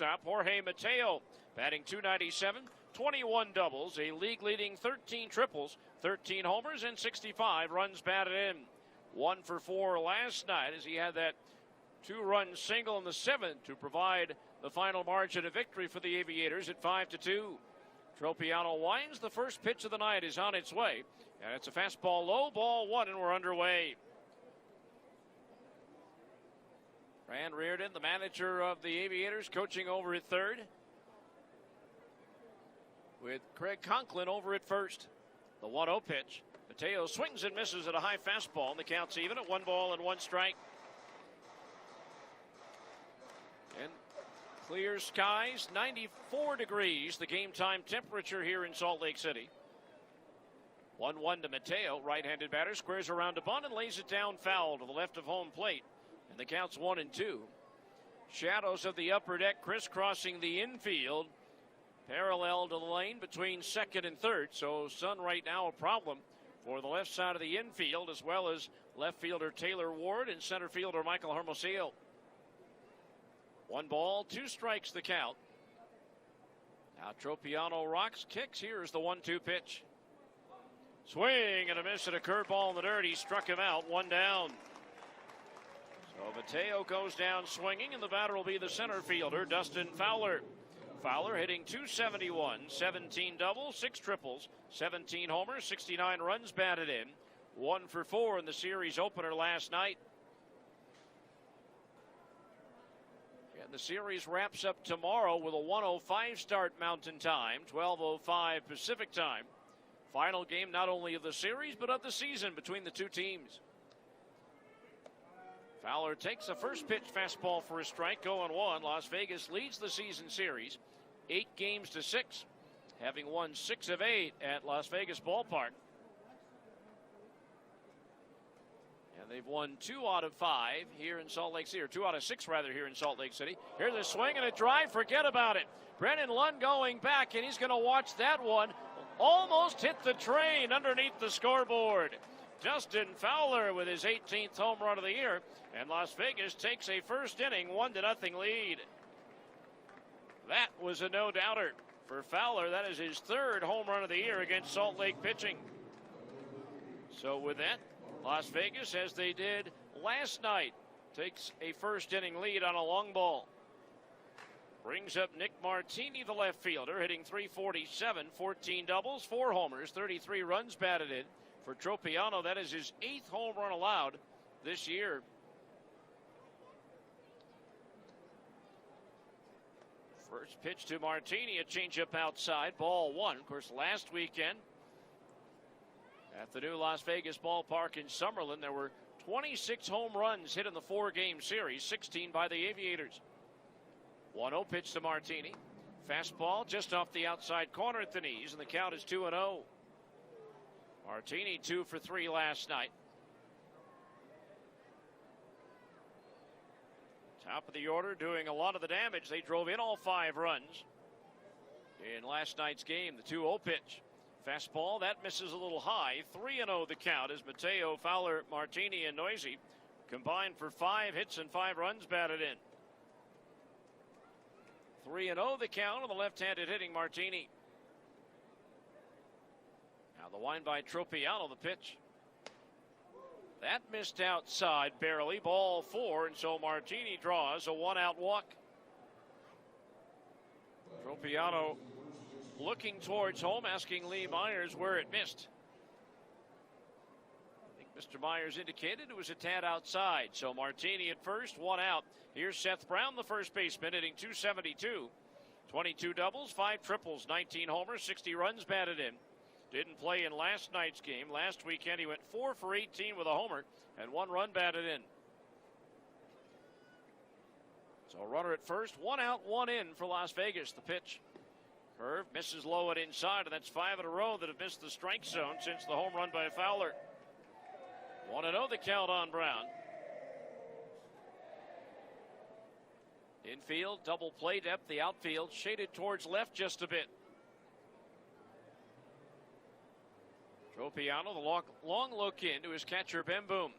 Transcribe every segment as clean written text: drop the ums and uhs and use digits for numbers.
shortstop, Jorge Mateo, batting .297, 21 doubles, a league-leading 13 triples, 13 homers, and 65 runs batted in. 1 for 4 last night as he had that 2-run single in the 7th to provide the final margin of victory for the Aviators at 5-2. Tropiano winds. The first pitch of the night is on its way, and it's a fastball low, ball 1, and we're underway. Fran Reardon, the manager of the Aviators, coaching over at third, with Craig Conklin over at first. The 1-0 pitch. Mateo swings and misses at a high fastball, and the count's even at 1 ball and 1 strike. And clear skies, 94 degrees, the game time temperature here in Salt Lake City. 1-1 to Mateo, right-handed batter, squares around to bunt and lays it down foul to the left of home plate. And the count's 1-2. Shadows of the upper deck crisscrossing the infield, parallel to the lane between second and third. So sun right now a problem for the left side of the infield, as well as left fielder Taylor Ward and center fielder Michael Hermosillo. 1 ball, 2 strikes the count. Now Tropiano rocks, kicks. Here's the 1-2 pitch. Swing and a miss at a curveball in the dirt. He struck him out, 1 down. So Mateo goes down swinging, and the batter will be the center fielder, Dustin Fowler. Fowler hitting .271, 17 doubles, 6 triples, 17 homers, 69 runs batted in. 1 for 4 in the series opener last night. And the series wraps up tomorrow with a 1:05 start Mountain Time, 12:05 Pacific Time. Final game not only of the series, but of the season between the two teams. Fowler takes the first pitch fastball for a strike, 0-1. Las Vegas leads the season series 8-6, having won 6 of 8 at Las Vegas Ballpark. And they've won 2 out of 5 here in Salt Lake City, or 2 out of 6 rather here in Salt Lake City. Here's a swing and a drive, forget about it. Brennan Lund going back, and he's going to watch that one. Almost hit the train underneath the scoreboard. Justin Fowler with his 18th home run of the year, and Las Vegas takes a first inning 1-0 lead. That was a no-doubter for Fowler. That is his 3rd home run of the year against Salt Lake pitching. So with that, Las Vegas, as they did last night, takes a first inning lead on a long ball. Brings up Nick Martini, the left fielder, hitting .347, 14 doubles, 4 homers, 33 runs batted in. For Tropiano, that is his 8th home run allowed this year. First pitch to Martini, a changeup outside, ball 1. Of course, last weekend at the new Las Vegas ballpark in Summerlin, there were 26 home runs hit in the 4-game series, 16 by the Aviators. 1-0 pitch to Martini. Fastball just off the outside corner at the knees, and the count is 2-0. Martini 2 for 3 last night. Top of the order doing a lot of the damage. They drove in all 5 runs in last night's game. The 2-0 pitch. Fastball, that misses a little high. 3-0 the count as Mateo, Fowler, Martini, and Noisy combined for 5 hits and 5 runs batted in. 3-0 the count on the left-handed hitting Martini. Now the wind by Tropiano, the pitch. That missed outside barely, ball 4, and so Martini draws a 1-out walk. Tropiano looking towards home, asking Lee Myers where it missed. I think Mr. Myers indicated it was a tad outside, so Martini at first, 1 out. Here's Seth Brown, the first baseman, hitting .272. 22 doubles, 5 triples, 19 homers, 60 runs batted in. Didn't play in last night's game. Last weekend he went 4 for 18 with a homer and 1 run batted in. So runner at first, 1 out, 1 in for Las Vegas. The pitch. Curve misses low and inside, and that's 5 in a row that have missed the strike zone since the home run by Fowler. 1-0 the count on Brown. Infield, double play depth, the outfield shaded towards left just a bit. Tropiano, the long look in to his catcher, Ben Boom.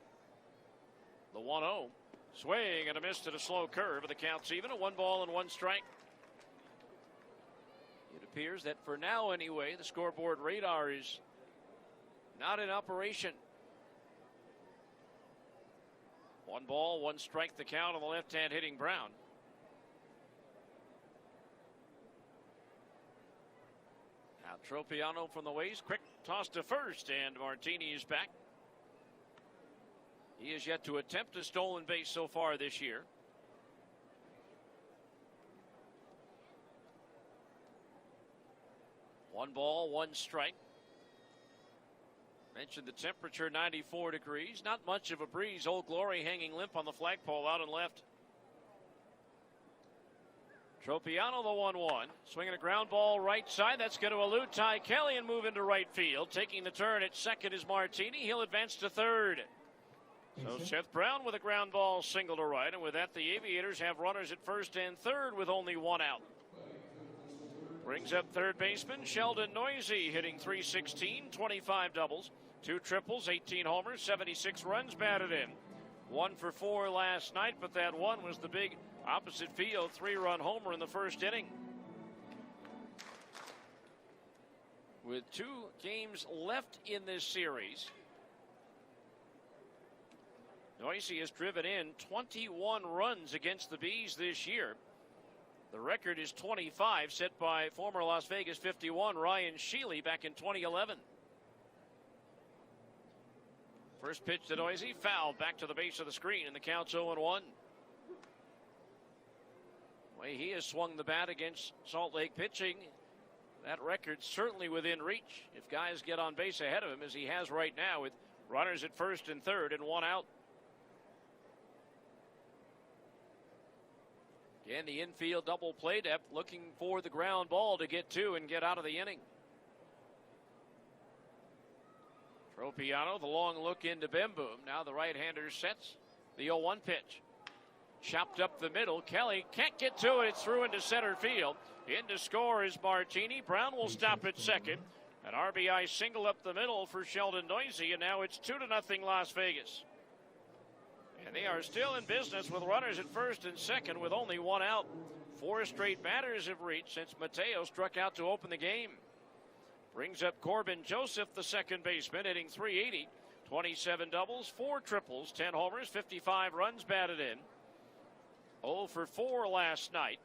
The 1-0. Swing and a miss to the slow curve. The count's even, a 1 ball and 1 strike. It appears that for now anyway, the scoreboard radar is not in operation. 1 ball, 1 strike the count on the left-hand hitting Brown. Now Tropiano from the waist, quick toss to first, and Martini is back. He has yet to attempt a stolen base so far this year. One ball, 1 strike. Mentioned the temperature, 94 degrees. Not much of a breeze. Old Glory hanging limp on the flagpole out and left. Tropiano the 1-1. Swinging a ground ball right side. That's going to elude Ty Kelly and move into right field. Taking the turn at second is Martini. He'll advance to third. So Seth Brown with a ground ball single to right. And with that, the Aviators have runners at first and third with only 1 out. Brings up third baseman Sheldon Noisy, hitting .316, 25 doubles, 2 triples, 18 homers, 76 runs batted in. 1 for 4 last night, but that one was the big opposite field 3-run homer in the first inning. With 2 games left in this series, Noisy has driven in 21 runs against the Bees this year. The record is 25, set by former Las Vegas 51 Ryan Sheely back in 2011. First pitch to Noisy, foul back to the base of the screen, and the count's 0-1. The way he has swung the bat against Salt Lake pitching, that record's certainly within reach if guys get on base ahead of him, as he has right now with runners at first and third and 1 out. Again, the infield double play depth, looking for the ground ball to get to and get out of the inning. Tropiano, the long look into Bemboom. Now the right-hander sets the 0-1 pitch. Chopped up the middle. Kelly can't get to it. It's through into center field. In to score is Martini. Brown will stop at second. An RBI single up the middle for Sheldon Noisy, and now it's 2-0 Las Vegas. And they are still in business with runners at first and second with only 1 out. 4 straight batters have reached since Mateo struck out to open the game. Brings up Corbin Joseph, the second baseman, hitting .380, 27 doubles, 4 triples, 10 homers, 55 runs batted in. 0 for 4 last night.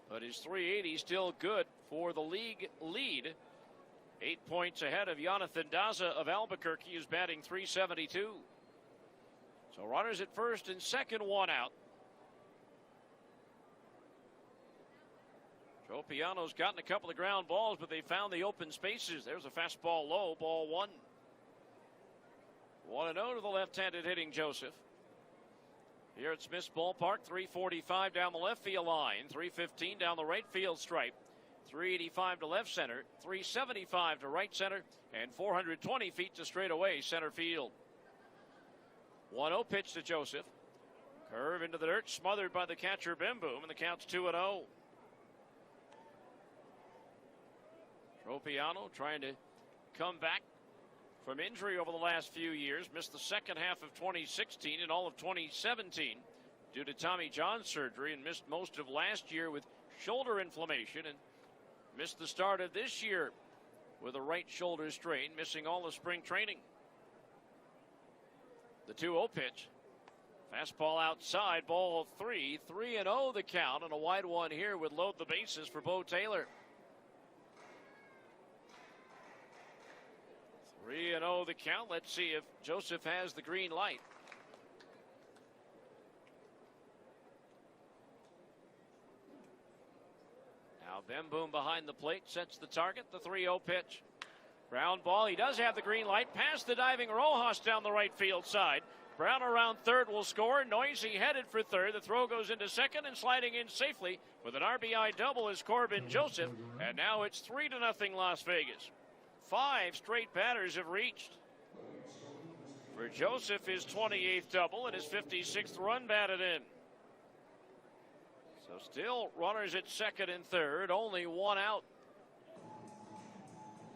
But his .380 still good for the league lead. 8 points ahead of Jonathan Daza of Albuquerque, who's batting .372. So runners at first and second, 1 out. Tropiano's gotten a couple of ground balls, but they found the open spaces. There's a fastball low, ball 1. 1-0 to the left-handed hitting Joseph. Here at Smith's Ballpark, 345 down the left field line, 315 down the right field stripe, 385 to left center, 375 to right center, and 420 feet to straightaway center field. 1-0 pitch to Joseph. Curve into the dirt, smothered by the catcher Bemboom, and the count's 2-0. Tropiano trying to come back from injury over the last few years. Missed the second half of 2016 and all of 2017 due to Tommy John surgery, and missed most of last year with shoulder inflammation, and missed the start of this year with a right shoulder strain, missing all the spring training. The 2-0 pitch. Fastball outside, ball 3. 3-0 the count, and a wide one here would load the bases for Bo Taylor. 3-0 the count. Let's see if Joseph has the green light. Now Bemboom behind the plate sets the target, the 3-0 pitch. Ground ball, he does have the green light, past the diving Rojas down the right field side. Brown around third will score. Noisy headed for third. The throw goes into second, and sliding in safely with an RBI double is Corbin Joseph. And now it's 3-0 Las Vegas. 5 straight batters have reached. For Joseph, his 28th double and his 56th run batted in. So still runners at second and third, only 1 out.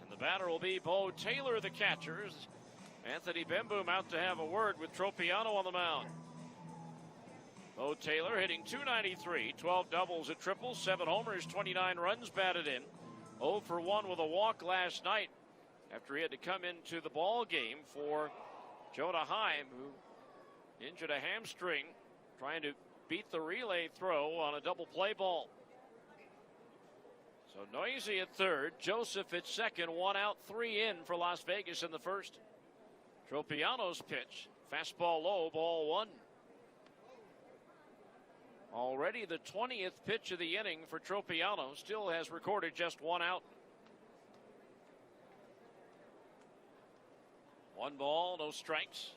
And the batter will be Bo Taylor, the catcher. Anthony Bemboom out to have a word with Tropiano on the mound. Bo Taylor hitting .293, 12 doubles and triples, 7 homers, 29 runs batted in. 0 for 1 with a walk last night after he had to come into the ball game for Jonah Heim, who injured a hamstring trying to beat the relay throw on a double play ball. So Noisy at third, Joseph at second, 1 out, 3 in for Las Vegas in the first. Tropiano's pitch, fastball low, ball 1. Already the 20th pitch of the inning for Tropiano, still has recorded just 1 out. 1 ball, no strikes.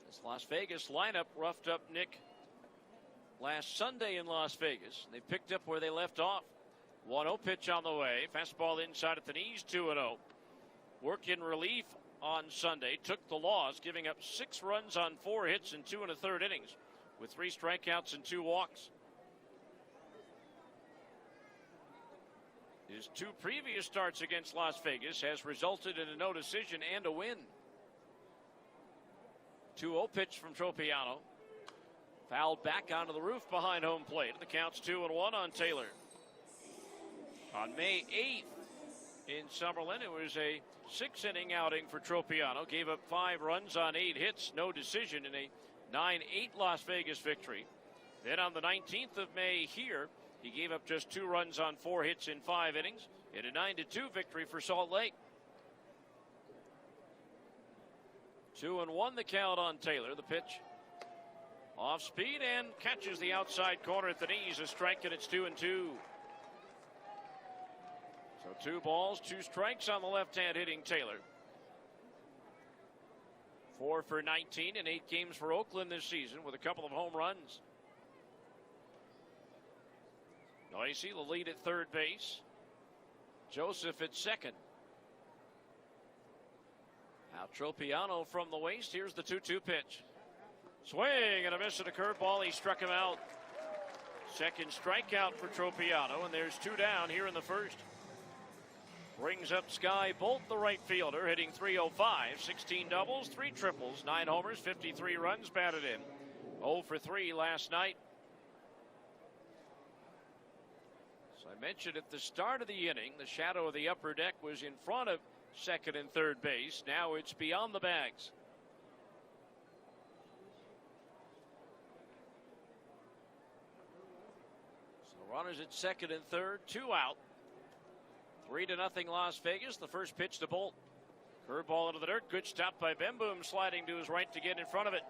This Las Vegas lineup roughed up Nick last Sunday in Las Vegas. They picked up where they left off. 1-0 pitch on the way. Fastball inside at the knees, 2-0. Worked in relief on Sunday, took the loss, giving up 6 runs on 4 hits and 2 1/3 innings, with 3 strikeouts and 2 walks. His 2 previous starts against Las Vegas has resulted in a no decision and a win. 2-0 pitch from Tropiano. Fouled back onto the roof behind home plate. The count's 2-1 on Taylor. On May 8th in Summerlin, it was a 6-inning outing for Tropiano. Gave up 5 runs on 8 hits, no decision in a 9-8 Las Vegas victory. Then on the 19th of May here, he gave up just 2 runs on 4 hits in 5 innings in a 9-2 victory for Salt Lake. 2-1 the count on Taylor. The pitch off speed and catches the outside corner at the knees. A strike, and it's 2-2. So 2 balls, 2 strikes on the left-hand hitting Taylor. 4 for 19 in 8 games for Oakland this season with a couple of home runs. Noisy, the lead at third base. Joseph at second. Now Tropiano from the waist. Here's the 2-2 pitch. Swing and a miss at a curveball. He struck him out. Second strikeout for Tropiano, and there's 2 down here in the first. Brings up Sky Bolt, the right fielder, hitting .305, 16 doubles, 3 triples, 9 homers, 53 runs batted in. 0 for 3 last night. So I mentioned at the start of the inning, the shadow of the upper deck was in front of second and third base. Now it's beyond the bags. So runners at second and third, 2 out. 3-0 Las Vegas. The first pitch to Bolt. Curveball into the dirt. Good stop by Bemboom, sliding to his right to get in front of it.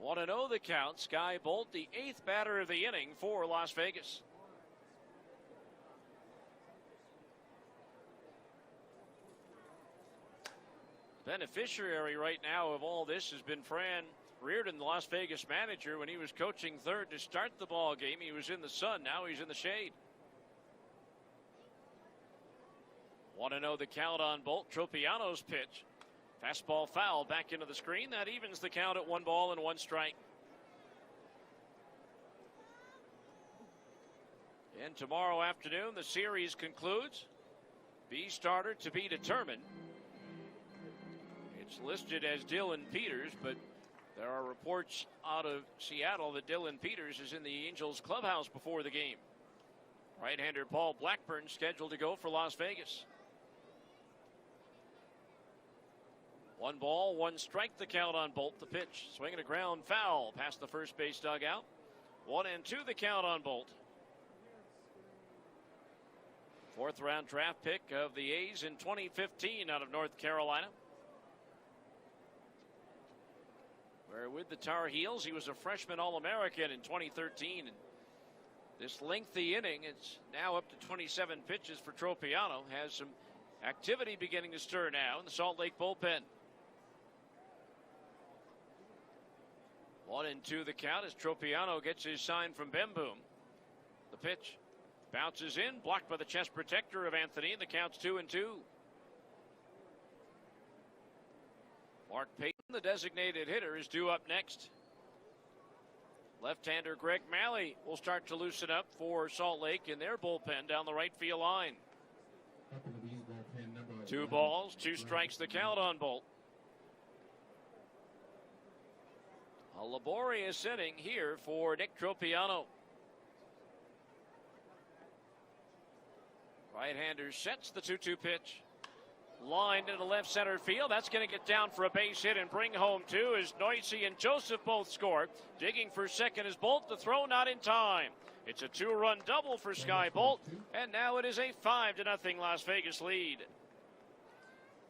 1-0 the count. Sky Bolt, the 8th batter of the inning for Las Vegas. Beneficiary right now of all this has been Fran Reardon, the Las Vegas manager. When he was coaching third to start the ball game, he was in the sun. Now he's in the shade. 1-0 the count on Bolt. Tropiano's pitch. Fastball foul back into the screen. That evens the count at 1 ball and 1 strike. And tomorrow afternoon, the series concludes. B starter to be determined. It's listed as Dylan Peters, but there are reports out of Seattle that Dylan Peters is in the Angels clubhouse before the game. Right-hander Paul Blackburn scheduled to go for Las Vegas. 1 ball, 1 strike, the count on Bolt. The pitch, swinging a ground foul past the first base dugout. 1-2 the count on Bolt. 4th round draft pick of the A's in 2015 out of North Carolina, where with the Tar Heels he was a freshman All-American in 2013. And this lengthy inning, it's now up to 27 pitches for Tropiano, has some activity beginning to stir now in the Salt Lake bullpen. 1-2 the count as Tropiano gets his sign from Bemboom. The pitch bounces in, blocked by the chest protector of Anthony, and the count's 2-2. Mark Payton, the designated hitter, is due up next. Left-hander Greg Malley will start to loosen up for Salt Lake in their bullpen down the right field line. 2 balls, 2 strikes, the count on Bolt. A laborious inning here for Nick Tropiano. Right-hander sets the 2-2 pitch. Lined into left center field. That's going to get down for a base hit and bring home two as Noisy and Joseph both score. Digging for second is Bolt. The throw not in time. It's a 2-run double for Sky Bolt, and now it is a 5-0 Las Vegas lead.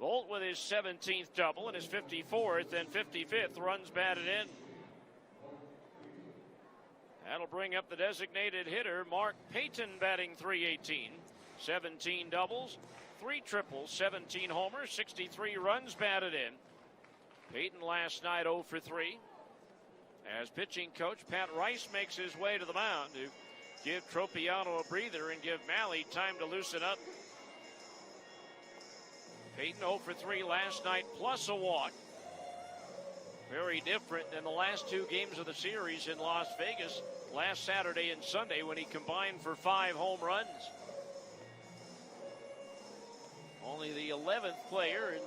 Bolt with his 17th double and his 54th and 55th runs batted in. That'll bring up the designated hitter, Mark Payton, batting .318. 17 doubles, 3 triples, 17 homers, 63 runs batted in. Payton last night 0 for 3. As pitching coach Pat Rice makes his way to the mound to give Tropiano a breather and give Malley time to loosen up. Payton 0 for 3 last night, plus a walk. Very different than the last 2 games of the series in Las Vegas last Saturday and Sunday when he combined for 5 home runs. Only the 11th player in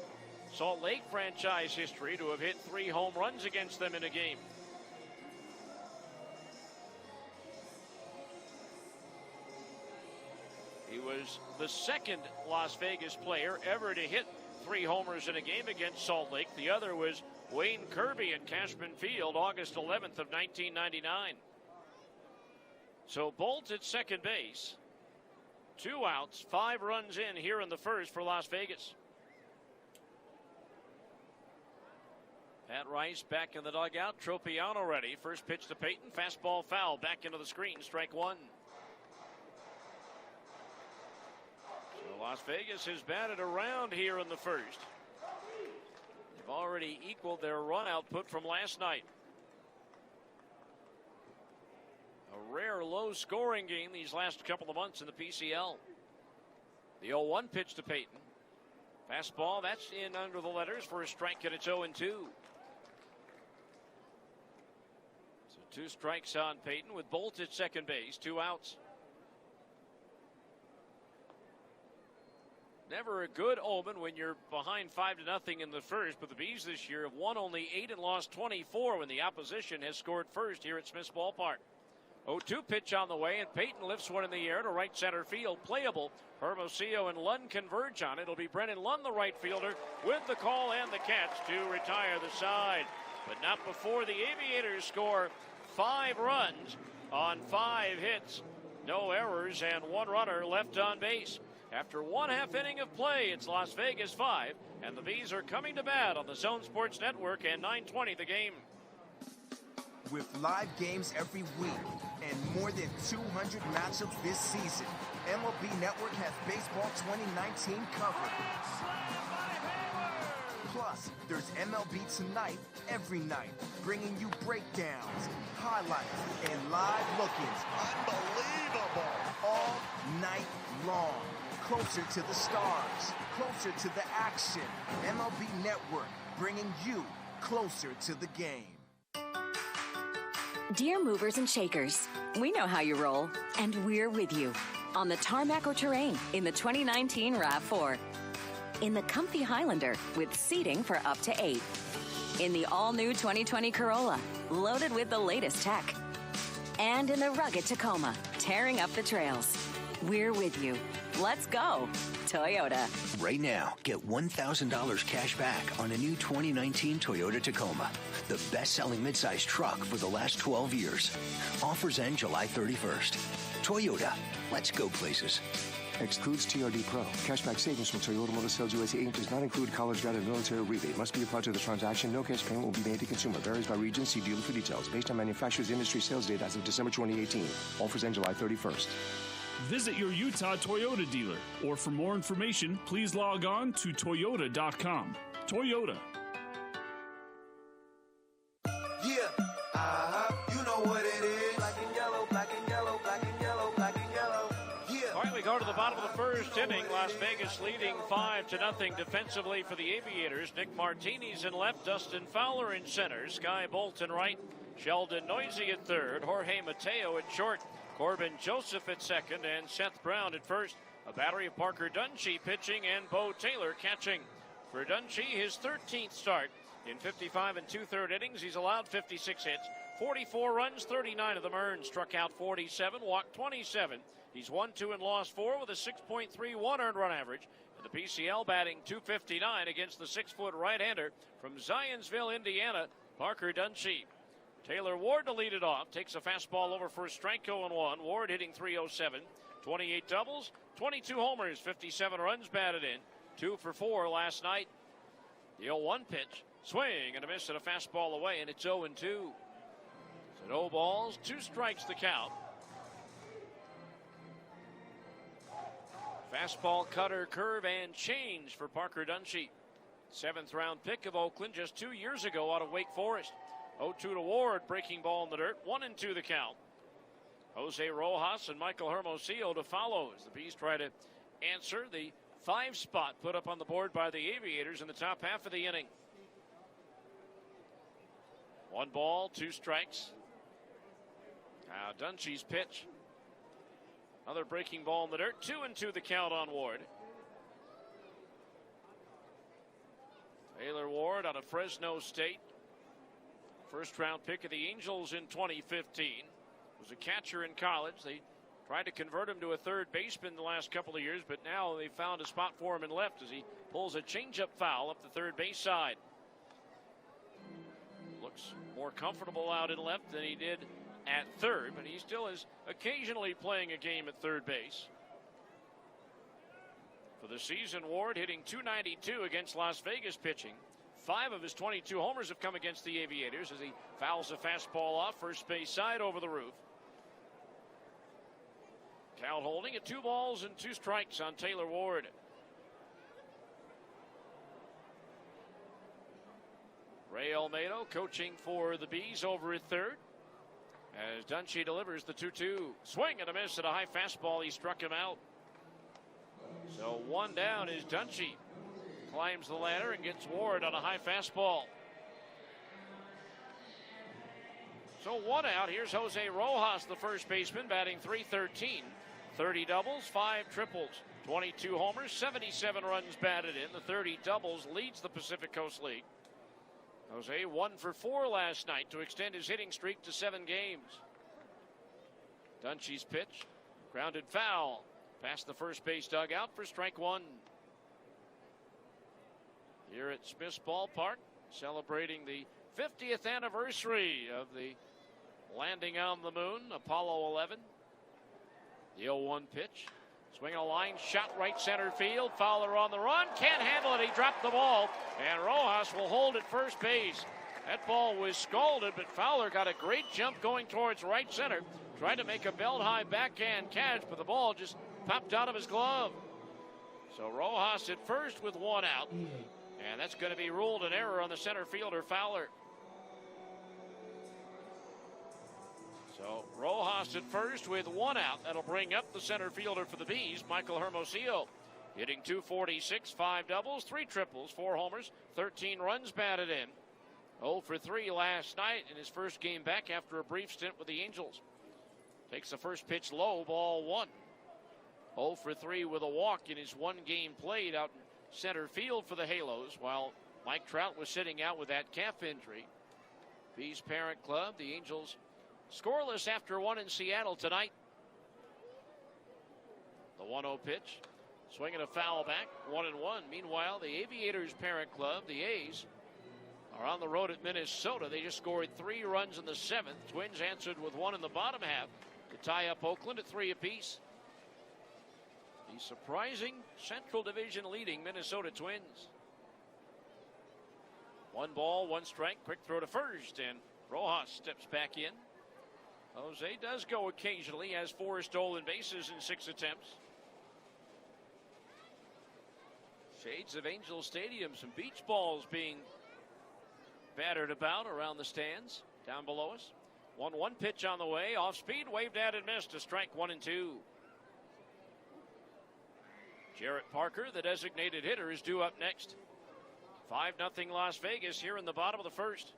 Salt Lake franchise history to have hit 3 home runs against them in a game. He was the second Las Vegas player ever to hit 3 homers in a game against Salt Lake. The other was Wayne Kirby at Cashman Field, August 11th of 1999. So Bolt at second base. 2 outs, 5 runs in here in the first for Las Vegas. Pat Rice back in the dugout. Tropiano ready. First pitch to Payton. Fastball foul. Back into the screen. Strike 1. So Las Vegas has batted around here in the first. They've already equaled their run output from last night. A rare low-scoring game these last couple of months in the PCL. The 0-1 pitch to Payton. Fastball, that's in under the letters for a strike, and it's 0-2. So 2 strikes on Payton with Bolt at second base, 2 outs. Never a good omen when you're behind 5-0 in the first, but the Bees this year have won only 8 and lost 24 when the opposition has scored first here at Smith's Ballpark. 0-2 pitch on the way, and Payton lifts one in the air to right center field. Playable. Hermosillo and Lund converge on it. It'll be Brennan Lund, the right fielder, with the call and the catch to retire the side. But not before the Aviators score 5 runs on 5 hits. No errors and 1 runner left on base. After 1/2 inning of play, it's Las Vegas 5, and the Bees are coming to bat on the Zone Sports Network and 920 the game. With live games every week and more than 200 matchups this season, MLB Network has Baseball 2019 covered. Plus, there's MLB Tonight every night, bringing you breakdowns, highlights, and live look-ins. Unbelievable! All night long. Closer to the stars, closer to the action. MLB Network, bringing you closer to the game. Dear movers and shakers, we know how you roll, and we're with you on the tarmac or terrain in the 2019 RAV4, in the comfy Highlander with seating for up to 8, in the all-new 2020 Corolla, loaded with the latest tech, and in the rugged Tacoma, tearing up the trails. We're with you. Let's go, Toyota. Right now, get $1,000 cash back on a new 2019 Toyota Tacoma, the best-selling midsize truck for the last 12 years. Offers end July 31st. Toyota, let's go places. Excludes TRD Pro. Cashback savings from Toyota Motor Sales USA Inc. does not include college grad and military rebate. Must be applied to the transaction. No cash payment will be made to consumer. Varies by region. See dealer for details. Based on manufacturer's industry sales data as of December 2018. Offers end July 31st. Visit your Utah Toyota dealer, or for more information, please log on to Toyota.com. Toyota. Yeah, you know what it is. Black and yellow, black and yellow, black and yellow, black and yellow. Yeah. All right, we go to the bottom of the first inning. Las Vegas leading 5-0 defensively for the Aviators. Nick Martinez in left, Dustin Fowler in center, Sky Bolt in right, Sheldon Noisy at third, Jorge Mateo at short, Corbin Joseph at second, and Seth Brown at first. A battery of Parker Dunshee pitching and Bo Taylor catching. For Dunshee, his 13th start In 55 and 2/3 innings, he's allowed 56 hits, 44 runs, 39 of them earned. Struck out 47, walked 27. He's won 2 and lost 4 with a 6.31 earned run average. And the PCL batting .259 against the 6-foot right-hander from Zionsville, Indiana, Parker Dunshee. Taylor Ward to lead it off. Takes a fastball over for a strike 0-1. Ward hitting .307. 28 doubles, 22 homers, 57 runs batted in. 2 for 4 last night. The 0-1 pitch. Swing and a miss and a fastball away, and it's 0-2. So no balls, 2 strikes the count. Fastball, cutter, curve, and change for Parker Dunshee. 7th round pick of Oakland just 2 years ago out of Wake Forest. 0-2 to Ward, breaking ball in the dirt, 1-2 the count. Jose Rojas and Michael Hermosillo to follow as the Bees try to answer the 5 spot put up on the board by the Aviators in the top half of the inning. 1 ball, 2 strikes. Now Dunshee's pitch. Another breaking ball in the dirt. 2-2 the count on Ward. Taylor Ward out of Fresno State. 1st round pick of the Angels in 2015. Was a catcher in college. They tried to convert him to a 3rd baseman the last couple of years, but now they found a spot for him in left as he pulls a changeup foul up the 3rd base side. Looks more comfortable out in left than he did at 3rd, but he still is occasionally playing a game at 3rd base. For the season, Ward hitting .292 against Las Vegas pitching. 5 of his 22 homers have come against the Aviators as he fouls a fastball off first base side over the roof. Count holding at 2 balls and 2 strikes on Taylor Ward. Ray Olmedo coaching for the Bees over at 3rd. As Dunshee delivers the 2-2. Swing and a miss at a high fastball. He struck him out. So 1 down is Dunshee. Climbs the ladder and gets Ward on a high fastball. So 1 out. Here's Jose Rojas, the first baseman, batting .313. 30 doubles, 5 triples, 22 homers, 77 runs batted in. The 30 doubles leads the Pacific Coast League. Jose 1 for 4 last night to extend his hitting streak to 7 games. Dunshee's pitch, grounded foul, past the first base dugout for strike 1. Here at Smith's Ballpark, celebrating the 50th anniversary of the landing on the moon, Apollo 11. The 0-1 pitch. Swing a line shot right center field. Fowler on the run. Can't handle it. He dropped the ball. And Rojas will hold at first base. That ball was scalded, but Fowler got a great jump going towards right center. Tried to make a belt-high backhand catch, but the ball just popped out of his glove. So Rojas at first with 1 out. And that's going to be ruled an error on the center fielder, Fowler. So Rojas at first with 1 out. That'll bring up the center fielder for the Bees, Michael Hermosillo. Hitting .246, 5 doubles, 3 triples, 4 homers, 13 runs batted in. 0 for 3 last night in his first game back after a brief stint with the Angels. Takes the first pitch low, ball 1. 0 for 3 with a walk in his 1 game played out in center field for the Halos, while Mike Trout was sitting out with that calf injury. Bees parent club, the Angels, scoreless after 1 in Seattle tonight. The 1-0 pitch. Swinging a foul back, 1-1. Meanwhile, the Aviators parent club, the A's, are on the road at Minnesota. They just scored 3 runs in the 7th. Twins answered with 1 in the bottom half to tie up Oakland at 3 apiece. The surprising Central Division leading Minnesota Twins. 1 ball, 1 strike. Quick throw to first, and Rojas steps back in. Jose does go occasionally, has 4 stolen bases in 6 attempts. Shades of Angel Stadium, some beach balls being battered about around the stands down below us. 1-1 pitch on the way, off speed, waved at and missed, a strike 1-2. Jarrett Parker, the designated hitter, is due up next. 5-0 Las Vegas here in the bottom of the first.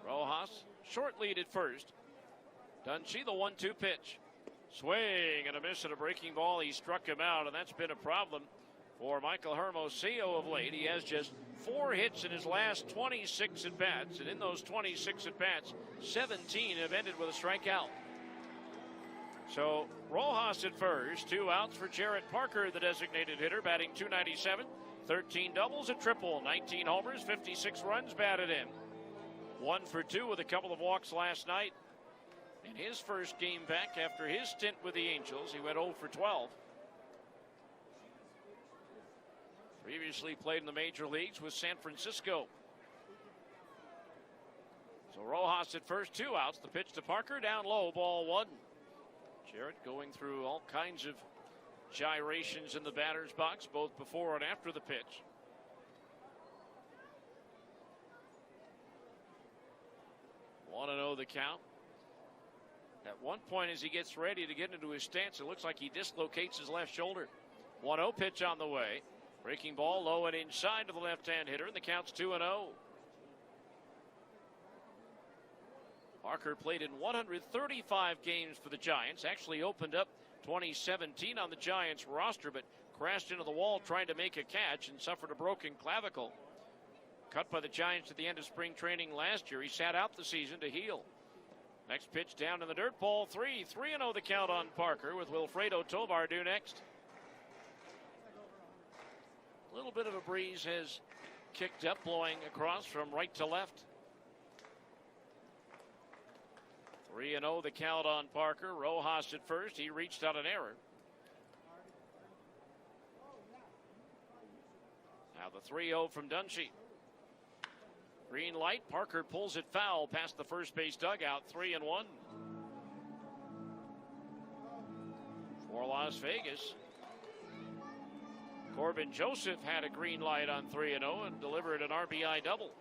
Rojas, short lead at first. Dunshee, the 1-2 pitch. Swing and a miss and a breaking ball. He struck him out, and that's been a problem for Michael Hermosillo of late. He has just 4 hits in his last 26 at-bats, and in those 26 at-bats, 17 have ended with a strikeout. So Rojas at first, 2 outs for Jarrett Parker, the designated hitter, batting .297, 13 doubles, a triple, 19 homers, 56 runs batted in. 1 for 2 with a couple of walks last night. In his first game back after his stint with the Angels, he went 0 for 12. Previously played in the major leagues with San Francisco. So Rojas at first, 2 outs. The pitch to Parker, down low, ball 1. Jarrett going through all kinds of gyrations in the batter's box, both before and after the pitch. Want to know the count? At one point, as he gets ready to get into his stance, it looks like he dislocates his left shoulder. 1-0 pitch on the way. Breaking ball low and inside to the left-hand hitter, and the count's 2-0. Parker played in 135 games for the Giants. Actually opened up 2017 on the Giants roster, but crashed into the wall trying to make a catch and suffered a broken clavicle. Cut by the Giants at the end of spring training last year. He sat out the season to heal. Next pitch down in the dirt, ball 3. 3-0 the count on Parker, with Wilfredo Tovar due next. A little bit of a breeze has kicked up, blowing across from right to left. 3-0 the count on Parker. Rojas at first. He reached on an error. Now the 3-0 from Dunshee. Green light. Parker pulls it foul past the first base dugout. 3-1 for Las Vegas. Corbin Joseph had a green light on 3-0 and delivered an RBI double.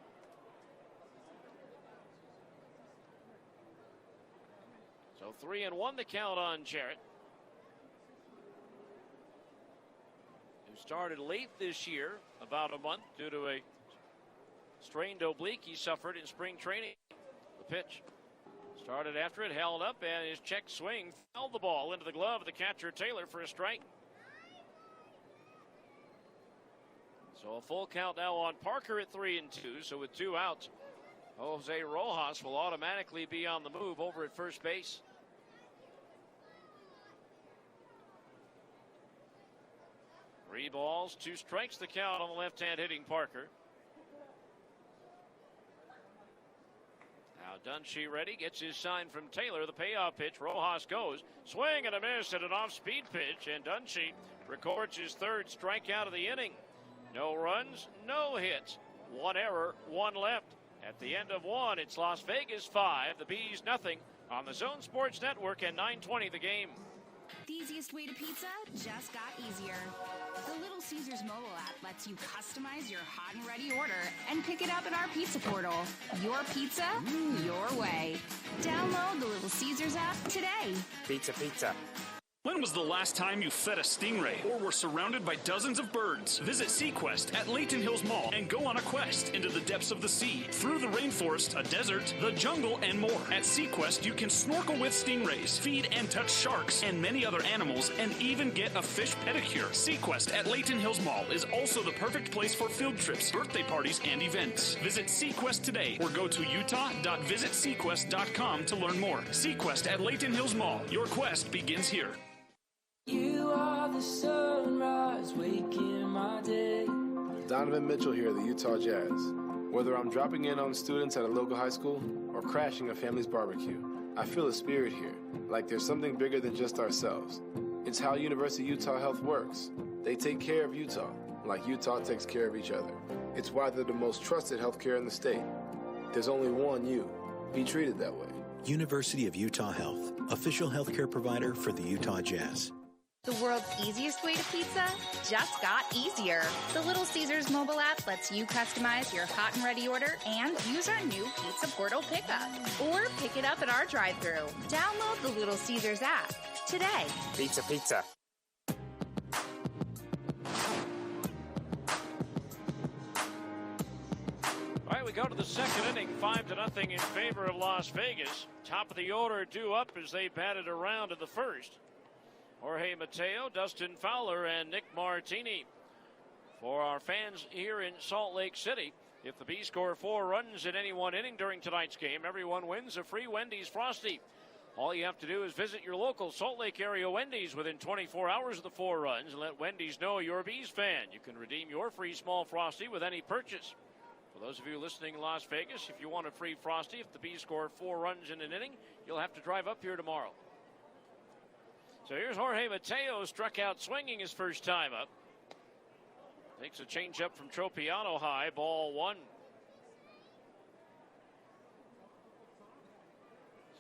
So 3-1 the count on Jarrett, who started late this year, about a month, due to a strained oblique he suffered in spring training. The pitch started after it, held up, and his check swing fouled the ball into the glove of the catcher Taylor for a strike. So a full count now on Parker at 3-2. So with 2 outs, Jose Rojas will automatically be on the move over at first base. Three balls, 2 strikes the count on the left-hand hitting Parker. Now Dunshee ready, gets his sign from Taylor. The payoff pitch, Rojas goes. Swing and a miss at an off-speed pitch, and Dunshee records his 3rd strikeout of the inning. No runs, no hits. 1 error, 1 left. At the end of 1, it's Las Vegas 5, the Bees nothing on the Zone Sports Network at 9:20 the game. The easiest way to pizza just got easier. The Little Caesars mobile app lets you customize your hot and ready order and pick it up in our pizza portal. Your pizza, your way. Download the Little Caesars app today. Pizza, pizza. When was the last time you fed a stingray or were surrounded by dozens of birds? Visit SeaQuest at Layton Hills Mall and go on a quest into the depths of the sea, through the rainforest, a desert, the jungle, and more. At SeaQuest, you can snorkel with stingrays, feed and touch sharks and many other animals, and even get a fish pedicure. SeaQuest at Layton Hills Mall is also the perfect place for field trips, birthday parties, and events. Visit SeaQuest today or go to utah.visitseaquest.com to learn more. SeaQuest at Layton Hills Mall. Your quest begins here. You are the sunrise, waking my day. Donovan Mitchell here at the Utah Jazz. Whether I'm dropping in on students at a local high school or crashing a family's barbecue, I feel a spirit here, like there's something bigger than just ourselves. It's how University of Utah Health works. They take care of Utah, like Utah takes care of each other. It's why they're the most trusted healthcare in the state. There's only one you. Be treated that way. University of Utah Health, official healthcare provider for the Utah Jazz. The world's easiest way to pizza just got easier. The Little Caesars mobile app lets you customize your hot and ready order and use our new Pizza Portal pickup. Or pick it up at our drive-thru. Download the Little Caesars app today. Pizza, pizza. All right, we go to the second inning, 5-0 in favor of Las Vegas. Top of the order due up as they batted around in the first. Jorge Mateo, Dustin Fowler, and Nick Martini. For our fans here in Salt Lake City, if the Bees score 4 runs in any one inning during tonight's game, everyone wins a free Wendy's Frosty. All you have to do is visit your local Salt Lake area Wendy's within 24 hours of the 4 runs and let Wendy's know you're a Bees fan. You can redeem your free small Frosty with any purchase. For those of you listening in Las Vegas, if you want a free Frosty, if the Bees score 4 runs in an inning, you'll have to drive up here tomorrow. So here's Jorge Mateo, struck out swinging his first time up. Takes a changeup from Tropiano high, ball 1.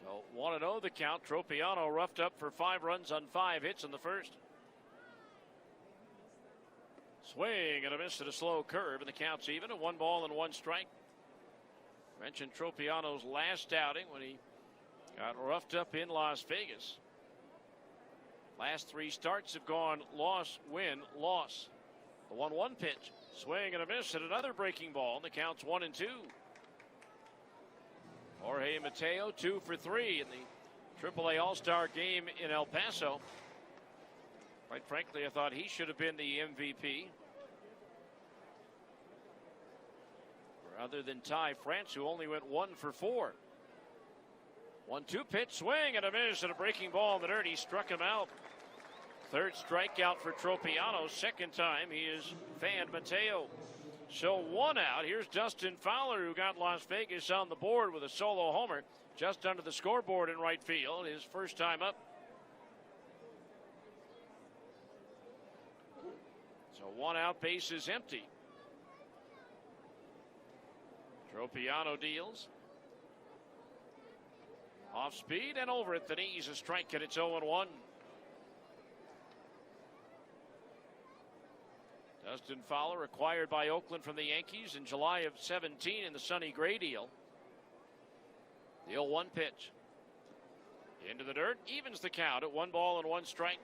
So 1-0 the count. Tropiano roughed up for 5 runs on 5 hits in the first. Swing and a miss at a slow curve, and the count's even at 1 ball and 1 strike. Mentioned Tropiano's last outing when he got roughed up in Las Vegas. Last 3 starts have gone loss, win, loss. The 1-1 pitch. Swing and a miss at another breaking ball, and the count's 1-2. Jorge Mateo 2 for 3 in the AAA All-Star game in El Paso. Quite frankly, I thought he should have been the MVP. Rather than Ty France, who only went 1 for 4. 1-2 pitch, swing and a miss at a breaking ball in the dirt. He struck him out. 3rd strikeout for Tropiano. 2nd time he has fanned Mateo. So 1 out. Here's Dustin Fowler, who got Las Vegas on the board with a solo homer just under the scoreboard in right field. His first time up. So 1 out, base is empty. Tropiano deals. Off speed and over at the knees, a strike, and it's 0-1. Dustin Fowler, acquired by Oakland from the Yankees in July of 17 in the Sonny Gray deal. The 0-1 pitch. Into the dirt, evens the count at 1 ball and 1 strike.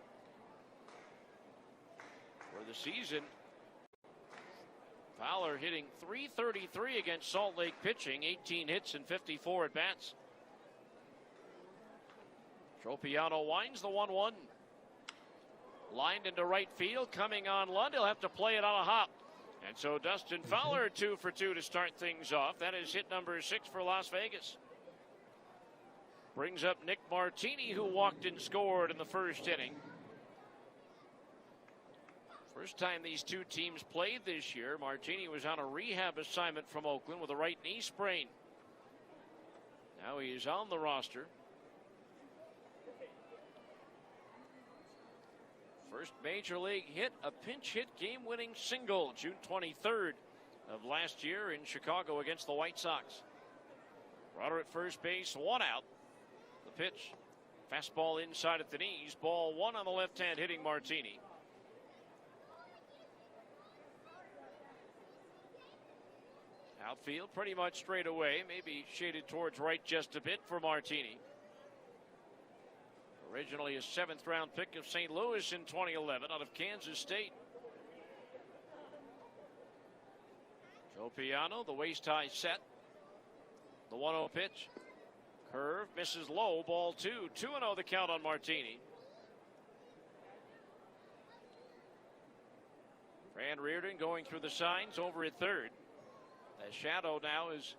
For the season, Fowler hitting .333 against Salt Lake pitching, 18 hits and 54 at-bats. Tropiano winds the 1-1. Lined into right field, coming on Lund. He'll have to play it on a hop. And so Dustin Fowler 2 for 2 to start things off. That is hit number 6 for Las Vegas. Brings up Nick Martini, who walked and scored in the first inning. First time these 2 teams played this year. Martini was on a rehab assignment from Oakland with a right knee sprain. Now he is on the roster. First major league hit, a pinch hit game-winning single, June 23rd of last year in Chicago against the White Sox. Runner at first base, 1 out. The pitch, fastball inside at the knees, ball 1 on the left hand, hitting Martini. Outfield pretty much straight away, maybe shaded towards right just a bit for Martini. Originally a 7th round pick of St. Louis in 2011 out of Kansas State. Tropiano, the waist high set. The 1-0 pitch. Curve, misses low, ball 2. 2-0 the count on Martini. Fran Reardon going through the signs over at third. The shadow now is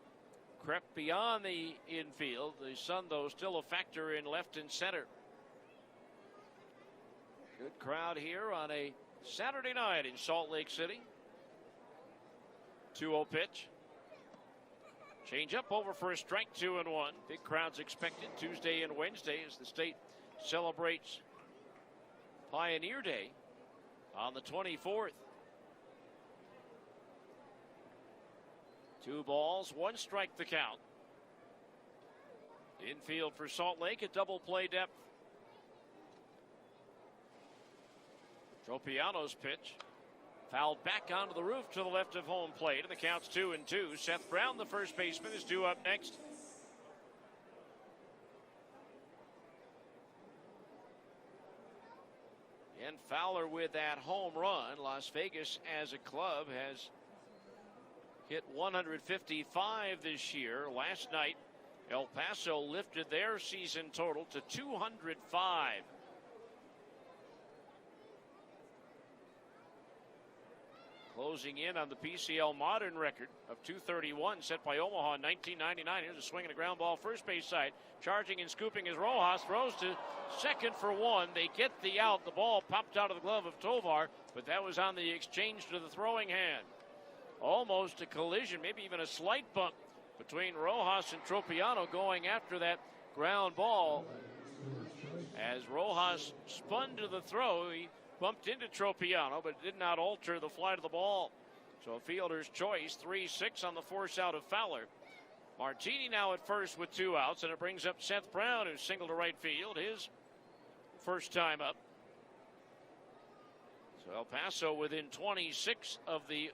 crept beyond the infield. The sun, though, still a factor in left and center. Good crowd here on a Saturday night in Salt Lake City. 2-0 pitch. Change up over for a strike, 2-1. Big crowds expected Tuesday and Wednesday as the state celebrates Pioneer Day on the 24th. 2 balls, 1 strike the count. Infield for Salt Lake at double play depth. Tropiano's pitch. Fouled back onto the roof to the left of home plate, and the count's 2-2. Seth Brown, the first baseman, is due up next. And Fowler with that home run. Las Vegas as a club has hit 155 this year. Last night, El Paso lifted their season total to 205. Closing in on the PCL modern record of 231 set by Omaha in 1999. Here's a swing and a ground ball first base side. Charging and scooping is Rojas. Throws to second for one. They get the out. The ball popped out of the glove of Tovar, but that was on the exchange to the throwing hand. Almost a collision, maybe even a slight bump between Rojas and Tropiano going after that ground ball. As Rojas spun to the throw, he bumped into Tropiano, but it did not alter the flight of the ball. So a fielder's choice, 3-6 on the force out of Fowler. Martini now at first with 2 outs, and it brings up Seth Brown, who singled to right field, his first time up. So El Paso within 26 of the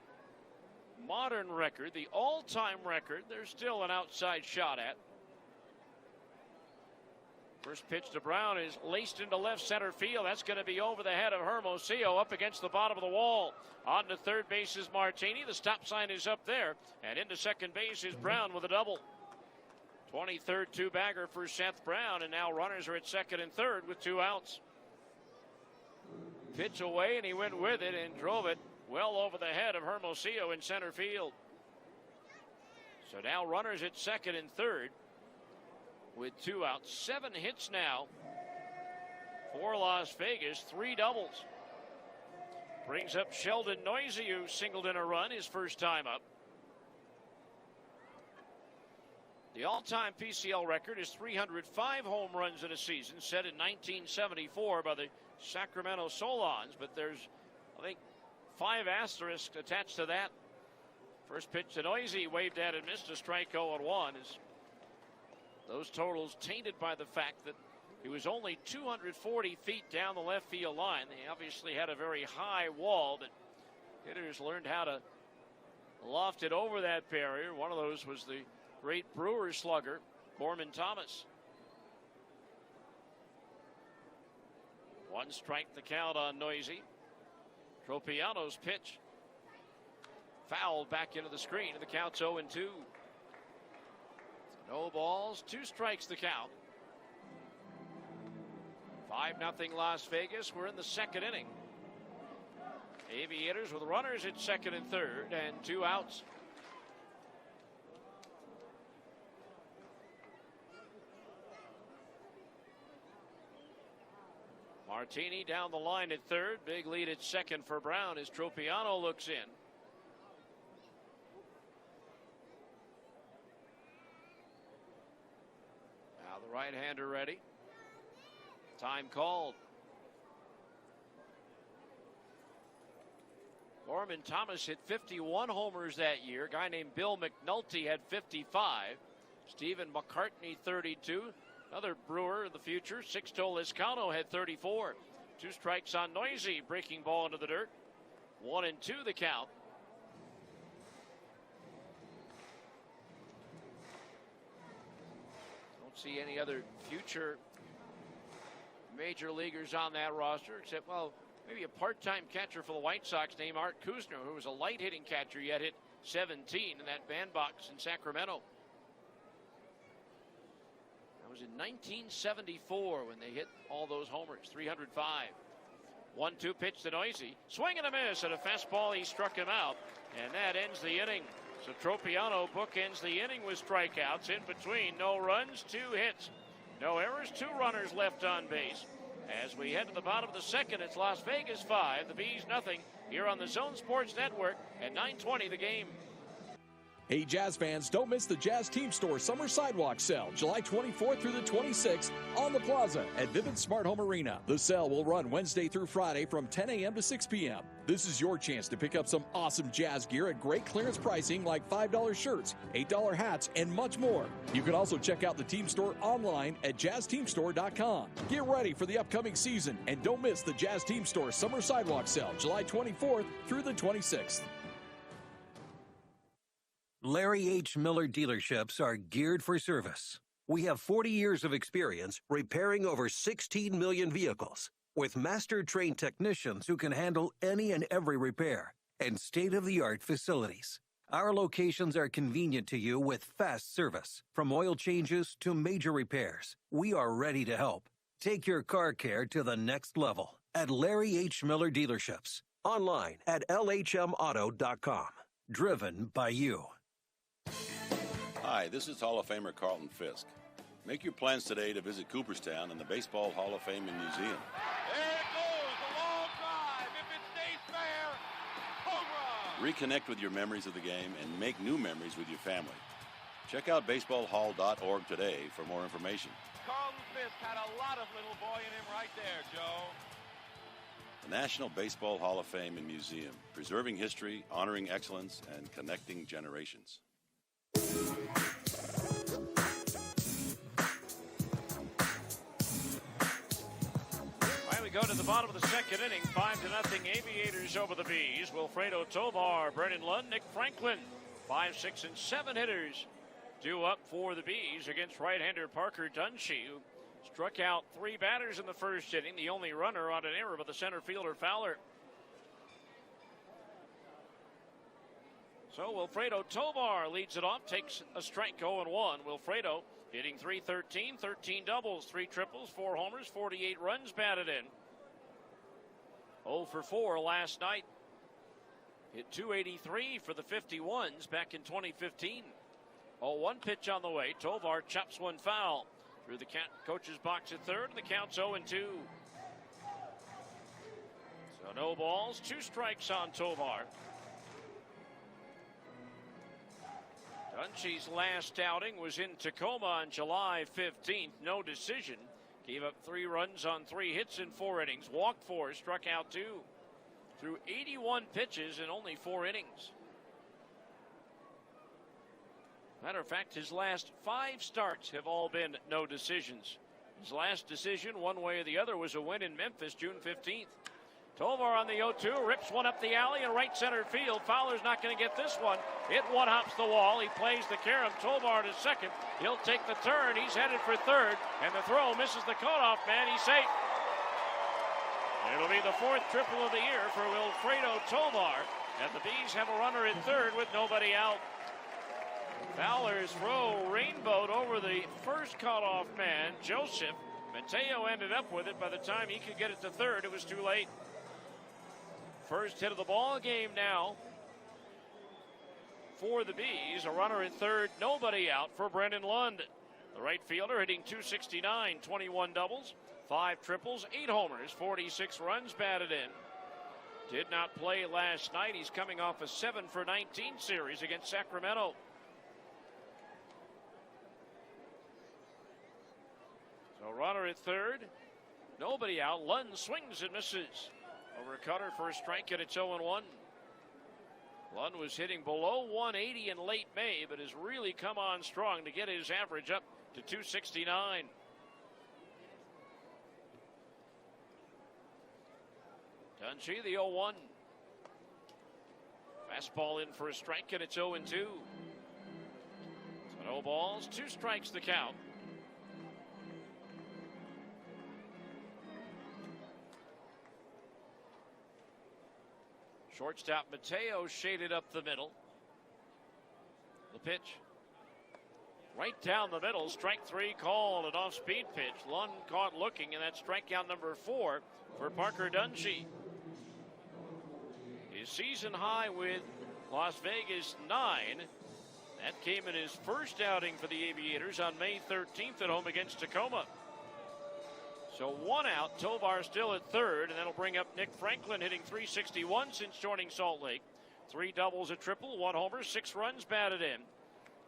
modern record, the all-time record. There's still an outside shot at. First pitch to Brown is laced into left center field. That's going to be over the head of Hermosillo, up against the bottom of the wall. On to third base is Martini. The stop sign is up there. And into second base is Brown with a double. 23rd two-bagger for Seth Brown. And now runners are at second and third with 2 outs. Pitch away, and he went with it and drove it well over the head of Hermosillo in center field. So now runners at second and third with 2 outs. 7 hits now for Las Vegas, 3 doubles. Brings up Sheldon Noisy, who singled in a run his first time up. The all-time PCL record is 305 home runs in a season, set in 1974 by the Sacramento Solons, but there's, I think, 5 asterisks attached to that. First pitch to Noisy, waved at and missed, a strike 0-1. Is those totals tainted by the fact that he was only 240 feet down the left field line. They obviously had a very high wall, but hitters learned how to loft it over that barrier. One of those was the great Brewers slugger, Gorman Thomas. 1 strike the count on Noisy. Tropiano's pitch fouled back into the screen, and the count's 0-2. No balls, 2 strikes the count. 5-0 Las Vegas. We're in the second inning. Aviators with runners at second and third and 2 outs. Martini down the line at third. Big lead at second for Brown as Tropiano looks in. Now the right-hander ready. Time called. Gorman Thomas hit 51 homers that year. A guy named Bill McNulty had 55. Stephen McCartney 32. Another Brewer of the future, Sixto Lizcano, had 34. 2 strikes on Noisy, breaking ball into the dirt. 1-2 the count. Don't see any other future major leaguers on that roster, except, well, maybe a part-time catcher for the White Sox named Art Kuzner, who was a light-hitting catcher, yet hit 17 in that bandbox in Sacramento. It was in 1974 when they hit all those homers, 305. 1-2 pitch to Noisy. Swing and a miss, and a fastball, he struck him out. And that ends the inning. So Tropiano bookends the inning with strikeouts. In between, no runs, 2 hits. No errors, 2 runners left on base. As we head to the bottom of the second, it's Las Vegas 5, the Bees nothing, here on the Zone Sports Network at 9:20 the game. Hey, Jazz fans, don't miss the Jazz Team Store Summer Sidewalk Sale, July 24th through the 26th on the Plaza at Vivint Smart Home Arena. The sale will run Wednesday through Friday from 10 a.m. to 6 p.m. This is your chance to pick up some awesome Jazz gear at great clearance pricing like $5 shirts, $8 hats, and much more. You can also check out the Team Store online at jazzteamstore.com. Get ready for the upcoming season and don't miss the Jazz Team Store Summer Sidewalk Sale, July 24th through the 26th. Larry H. Miller dealerships are geared for service. We have 40 years of experience repairing over 16 million vehicles with master-trained technicians who can handle any and every repair and state-of-the-art facilities. Our locations are convenient to you with fast service. From oil changes to major repairs, we are ready to help. Take your car care to the next level at Larry H. Miller Dealerships. Online at lhmauto.com. Driven by you. Hi, this is Hall of Famer Carlton Fisk. Make your plans today to visit Cooperstown and the Baseball Hall of Fame and Museum. There it goes, a long drive. If it stays fair, home run. Reconnect with your memories of the game and make new memories with your family. Check out baseballhall.org today for more information. Carlton Fisk had a lot of little boy in him right there, Joe. The National Baseball Hall of Fame and Museum, preserving history, honoring excellence, and connecting generations. We go to the bottom of the second inning, 5-0 Aviators over the Bees. Wilfredo Tovar, Brennan Lund, Nick Franklin, 5, 6, and 7 hitters due up for the Bees against right-hander Parker Dunshee, who struck out 3 batters in the first inning, the only runner on an error by the center fielder Fowler. So Wilfredo Tovar leads it off, takes a strike, 0-1. Wilfredo hitting .313, 13 doubles, 3 triples, 4 homers, 48 runs batted in. 0 for 4 last night. Hit .283 for the 51s back in 2015. 0-1 pitch on the way. Tovar chops one foul through the coach's box at third, and the count's 0-2. So no balls, 2 strikes on Tovar. Dunshee's last outing was in Tacoma on July 15th. No decision. Gave up 3 runs on 3 hits in 4 innings. Walked 4, struck out 2. Threw 81 pitches in only 4 innings. Matter of fact, his last 5 starts have all been no decisions. His last decision, one way or the other, was a win in Memphis June 15th. Tovar on the 0-2, rips one up the alley in right center field. Fowler's not going to get this one. It one-hops the wall. He plays the carom. Tovar to second. He'll take the turn. He's headed for third, and the throw misses the cutoff man. He's safe. It'll be the 4th triple of the year for Wilfredo Tovar, and the Bees have a runner at third with nobody out. Fowler's throw rainbowed over the first cutoff man, Joseph. Mateo ended up with it. By the time he could get it to third, it was too late. First hit of the ball game now for the Bees. A runner at third, nobody out for Brennan Lund. The right fielder hitting .269, 21 doubles, 5 triples, 8 homers, 46 runs batted in. Did not play last night. He's coming off a 7 for 19 series against Sacramento. So runner at third, nobody out. Lund swings and misses. Over Cutter for a strike, and it's 0-1. Lund was hitting below 180 in late May, but has really come on strong to get his average up to .269. Dunshee, the 0-1. Fastball in for a strike, and it's 0-2. So no balls, 2 strikes the count. Shortstop Mateo shaded up the middle. The pitch right down the middle. Strike 3 called, an off-speed pitch. Lund caught looking, and that's strikeout number 4 for Parker Dunshee. His season high with Las Vegas 9. That came in his first outing for the Aviators on May 13th at home against Tacoma. So 1 out, Tovar still at third, and that'll bring up Nick Franklin hitting .361 since joining Salt Lake. 3 doubles, a triple, 1 homer, 6 runs batted in.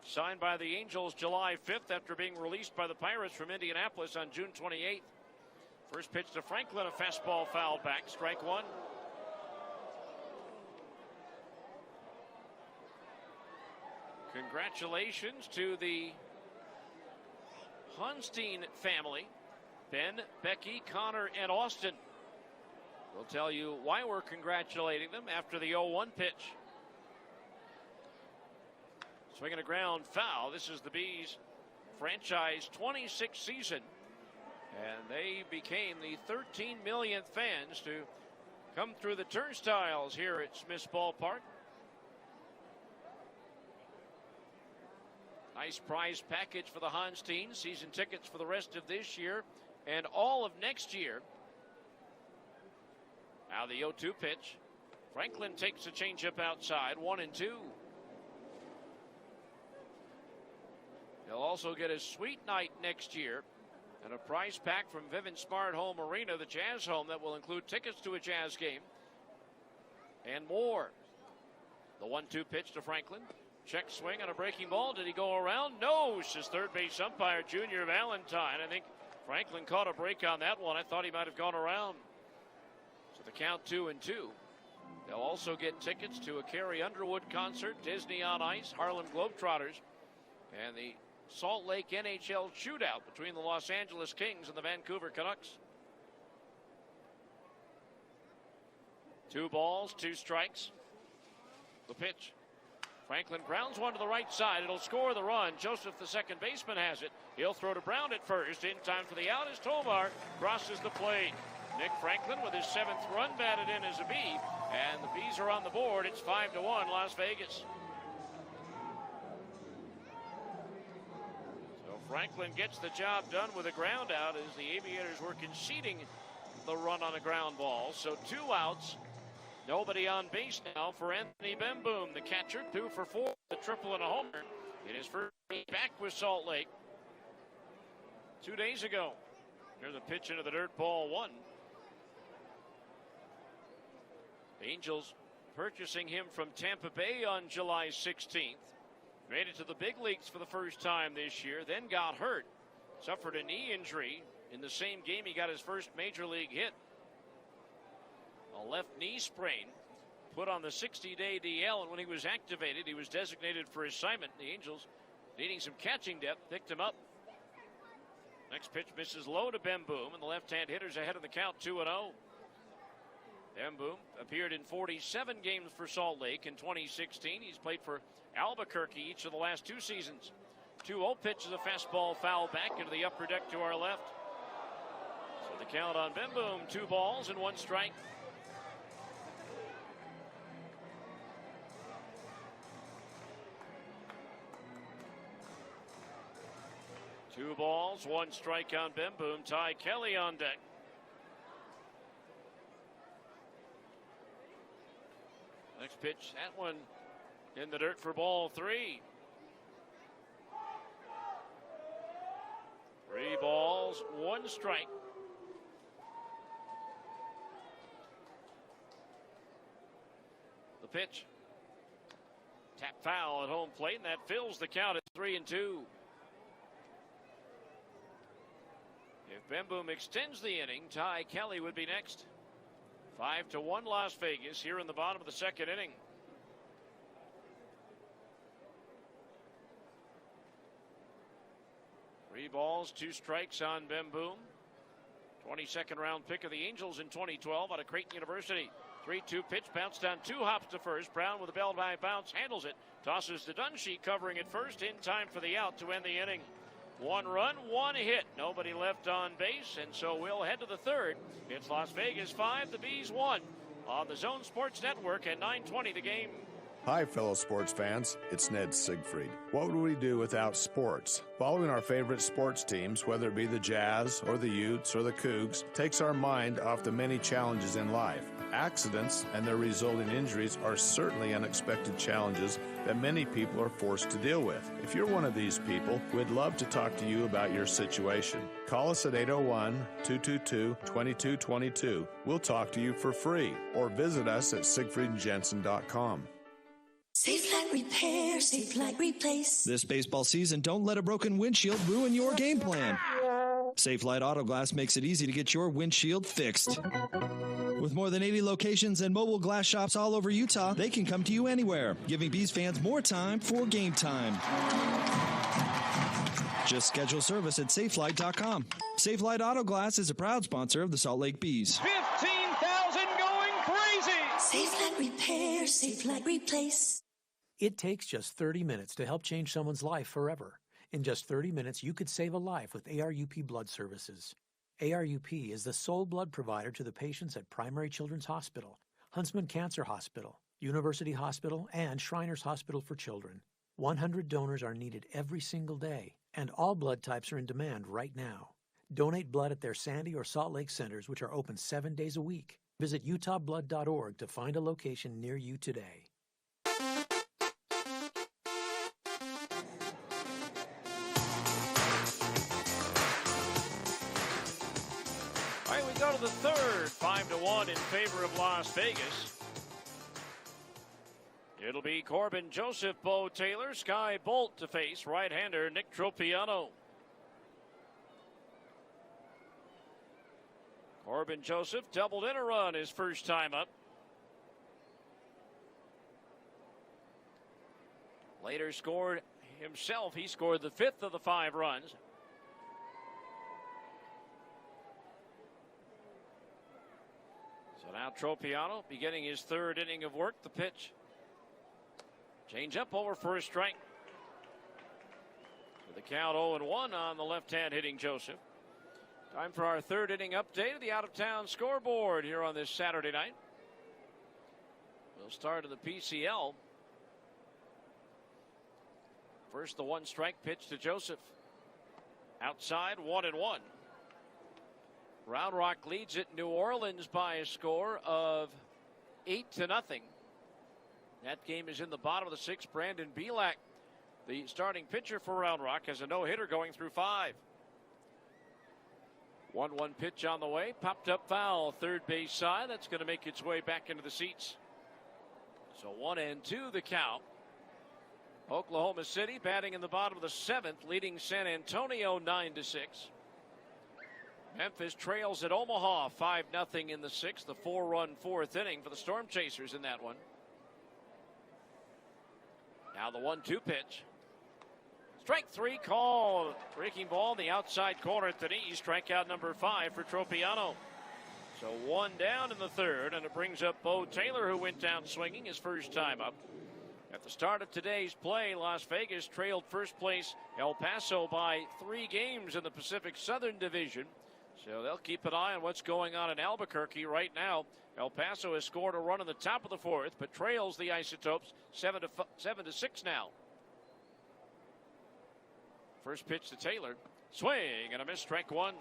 Signed by the Angels July 5th after being released by the Pirates from Indianapolis on June 28th. First pitch to Franklin, a fastball fouled back, strike 1. Congratulations to the Hunstein family. Ben, Becky, Connor, and Austin. We'll tell you why we're congratulating them after the 0-1 pitch. Swinging a ground foul. This is the Bees' franchise 26th season. And they became the 13 millionth fans to come through the turnstiles here at Smith's Ballpark. Nice prize package for the Hans teens. Season tickets for the rest of this year and all of next year. Now the 0-2 pitch. Franklin takes a changeup outside, 1-2. He'll also get a sweet night next year and a prize pack from Vivint Smart Home Arena, the Jazz home, that will include tickets to a Jazz game and more. The 1-2 pitch to Franklin. Check swing on a breaking ball. Did he go around? No, says third base umpire Junior Valentine. I think Franklin caught a break on that one. I thought he might have gone around. So the count 2-2. They'll also get tickets to a Carrie Underwood concert, Disney on Ice, Harlem Globetrotters, and the Salt Lake NHL shootout between the Los Angeles Kings and the Vancouver Canucks. 2 balls, 2 strikes. The pitch. Franklin grounds one to the right side. It'll score the run. Joseph, the second baseman, has it. He'll throw to Brown at first. In time for the out as Tovar crosses the plate. Nick Franklin with his 7th run batted in as a Bee. And the Bees are on the board. It's 5-1 Las Vegas. So Franklin gets the job done with a ground out as the Aviators were conceding the run on a ground ball. So 2 outs. Nobody on base now for Anthony Bemboom, the catcher. 2 for 4, the triple and a homer. It is first back with Salt Lake 2 days ago. Here's a pitch into the dirt, ball 1. Angels purchasing him from Tampa Bay on July 16th. Made it to the big leagues for the first time this year, then got hurt. Suffered a knee injury in the same game he got his first major league hit. A left knee sprain, put on the 60-day DL, and when he was activated, he was designated for assignment. The Angels, needing some catching depth, picked him up. Next pitch misses low to Bemboom, and the left-hand hitter's ahead of the count, 2-0. Bemboom appeared in 47 games for Salt Lake in 2016. He's played for Albuquerque each of the last 2 seasons. 2-0 pitch is a fastball foul back into the upper deck to our left. So the count on Bemboom, 2 balls and 1 strike. Two balls, 1 strike on Bemboom. Ty Kelly on deck. Next pitch, that one in the dirt for ball 3. 3 balls, 1 strike. The pitch. Tap foul at home plate, and that fills the count at 3-2. If Bemboom extends the inning, Ty Kelly would be next. 5-1 Las Vegas here in the bottom of the 2nd inning. Three balls, 2 strikes on Bemboom. 22nd round pick of the Angels in 2012 out of Creighton University. 3-2 pitch, bounced down 2 hops to first. Brown with a bell high bounce handles it. Tosses to Dunshee, covering it first in time for the out to end the inning. 1 run, 1 hit. Nobody left on base, and so we'll head to the 3rd. It's Las Vegas 5, the Bees 1 on the Zone Sports Network at 9:20 the game. Hi, fellow sports fans. It's Ned Siegfried. What would we do without sports? Following our favorite sports teams, whether it be the Jazz or the Utes or the Cougs, takes our mind off the many challenges in life. Accidents and their resulting injuries are certainly unexpected challenges that many people are forced to deal with. If you're one of these people, we'd love to talk to you about your situation. Call us at 801-222-2222. We'll talk to you for free, or visit us at siegfriedandjensen.com. Safe Light Repair, Safe Light Replace. This baseball season, don't let a broken windshield ruin your game plan. Safe Light Auto Glass makes it easy to get your windshield fixed. With more than 80 locations and mobile glass shops all over Utah, they can come to you anywhere, giving Bees fans more time for game time. Just schedule service at SafeLight.com. Safe Light Auto Glass is a proud sponsor of the Salt Lake Bees. 15,000 going crazy! Safe Light Repair, Safe Light Replace. It takes just 30 minutes to help change someone's life forever. In just 30 minutes, you could save a life with ARUP Blood Services. ARUP is the sole blood provider to the patients at Primary Children's Hospital, Huntsman Cancer Hospital, University Hospital, and Shriners Hospital for Children. 100 donors are needed every single day, and all blood types are in demand right now. Donate blood at their Sandy or Salt Lake centers, which are open 7 days a week. Visit utahblood.org to find a location near you today. All right, we go to the third, 5-1 in favor of Las Vegas. It'll be Corbin Joseph, Bo Taylor, Sky Bolt to face right-hander Nick Tropiano. Corbin Joseph doubled in a run his first time up. Later scored himself. He scored the 5th of the 5 runs. So now Tropiano beginning his 3rd inning of work. The pitch. Change up over for a strike. With the count 0-1 on the left-hand hitting Joseph. Time for our 3rd inning update of the out-of-town scoreboard here on this Saturday night. We'll start in the PCL. First, the 1-strike pitch to Joseph. Outside, 1-1. Round Rock leads it New Orleans by a score of 8-0. That game is in the bottom of the 6th. Brandon Belak, the starting pitcher for Round Rock, has a no-hitter going through 5. 1-1 pitch on the way. Popped up foul, third base side. That's going to make its way back into the seats. So 1-2 the count. Oklahoma City batting in the bottom of the 7th, leading San Antonio 9-6. Memphis trails at Omaha 5-0 in the 6th. The 4-run 4th inning for the Storm Chasers in that one. Now the 1-2 pitch. Strike 3 called. Breaking ball in the outside corner at the knees. Strikeout number 5 for Tropiano. So 1 down in the 3rd, and it brings up Bo Taylor, who went down swinging his first time up. At the start of today's play, Las Vegas trailed first place El Paso by 3 games in the Pacific Southern Division. So they'll keep an eye on what's going on in Albuquerque right now. El Paso has scored a run in the top of the 4th, but trails the Isotopes 7-6 now. First pitch to Taylor. Swing and a miss, strike 1.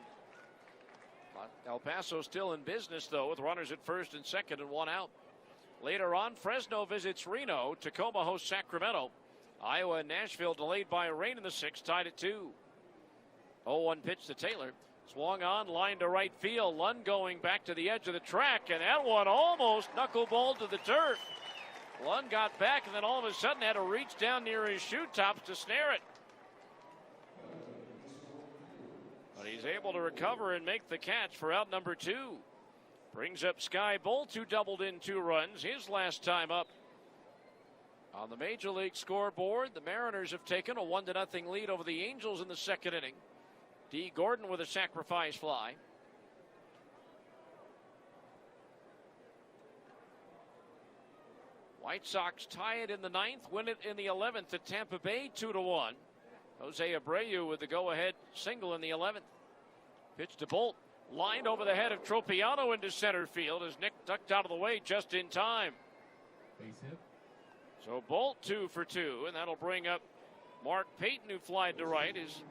El Paso still in business, though, with runners at 1st and 2nd and 1 out. Later on, Fresno visits Reno. Tacoma hosts Sacramento. Iowa and Nashville delayed by rain in the 6th, tied at 2. 0-1 pitch to Taylor. Swung on, line to right field. Lund going back to the edge of the track, and that one almost knuckleballed to the turf. Lund got back and then all of a sudden had to reach down near his shoe tops to snare it. But he's able to recover and make the catch for out number 2. Brings up Sky Bolt, who doubled in 2 runs his last time up. On the Major League scoreboard, the Mariners have taken a 1-0 lead over the Angels in the 2nd inning. D. Gordon with a sacrifice fly. White Sox tie it in the 9th, win it in the 11th at Tampa Bay 2-1. Jose Abreu with the go-ahead single in the 11th. Pitch to Bolt. Lined over the head of Tropiano into center field as Nick ducked out of the way just in time. So Bolt 2 for 2, and that'll bring up Mark Payton, who flied to right his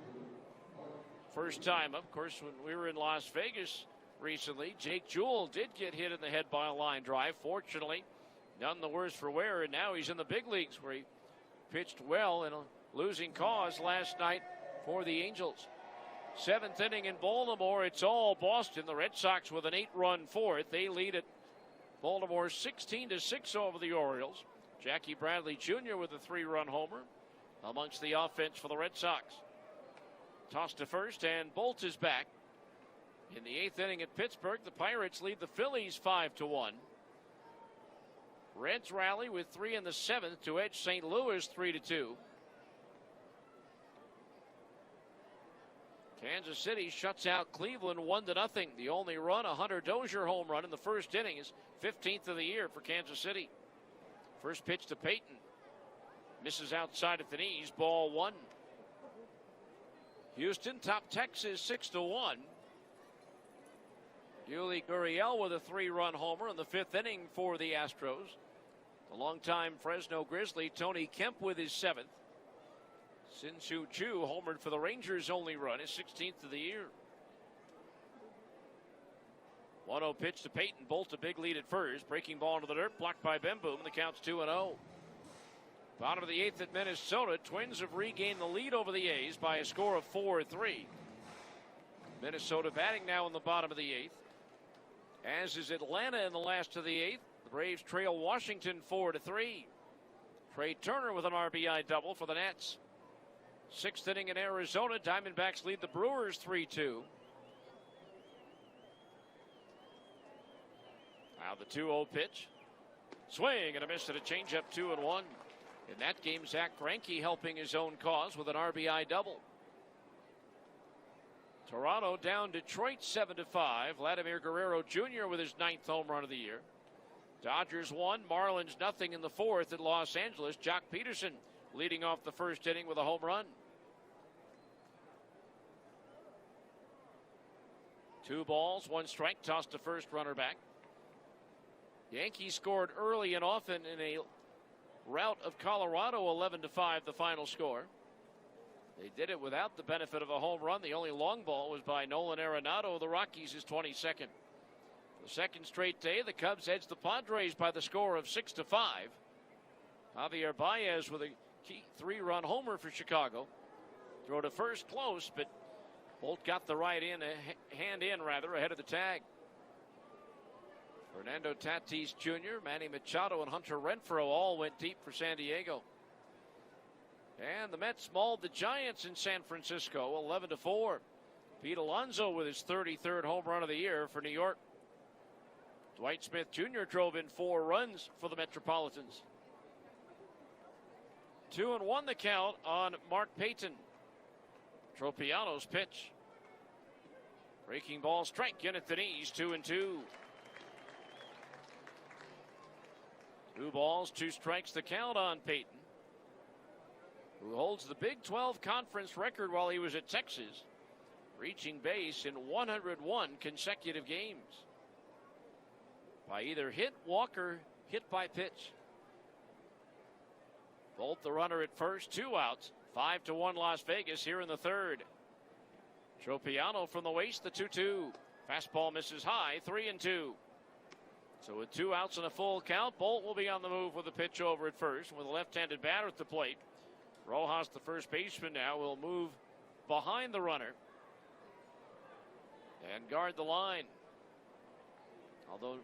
first time up. Of course, when we were in Las Vegas recently, Jake Jewell did get hit in the head by a line drive. Fortunately, none the worse for wear, and now he's in the big leagues where he pitched well in a losing cause last night for the Angels. 7th inning in Baltimore, it's all Boston. The Red Sox with an 8-run 4th. They lead it Baltimore 16-6 over the Orioles. Jackie Bradley Jr. with a 3-run homer amongst the offense for the Red Sox. Toss to first, and Bolt is back. In the 8th inning at Pittsburgh, the Pirates lead the Phillies 5-1. Reds rally with 3 in the 7th to edge St. Louis 3-2. Kansas City shuts out Cleveland 1-0. The only run, a Hunter Dozier home run in the first inning, is 15th of the year for Kansas City. First pitch to Payton. Misses outside at the knees, ball 1. Houston top Texas 6-1. Yuli Gurriel with a 3-run homer in the 5th inning for the Astros. The longtime Fresno Grizzly Tony Kemp with his 7th. Sin-Soo Choo homered for the Rangers' only run, his 16th of the year. 1-0 pitch to Payton. Bolt a big lead at first. Breaking ball into the dirt, blocked by Bemboom, and the count's 2-0. Bottom of the 8th at Minnesota. Twins have regained the lead over the A's by a score of 4-3. Minnesota batting now in the bottom of the 8th, as is Atlanta in the last of the 8th. The Braves trail Washington 4-3. Trey Turner with an RBI double for the Nats. 6th inning in Arizona. Diamondbacks lead the Brewers 3-2. Now the 2-0 pitch. Swing and a miss at a changeup, 2-1. In that game, Zach Greinke helping his own cause with an RBI double. Toronto down Detroit 7-5. Vladimir Guerrero Jr. with his 9th home run of the year. Dodgers 1, Marlins nothing in the 4th at Los Angeles. Jock Peterson leading off the first inning with a home run. 2 balls, 1 strike, tossed to first, runner back. Yankees scored early and often in a rout of Colorado, 11-5 the final score. They did it without the benefit of a home run. The only long ball was by Nolan Arenado. The Rockies' 22nd. The second straight day, the Cubs edged the Padres by the score of 6-5. Javier Baez with a key 3-run homer for Chicago. Throw to first close, but Bolt got the hand in ahead of the tag. Fernando Tatis Jr., Manny Machado, and Hunter Renfroe all went deep for San Diego. And the Mets mauled the Giants in San Francisco, 11-4. Pete Alonso with his 33rd home run of the year for New York. Dwight Smith Jr. drove in 4 runs for the Metropolitans. 2-1 the count on Mark Payton. Tropiano's pitch. Breaking ball, strike in at the knees, 2-2. 2 balls, 2 strikes the count on Payton, who holds the Big 12 conference record while he was at Texas, reaching base in 101 consecutive games by either hit, walk, or hit by pitch. Bolt the runner at first, 2 outs, 5-1 Las Vegas here in the 3rd. Tropiano from the waist, the 2-2. Fastball misses high, 3-2. So with 2 outs and a full count, Bolt will be on the move with a pitch over at first. With a left-handed batter at the plate, Rojas, the first baseman now, will move behind the runner and guard the line. Although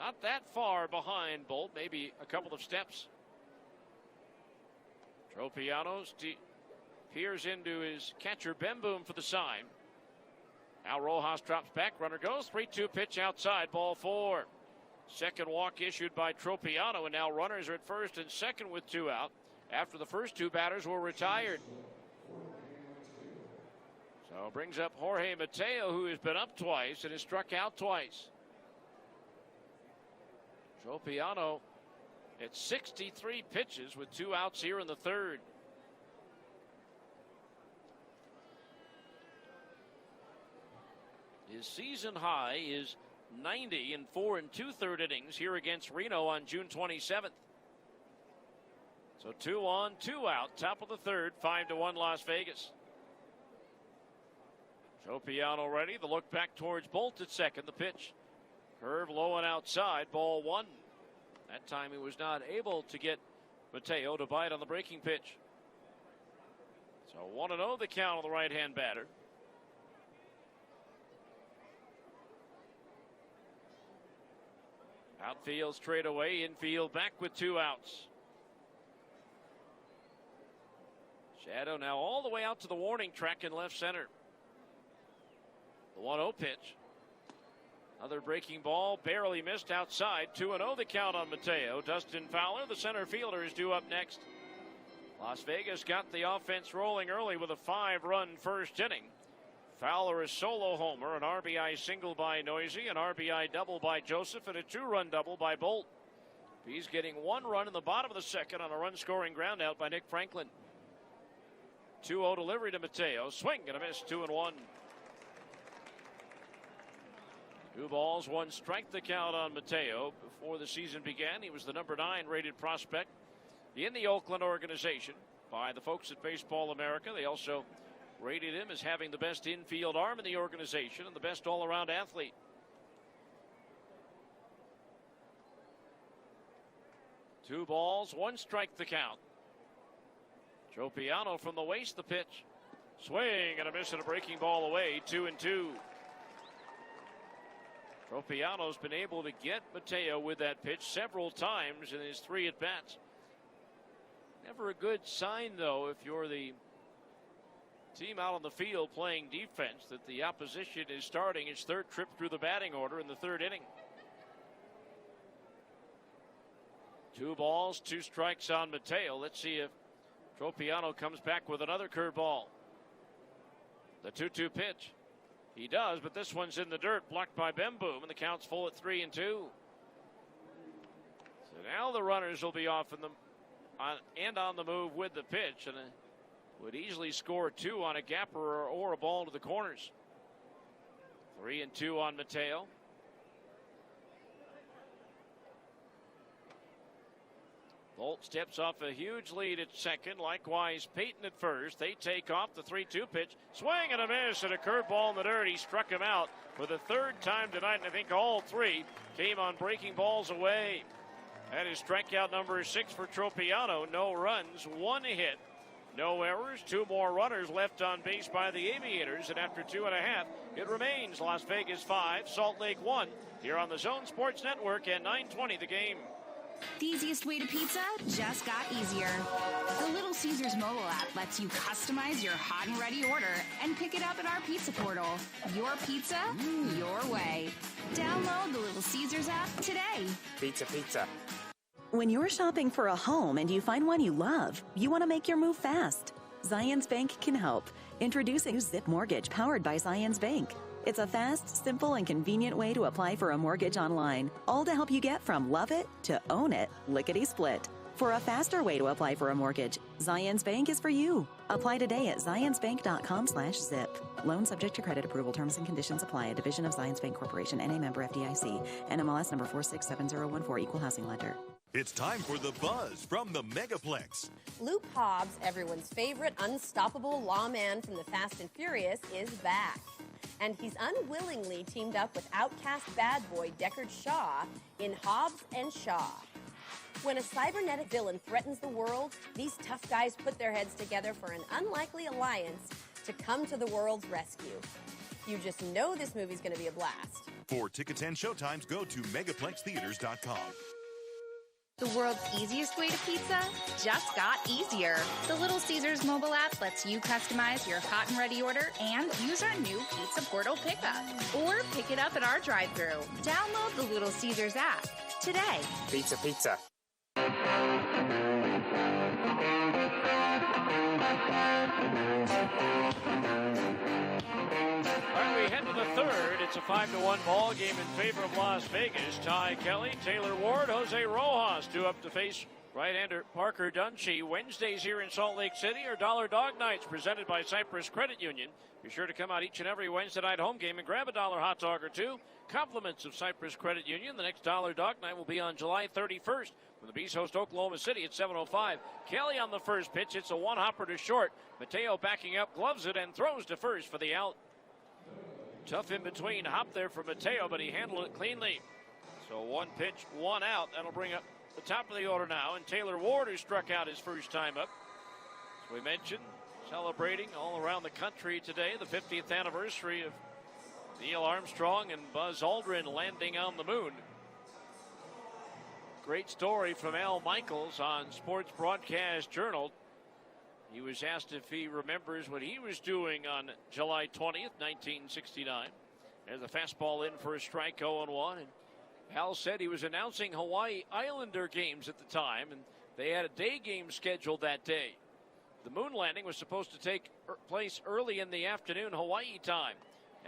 not that far behind Bolt, maybe a couple of steps. Tropiano peers into his catcher Bemboom for the sign. Now Rojas drops back, runner goes, 3-2 pitch outside, ball 4. Second walk issued by Tropiano, and now runners are at first and second with 2 out after the first 2 batters were retired. So brings up Jorge Mateo, who has been up twice and has struck out twice. Tropiano at 63 pitches with 2 outs here in the 3rd. His season high is 90 in 4 2/3 innings here against Reno on June 27th. So 2 on, 2 out, top of the 3rd, 5-1 Las Vegas. Tropiano ready, the look back towards Bolt at second, the pitch. Curve low and outside, ball 1. That time he was not able to get Mateo to bite on the breaking pitch. So 1-0 the count on the right-hand batter. Outfield straight away, infield back with 2 outs. Shadow now all the way out to the warning track in left center. The 1-0 pitch. Another breaking ball, barely missed outside. 2-0 the count on Mateo. Dustin Fowler, the center fielder, is due up next. Las Vegas got the offense rolling early with a 5-run first inning. Fowler a solo homer, an RBI single by Noisy, an RBI double by Joseph, and a 2-run double by Bolt. He's getting 1 run in the bottom of the 2nd on a run-scoring groundout by Nick Franklin. 2-0 delivery to Mateo. Swing and a miss, 2-1. 2 balls, 1 strike the count on Mateo. Before the season began, he was the number 9 rated prospect in the Oakland organization by the folks at Baseball America. They also rated him as having the best infield arm in the organization and the best all-around athlete. Two balls, one strike the count. Tropiano from the waist, the pitch. Swing and a miss and a breaking ball away, 2-2. Tropiano's been able to get Mateo with that pitch several times in his 3 at-bats. Never a good sign, though, if you're the team out on the field playing defense, that the opposition is starting its 3rd trip through the batting order in the 3rd inning. 2 balls, 2 strikes on Mateo. Let's see if Tropiano comes back with another curveball. The 2-2 pitch. He does, but this one's in the dirt, blocked by Bemboom, and the count's full at 3-2. So now the runners will be off on the move with the pitch, and would easily score 2 on a gapper or a ball to the corners. 3-2 on Mateo. Bolt steps off a huge lead at second. Likewise, Peyton at first. They take off the 3-2 pitch. Swing and a miss and a curveball in the dirt. He struck him out for the 3rd time tonight, and I think all 3 came on breaking balls away. That is strikeout number 6 for Tropiano. No runs, 1 hit, no errors, 2 more runners left on base by the Aviators, and after 2.5, it remains Las Vegas 5, Salt Lake 1, here on the Zone Sports Network at 9:20 the game. The easiest way to pizza just got easier. The Little Caesars mobile app lets you customize your hot and ready order and pick it up at our pizza portal. Your pizza, your way. Download the Little Caesars app today. Pizza, pizza. When you're shopping for a home and you find one you love, you want to make your move fast. Zions Bank can help. Introducing Zip Mortgage, powered by Zions Bank. It's a fast, simple, and convenient way to apply for a mortgage online. All to help you get from love it to own it, lickety-split. For a faster way to apply for a mortgage, Zions Bank is for you. Apply today at zionsbank.com/zip. Loan subject to credit approval. Terms and conditions apply. A division of Zions Bank Corporation, NA member FDIC. NMLS number 467014, equal housing lender. It's time for the buzz from the Megaplex. Luke Hobbs, everyone's favorite unstoppable lawman from the Fast and Furious, is back. And he's unwillingly teamed up with outcast bad boy Deckard Shaw in Hobbs and Shaw. When a cybernetic villain threatens the world, these tough guys put their heads together for an unlikely alliance to come to the world's rescue. You just know this movie's going to be a blast. For tickets and showtimes, go to megaplextheaters.com. The world's easiest way to pizza just got easier. The Little Caesars mobile app lets you customize your hot and ready order and use our new Pizza Portal pickup. Or pick it up at our drive-thru. Download the Little Caesars app today. Pizza, pizza. We head to the 3rd. It's a 5-1 ball game in favor of Las Vegas. Ty Kelly, Taylor Ward, Jose Rojas due up to face right-hander Parker Dunshee. Wednesdays here in Salt Lake City are Dollar Dog Nights presented by Cypress Credit Union. Be sure to come out each and every Wednesday night home game and grab a dollar hot dog or 2. Compliments of Cypress Credit Union. The next Dollar Dog Night will be on July 31st when the Bees host Oklahoma City at 7:05. Kelly on the first pitch. It's a one-hopper to short. Mateo backing up, gloves it, and throws to first for the out. Tough in between hop there for Mateo, but he handled it cleanly. So 1 pitch, 1 out. That'll bring up the top of the order now. And Taylor Ward, who struck out his first time up, as we mentioned, celebrating all around the country today, the 50th anniversary of Neil Armstrong and Buzz Aldrin landing on the moon. Great story from Al Michaels on Sports Broadcast Journal. He was asked if he remembers what he was doing on July 20th, 1969. There's a fastball in for a strike, 0-1. And Al said he was announcing Hawaii Islander games at the time, and they had a day game scheduled that day. The moon landing was supposed to take place early in the afternoon Hawaii time,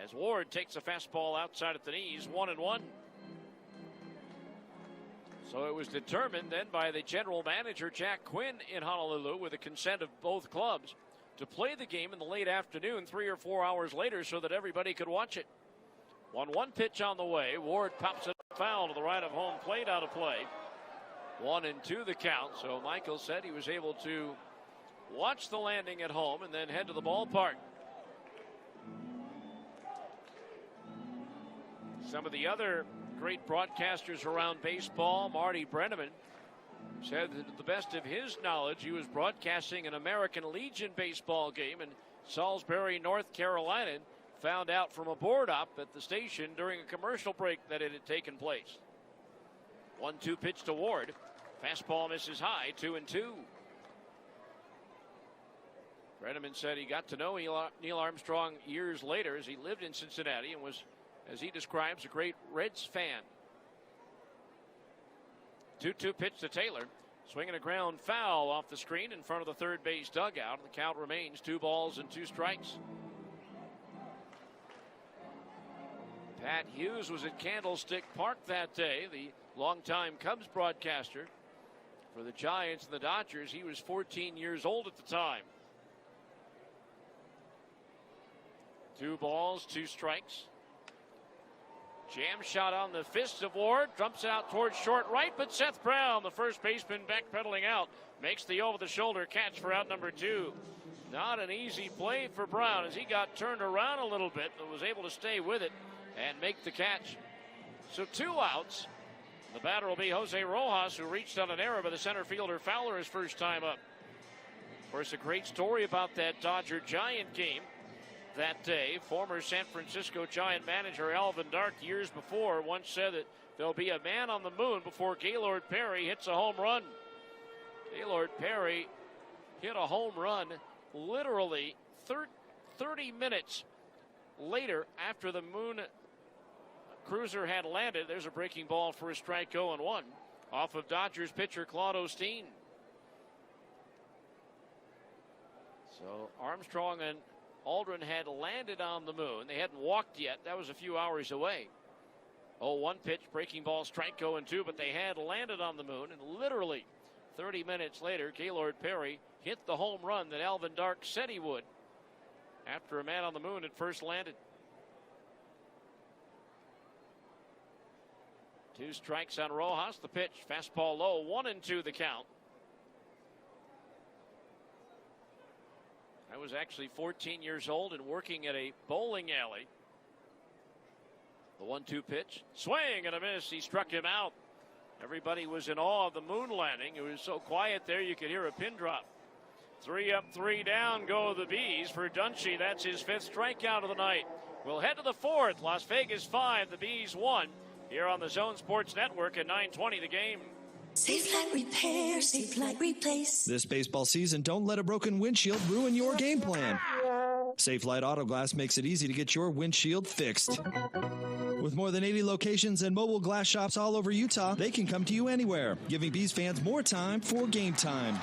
as Ward takes a fastball outside at the knees, 1-1. So it was determined then by the general manager, Jack Quinn, in Honolulu, with the consent of both clubs, to play the game in the late afternoon 3 or 4 hours later so that everybody could watch it. 1-1 pitch on the way. Ward pops it foul to the right of home plate, out of play. 1-2 the count. So Michael said he was able to watch the landing at home, and then head to the ballpark. Some of the other great broadcasters around baseball, Marty Brenneman, said that to the best of his knowledge, he was broadcasting an American Legion baseball game in Salisbury, North Carolina, and found out from a board op at the station during a commercial break that it had taken place. 1-2 pitch to Ward. Fastball misses high, 2-2. Brenneman said he got to know Neil Armstrong years later as he lived in Cincinnati and was, as he describes, a great Reds fan. 2-2 pitch to Taylor. Swinging a ground foul off the screen in front of the third base dugout. The count remains 2-2 strikes. Pat Hughes was at Candlestick Park that day, the longtime Cubs broadcaster for the Giants and the Dodgers. He was 14 years old at the time. 2-2 strikes. Jam shot on the fist of Ward, dumps it out towards short right, but Seth Brown, the first baseman, backpedaling out, makes the over-the-shoulder catch for out number 2. Not an easy play for Brown as he got turned around a little bit, but was able to stay with it and make the catch. So 2 outs. The batter will be Jose Rojas, who reached on an error by the center fielder Fowler his first time up. Of course, a great story about that Dodger-Giant game that day. Former San Francisco Giant manager Alvin Dark years before once said that there'll be a man on the moon before Gaylord Perry hits a home run. Gaylord Perry hit a home run literally 30 minutes later after the moon cruiser had landed. There's a breaking ball for a strike, 0-1 off of Dodgers pitcher Claude Osteen. So Armstrong and Aldrin had landed on the moon. They hadn't walked yet. That was a few hours away. 0-1 pitch, breaking ball, strike, 0-2, but they had landed on the moon, and literally 30 minutes later, Gaylord Perry hit the home run that Alvin Dark said he would after a man on the moon had first landed. 2 strikes on Rojas. The pitch, fastball low, 1-2 the count. I was actually 14 years old and working at a bowling alley. The 1-2 pitch, swing and a miss. He struck him out. Everybody was in awe of the moon landing. It was so quiet there you could hear a pin drop. 3 up, 3 down go the Bees for Dunshee. That's his 5th strikeout of the night. We'll head to the 4th. Las Vegas 5, the Bees 1. Here on the Zone Sports Network at 9:20 the game. Safe Light Repair, Safe Light Replace. This baseball season, don't let a broken windshield ruin your game plan. Safe Light Auto Glass makes it easy to get your windshield fixed. With more than 80 locations and mobile glass shops all over Utah, they can come to you anywhere, giving Bees fans more time for game time.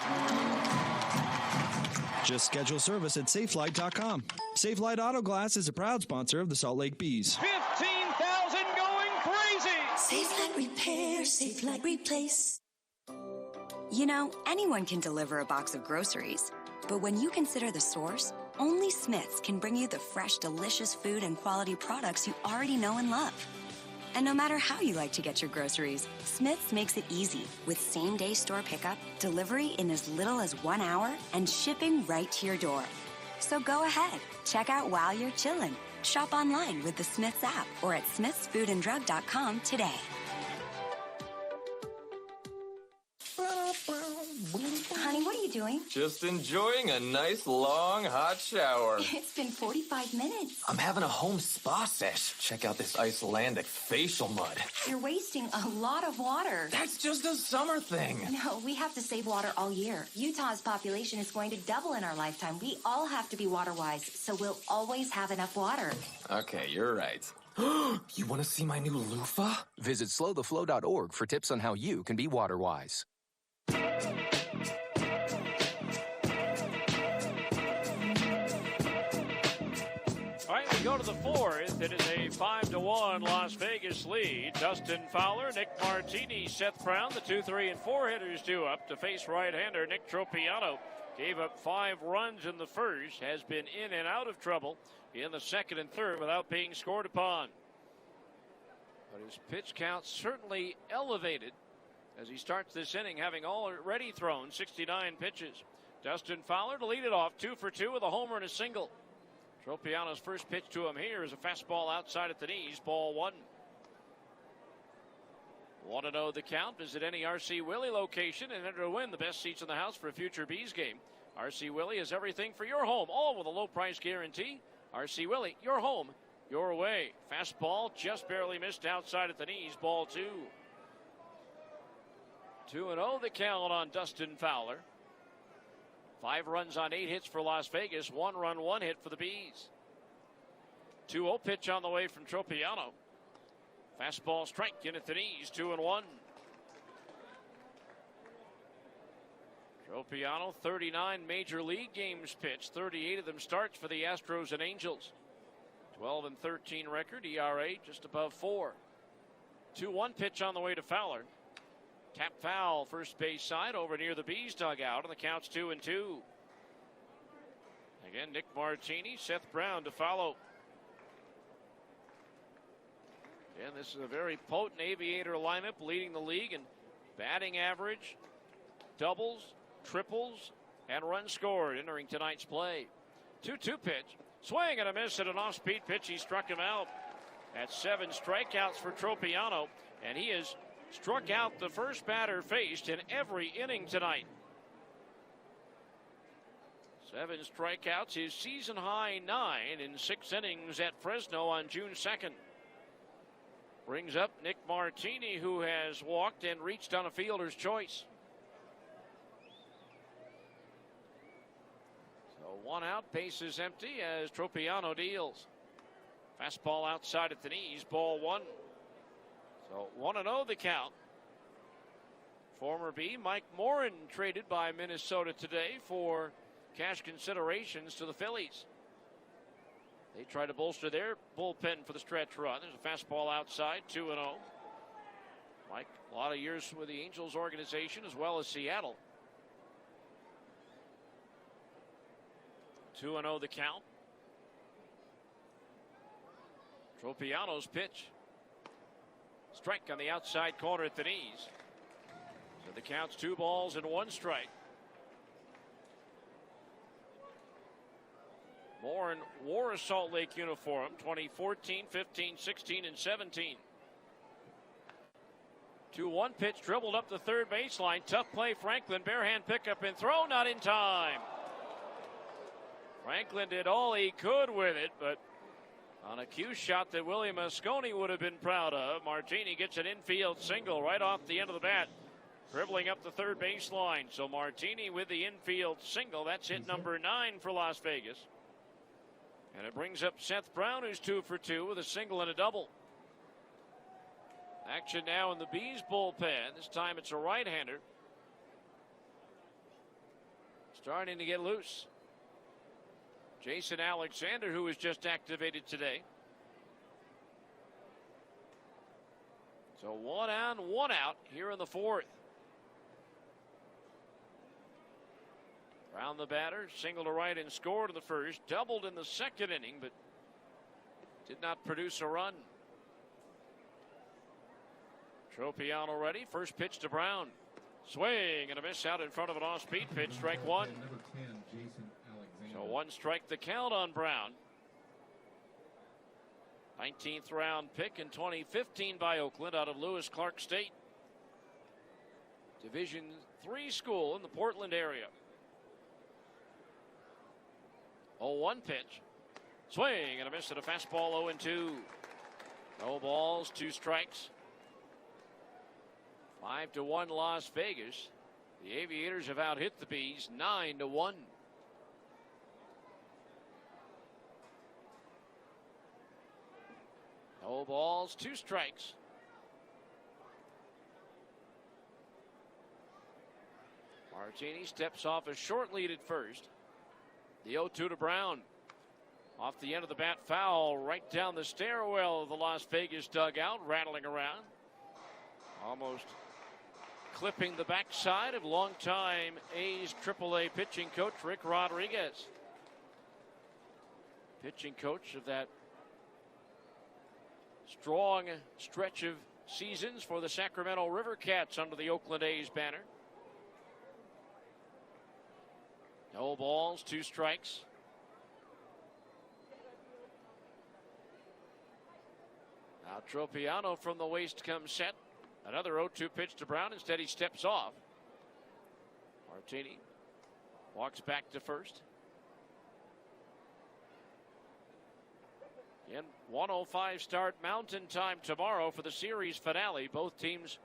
Just schedule service at SafeLight.com. Safe Light Auto Glass is a proud sponsor of the Salt Lake Bees. 15,000 going crazy! Safe Light Repair, Safe Light Replace. You know, anyone can deliver a box of groceries. But when you consider the source, only Smith's can bring you the fresh, delicious food and quality products you already know and love. And no matter how you like to get your groceries, Smith's makes it easy with same-day store pickup, delivery in as little as 1 hour, and shipping right to your door. So go ahead, check out while you're chillin'. Shop online with the Smith's app or at smithsfoodanddrug.com today. Honey, what are you doing? Just enjoying a nice, long, hot shower. It's been 45 minutes. I'm having a home spa sesh. Check out this Icelandic facial mud. You're wasting a lot of water. That's just a summer thing. No, we have to save water all year. Utah's population is going to double in our lifetime. We all have to be water-wise, so we'll always have enough water. Okay, you're right. You want to see my new loofah? Visit slowtheflow.org for tips on how you can be water-wise. All right, we go to the 4th. It is a 5-1 Las Vegas lead. Dustin Fowler, Nick Martini, Seth Brown, the 2, 3, and 4 hitters due up to face right-hander Nick Tropiano. Gave up 5 runs in the first, has been in and out of trouble in the second and third without being scored upon. But his pitch count certainly elevated as he starts this inning, having already thrown 69 pitches. Dustin Fowler to lead it off, 2 for 2 with a homer and a single. Tropiano's first pitch to him here is a fastball outside at the knees, ball 1. Want to know the count? Visit any RC Willey location and enter to win the best seats in the house for a future Bees game. RC Willey is everything for your home, all with a low price guarantee. RC Willey, your home, your way. Fastball just barely missed outside at the knees, ball 2. 2-0 the count on Dustin Fowler. 5 runs on 8 hits for Las Vegas. 1 run, 1 hit for the Bees. 2-0 pitch on the way from Tropiano. Fastball strike in at the knees, 2-1. Tropiano, 39 major league games pitched. 38 of them starts for the Astros and Angels. 12-13 record, ERA just above 4. 2-1 pitch on the way to Fowler. Tap foul, first base side over near the Bees dugout, and the count's 2-2. Again, Nick Martini, Seth Brown to follow. And this is a very potent Aviator lineup, leading the league in batting average, doubles, triples, and runs scored entering tonight's play. 2-2 pitch, swing and a miss at an off-speed pitch. He struck him out. That's 7 strikeouts for Tropiano, and he has struck out the first batter faced in every inning tonight. 7 strikeouts, his season high 9 in 6 innings at Fresno on June 2nd. Brings up Nick Martini, who has walked and reached on a fielder's choice. So 1 out, bases empty as Tropiano deals. Fastball outside at the knees, ball 1. So 1-0 the count. Former Bee Mike Morin traded by Minnesota today for cash considerations to the Phillies. They try to bolster their bullpen for the stretch run. There's a fastball outside, 2-0. Mike, a lot of years with the Angels organization as well as Seattle. 2-0 the count. Tropiano's pitch. Strike on the outside corner at the knees. So the count's 2 balls and 1 strike. Morin wore a Salt Lake uniform 2014, 15, 16, and 17. 2-1 pitch dribbled up the third baseline. Tough play, Franklin. Barehand pickup and throw, not in time. Franklin did all he could with it, but on a cue shot that William Mosconi would have been proud of, Martini gets an infield single right off the end of the bat, dribbling up the third baseline. So Martini with the infield single. That's hit number 9 for Las Vegas. And it brings up Seth Brown, who's 2 for 2 with a single and a double. Action now in the Bees bullpen. This time it's a right-hander. Starting to get loose. Jason Alexander, who was just activated today. So 1 on, 1 out here in the 4th. Round the batter, single to right and scored in the first, doubled in the second inning, but did not produce a run. Tropiano ready, first pitch to Brown. Swing and a miss out in front of an off-speed pitch, strike 1. So 1 strike the count on Brown. 19th round pick in 2015 by Oakland out of Lewis Clark State. Division III school in the Portland area. 0-1 pitch. Swing and a miss at a fastball, 0-2. No balls, 2 strikes. 5-1 Las Vegas. The Aviators have out-hit the Bees 9-1. No balls, 2 strikes. Martini steps off a short lead at first. The 0-2 to Brown. Off the end of the bat, foul right down the stairwell of the Las Vegas dugout, rattling around. Almost clipping the backside of longtime A's AAA pitching coach Rick Rodriguez. Pitching coach of that strong stretch of seasons for the Sacramento River Cats under the Oakland A's banner. No balls, 2 strikes. Now Tropiano from the waist comes set. Another 0-2 pitch to Brown. Instead, he steps off. Martini walks back to first. Again, 1:05 start Mountain Time tomorrow for the series finale. Both teams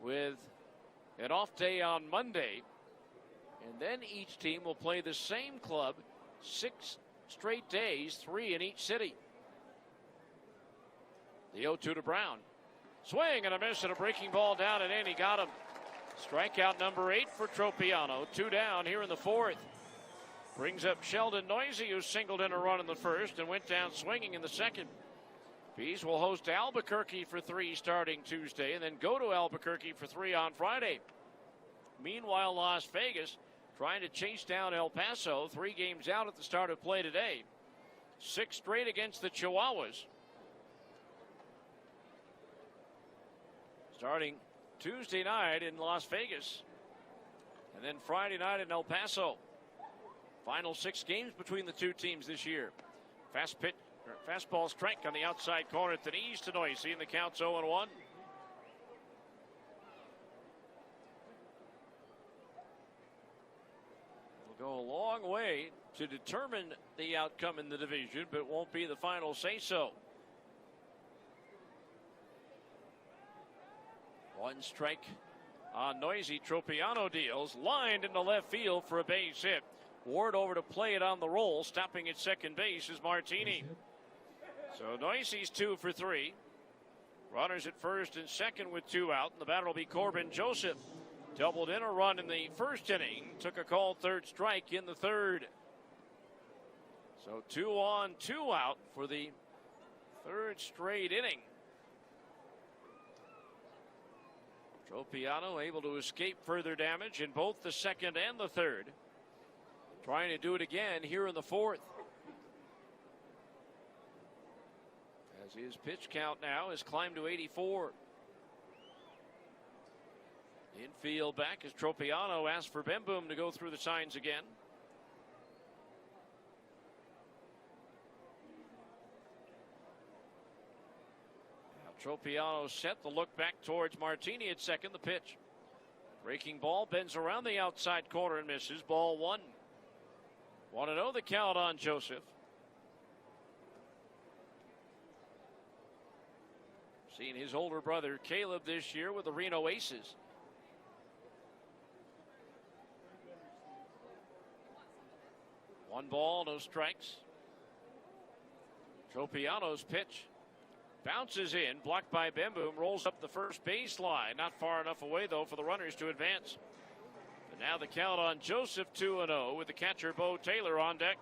with an off day on Monday. And then each team will play the same club 6 straight days, 3 in each city. The 0-2 to Brown. Swing and a miss and a breaking ball down and in. He got him. Strikeout number 8 for Tropiano. 2 down here in the 4th. Brings up Sheldon Noisy, who singled in a run in the 1st and went down swinging in the 2nd. Bees will host Albuquerque for 3 starting Tuesday and then go to Albuquerque for 3 on Friday. Meanwhile, Las Vegas trying to chase down El Paso. 3 games out at the start of play today. 6 straight against the Chihuahuas. Starting Tuesday night in Las Vegas. And then Friday night in El Paso. Final 6 games between the 2 teams this year. Fastball strike on the outside corner at the knees to Noisy, and the count's 0-1. It'll go a long way to determine the outcome in the division, but won't be the final say-so. 1 strike on Noisy. Tropiano deals. Lined into left field for a base hit. Ward over to play it on the roll. Stopping at second base is Martini. So Noisy's 2 for 3. Runners at first and second with 2 out. And the batter will be Corbin Joseph. Doubled in a run in the 1st inning. Took a called 3rd strike in the 3rd. So 2 on, 2 out for the 3rd straight inning. Tropiano able to escape further damage in both the 2nd and the 3rd. Trying to do it again here in the 4th. As his pitch count now has climbed to 84. Infield back as Tropiano asks for Bemboom to go through the signs again. Now Tropiano set the look back towards Martini at second. The pitch. Breaking ball bends around the outside corner and misses. Ball 1. 1-0 the count on Joseph. Seen his older brother Caleb this year with the Reno Aces. One ball, no strikes. Tropiano's pitch bounces in, blocked by Bemboom, rolls up the first baseline. Not far enough away, though, for the runners to advance. But now the count on Joseph, 2-0, with the catcher Bo Taylor on deck.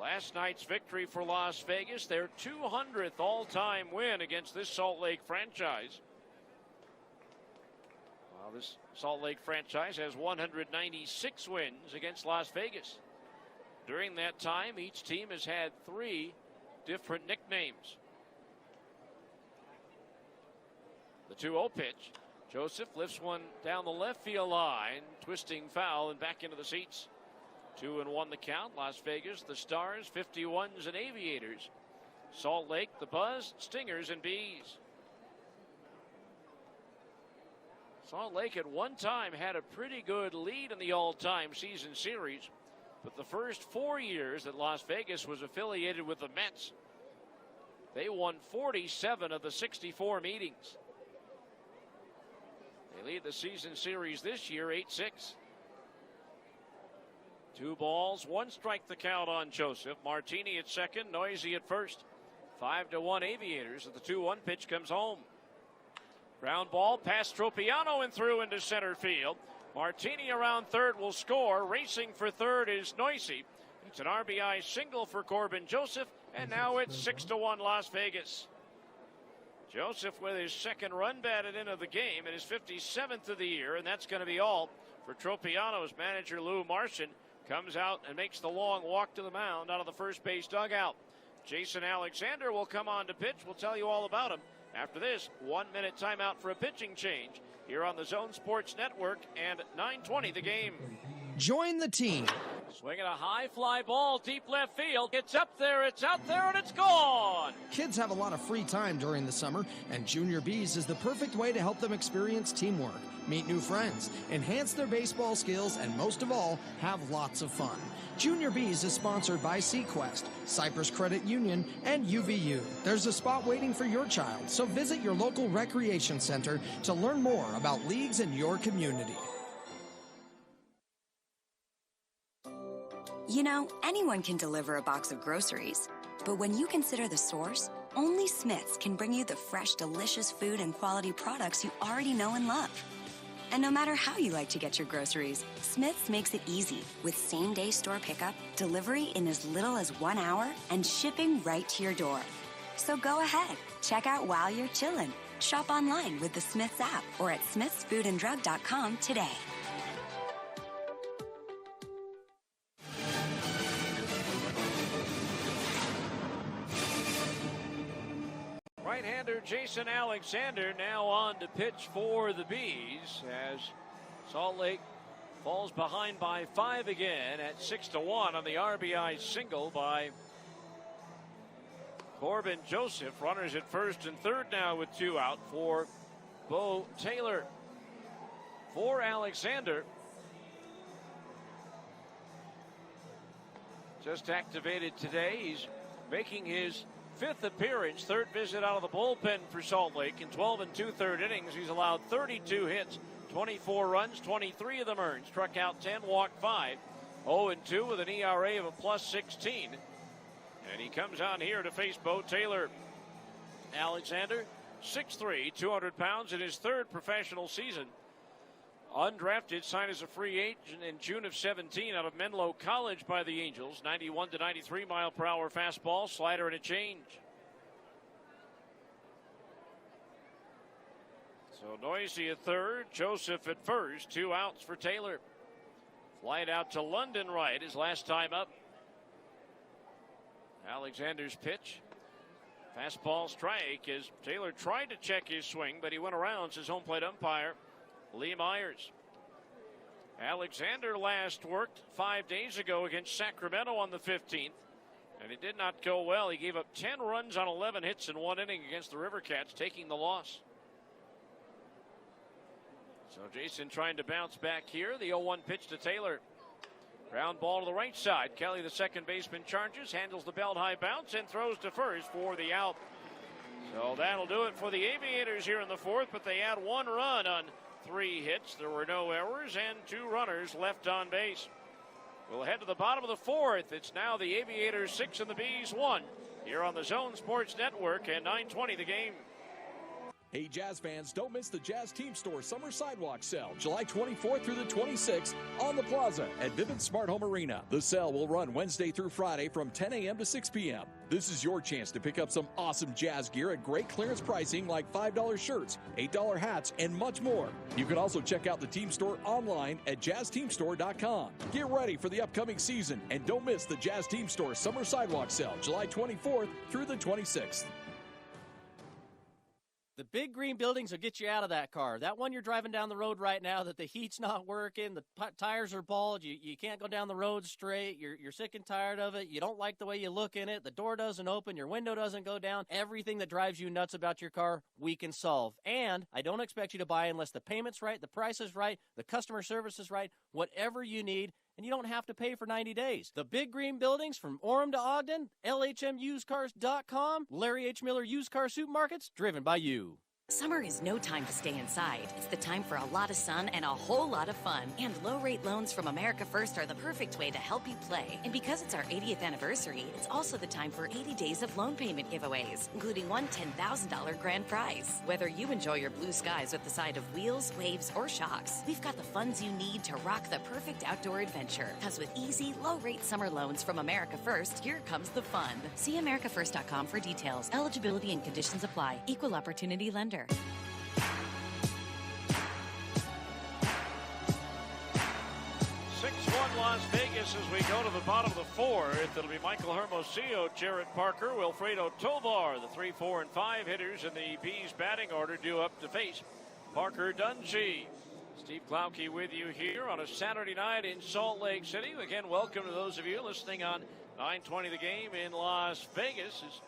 Last night's victory for Las Vegas, their 200th all-time win against this Salt Lake franchise. Well, this Salt Lake franchise has 196 wins against Las Vegas. During that time, each team has had 3 different nicknames. The 2-0 pitch. Joseph lifts one down the left field line, twisting foul and back into the seats. 2-1 the count. Las Vegas, the Stars, 51s and Aviators. Salt Lake, the Buzz, Stingers, and Bees. Salt Lake at one time had a pretty good lead in the all-time season series, but the first 4 years that Las Vegas was affiliated with the Mets, they won 47 of the 64 meetings. They lead the season series this year 8-6. 2 balls, 1 strike the count on Joseph. Martini at second, Noisy at first. 5-1 Aviators as the 2-1 pitch comes home. Ground ball past Tropiano and through into center field. Martini around third will score. Racing for third is Noisy. It's an RBI single for Corbin Joseph, and now it's 6-1 Las Vegas. Joseph with his second run batted into the game and his 57th of the year, and that's going to be all for Tropiano's manager Lou Martian. Comes out and makes the long walk to the mound out of the first base dugout. Jason Alexander will come on to pitch. We'll tell you all about him after this 1-minute timeout for a pitching change here on the Zone Sports Network and 9:20 the game. Join the team. Swinging a high fly ball, deep left field. It's up there, it's out there, and it's gone. Kids have a lot of free time during the summer, and Junior B's is the perfect way to help them experience teamwork, meet new friends, enhance their baseball skills, and most of all, have lots of fun. Junior B's is sponsored by Sequest, Cypress Credit Union, and UVU. There's a spot waiting for your child, so visit your local recreation center to learn more about leagues in your community. You know, anyone can deliver a box of groceries, but when you consider the source, only Smith's can bring you the fresh, delicious food and quality products you already know and love. And no matter how you like to get your groceries, Smith's makes it easy with same-day store pickup, delivery in as little as 1 hour, and shipping right to your door. So go ahead, check out while you're chillin'. Shop online with the Smith's app or at smithsfoodanddrug.com today. Right-hander Jason Alexander now on to pitch for the Bees as Salt Lake falls behind by 5 again at 6-1 on the RBI single by Corbin Joseph. Runners at first and third now with 2 out for Bo Taylor. For Alexander, just activated today. He's making his 5th appearance, 3rd visit out of the bullpen for Salt Lake. In 12 2/3 innings, he's allowed 32 hits, 24 runs, 23 of them earned. Struck out 10, walked 5. 0-2 with an ERA of a +16. And he comes on here to face Bo Taylor. Alexander, 6'3", 200 pounds in his 3rd professional season. Undrafted, signed as a free agent in June of 17 out of Menlo College by the Angels. 91 to 93 mile per hour fastball, slider, and a change. So Noisy at third, Joseph at first. 2 outs for Taylor. Flight out to London right his last time up. Alexander's pitch. Fastball strike as Taylor tried to check his swing, but he went around, says home plate umpire Lee Myers. Alexander last worked 5 days ago against Sacramento on the 15th, and it did not go well. He gave up 10 runs on 11 hits in 1 inning against the River Cats, taking the loss. So Jason trying to bounce back here. The 0-1 pitch to Taylor. Ground ball to the right side. Kelly, the second baseman, charges, handles the belt high bounce, and throws to first for the out. So that'll do it for the Aviators here in the 4th, but they add 1 run on 3 hits. There were no errors and 2 runners left on base. We'll head to the bottom of the 4th. It's now the Aviators 6 and the Bees 1 here on the Zone Sports Network and 9:20 the game. Hey, Jazz fans, don't miss the Jazz Team Store Summer Sidewalk Sale, July 24th through the 26th on the Plaza at Vivint Smart Home Arena. The sale will run Wednesday through Friday from 10 a.m. to 6 p.m. This is your chance to pick up some awesome Jazz gear at great clearance pricing like $5 shirts, $8 hats, and much more. You can also check out the Team Store online at jazzteamstore.com. Get ready for the upcoming season and don't miss the Jazz Team Store Summer Sidewalk Sale, July 24th through the 26th. The big green buildings will get you out of that car. That one you're driving down the road right now that the heat's not working, the tires are bald, you can't go down the road straight, you're sick and tired of it, you don't like the way you look in it, the door doesn't open, your window doesn't go down. Everything that drives you nuts about your car, we can solve. And I don't expect you to buy unless the payment's right, the price is right, the customer service is right, whatever you need. And you don't have to pay for 90 days. The big green buildings from Orem to Ogden, LHMUseCars.com, Larry H. Miller Used Car Supermarkets, driven by you. Summer is no time to stay inside. It's the time for a lot of sun and a whole lot of fun. And low-rate loans from America First are the perfect way to help you play. And because it's our 80th anniversary, it's also the time for 80 days of loan payment giveaways, including one $10,000 grand prize. Whether you enjoy your blue skies with the side of wheels, waves, or shocks, we've got the funds you need to rock the perfect outdoor adventure. Because with easy, low-rate summer loans from America First, here comes the fun. See AmericaFirst.com for details. Eligibility and conditions apply. Equal opportunity lender. 6-1 Las Vegas as we go to the bottom of the 4th. It'll be Michael Hermosillo, Jarrett Parker, Wilfredo Tovar, the 3, 4, and 5 hitters in the Bees batting order due up to face Parker Dungy. Steve Klauke with you here on a Saturday night in Salt Lake City. Again, welcome to those of you listening on 920 The Game in Las Vegas. Is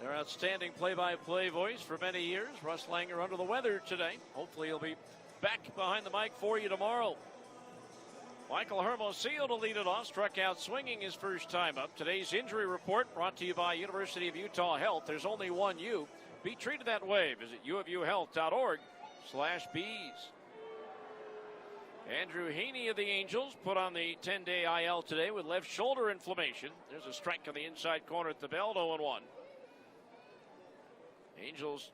their outstanding play-by-play voice for many years. Russ Langer under the weather today. Hopefully he'll be back behind the mic for you tomorrow. Michael Hermosillo to lead it off, struck out swinging his first time up. Today's injury report brought to you by University of Utah Health. There's only one you. Be treated that way. Visit uofuhealth.org/bees. Andrew Heaney of the Angels put on the 10-day IL today with left shoulder inflammation. There's a strike on the inside corner at the belt, 0-1. Angels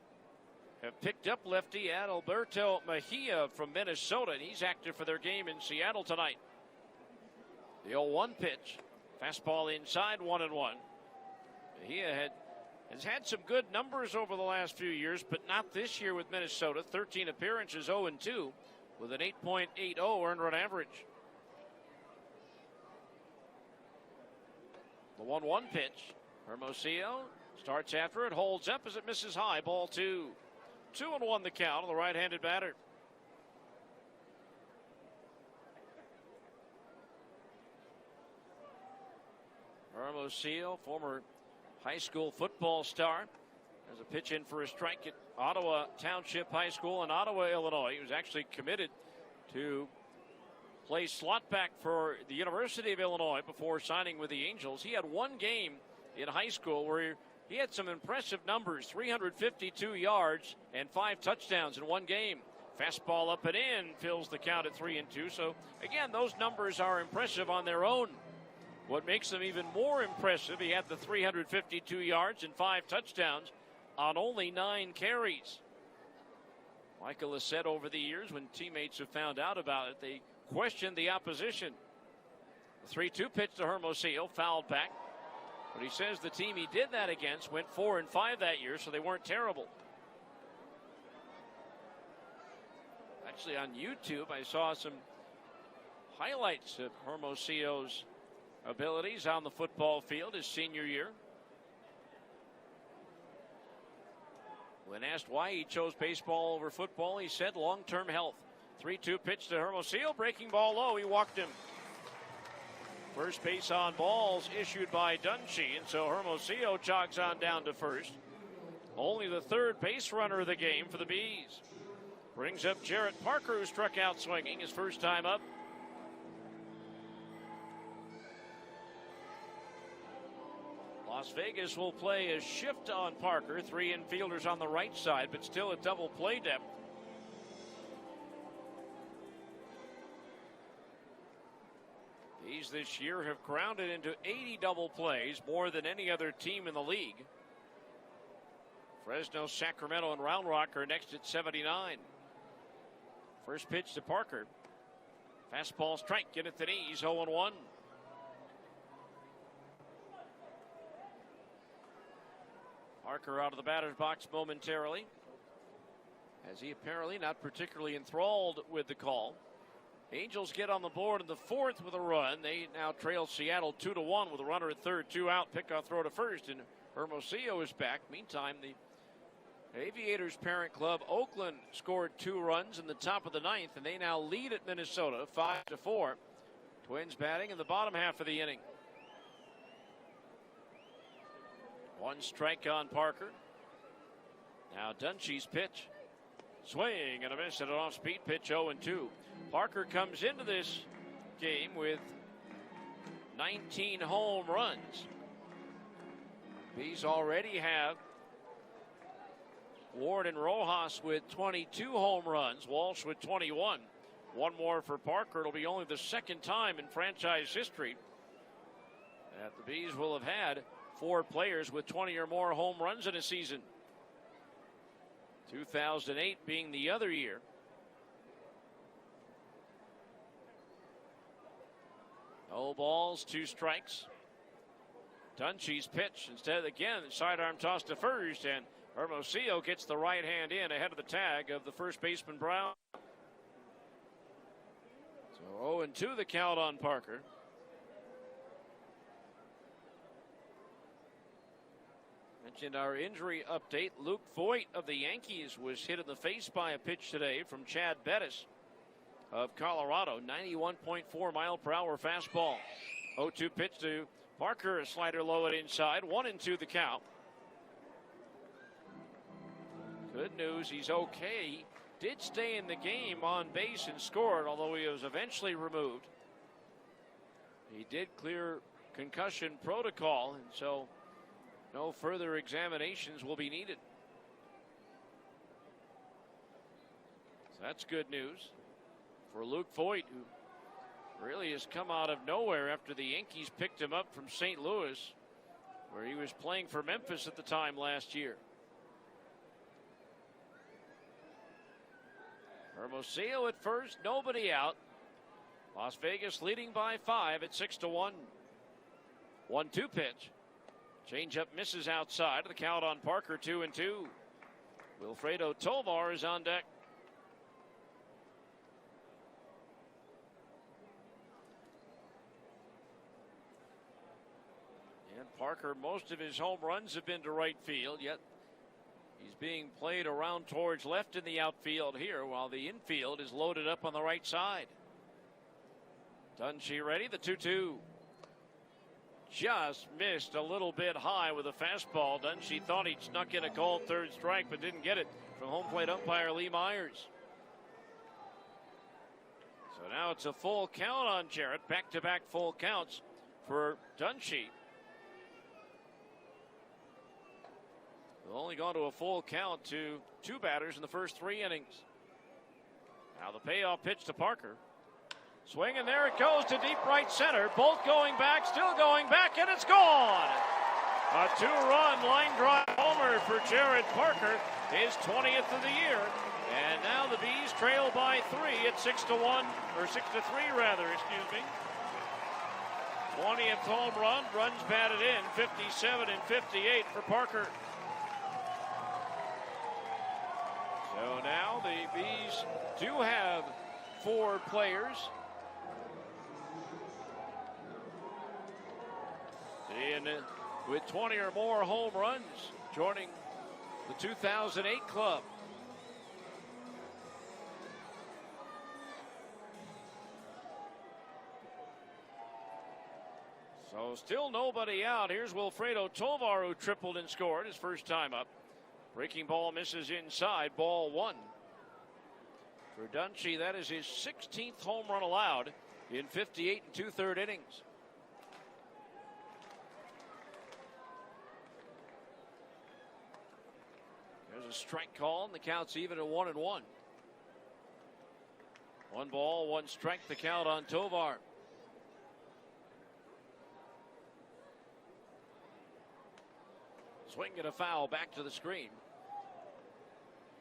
have picked up lefty Adalberto Mejia from Minnesota, and he's active for their game in Seattle tonight. The 0-1 pitch. Fastball inside, 1-1. Mejia has had some good numbers over the last few years, but not this year with Minnesota. 13 appearances, 0-2, with an 8.80 earned run average. The 1-1 pitch. Hermosillo starts after it, holds up as it misses high, ball 2. 2-1 the count on the right-handed batter. Hermosillo, former high school football star, has a pitch in for a strike at Ottawa Township High School in Ottawa, Illinois. He was actually committed to play slot back for the University of Illinois before signing with the Angels. He had one game in high school where he had some impressive numbers, 352 yards and 5 touchdowns in one game. Fastball up and in, fills the count at 3-2. So, again, those numbers are impressive on their own. What makes them even more impressive, he had the 352 yards and 5 touchdowns on only 9 carries. Michael has said over the years when teammates have found out about it, they questioned the opposition. The 3-2 pitch to Hermosillo, fouled back. But he says the team he did that against went 4-5 that year, so they weren't terrible. Actually, on YouTube, I saw some highlights of Hermosillo's abilities on the football field his senior year. When asked why he chose baseball over football, he said long-term health. 3-2 pitch to Hermosillo, breaking ball low, he walked him. First base on balls issued by Dunshee, and so Hermosillo jogs on down to first. Only the third base runner of the game for the Bees. Brings up Jarrett Parker, who struck out swinging his first time up. Las Vegas will play a shift on Parker. 3 infielders on the right side, but still a double play depth. These this year have grounded into 80 double plays, more than any other team in the league. Fresno, Sacramento, and Round Rock are next at 79. First pitch to Parker. Fastball strike, get at the knees, 0-1. Parker out of the batter's box momentarily, as he apparently not particularly enthralled with the call. Angels get on the board in the 4th with a run. They now trail Seattle 2-1 with a runner at third, 2 out, pickoff throw to first, and Hermosillo is back. Meantime, the Aviators' parent club, Oakland, scored 2 runs in the top of the 9th, and they now lead at Minnesota 5-4. Twins batting in the bottom half of the inning. 1 strike on Parker. Now Dunshee's pitch. Swing and a miss at an off-speed pitch, 0-2. Parker comes into this game with 19 home runs. Bees already have Ward and Rojas with 22 home runs, Walsh with 21. One more for Parker. It'll be only the second time in franchise history that the Bees will have had 4 players with 20 or more home runs in a season. 2008 being the other year. No balls, 2 strikes. Dunshee's pitch. Instead, again, sidearm toss to first, and Hermosillo gets the right hand in ahead of the tag of the first baseman Brown. So 0-2 the count on Parker. Mentioned our injury update. Luke Voigt of the Yankees was hit in the face by a pitch today from Chad Bettis. of Colorado. 91.4 mile per hour fastball. 0-2 pitch to Parker. A slider low and inside. 1-2 the count. Good news, he's okay. He did stay in the game on base and scored, although he was eventually removed. He did clear concussion protocol, and so no further examinations will be needed. So that's good news for Luke Voigt, who really has come out of nowhere after the Yankees picked him up from St. Louis, where he was playing for Memphis at the time last year. Hermosillo at first, nobody out. Las Vegas leading by 5 at 6-1. 1-2 pitch. Changeup misses outside. The count on Parker, 2-2. Wilfredo Tovar is on deck. And Parker, most of his home runs have been to right field, yet he's being played around towards left in the outfield here, while the infield is loaded up on the right side. Dunshee ready, the 2-2. Just missed a little bit high with a fastball. Dunshee thought he'd snuck in a called third strike, but didn't get it from home plate umpire Lee Myers. So now it's a full count on Jarrett. Back-to-back full counts for Dunshee. They've only gone to a full count to 2 batters in the first 3 innings. Now the payoff pitch to Parker. Swing, and there it goes to deep right center. Bolt going back, still going back, and it's gone. A 2-run line drive homer for Jared Parker, his 20th of the year. And now the Bees trail by 3 at 6-1, or 6-3 rather, excuse me. 20th home run, runs batted in, 57 and 58 for Parker. So now the Bees do have 4 players with 20 or more home runs joining the 2008 club. So still nobody out. Here's Wilfredo Tovar, who tripled and scored his first time up. Breaking ball misses inside, ball 1. For Dunshee, that is his 16th home run allowed in 58 2/3 innings. There's a strike call, and the count's even at 1-1. 1 ball, 1 strike, the count on Tovar. Swing and a foul back to the screen.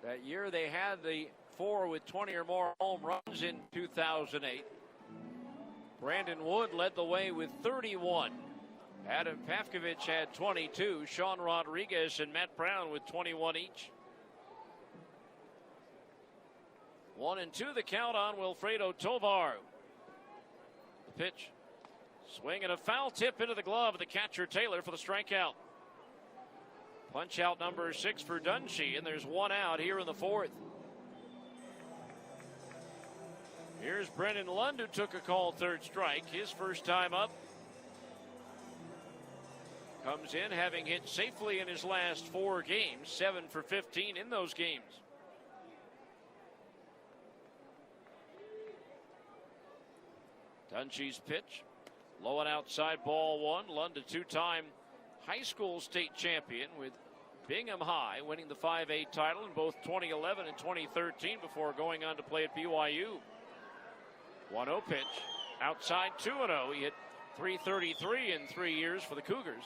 That year they had the 4 with 20 or more home runs in 2008. Brandon Wood led the way with 31. Adam Pavkovich had 22. Sean Rodriguez and Matt Brown with 21 each. 1-2 the count on Wilfredo Tovar. The pitch. Swing and a foul tip into the glove of the catcher Taylor for the strikeout. Punch out number 6 for Dunshee, and there's 1 out here in the 4th. Here's Brennan Lund, who took a called third strike, his first time up. Comes in having hit safely in his last 4 games, 7 for 15 in those games. Dunshee's pitch, low and outside, ball 1. Lund, a 2-time high school state champion with Bingham High, winning the 5A title in both 2011 and 2013 before going on to play at BYU. 1-0 pitch, outside, 2-0. He hit .333 in 3 years for the Cougars.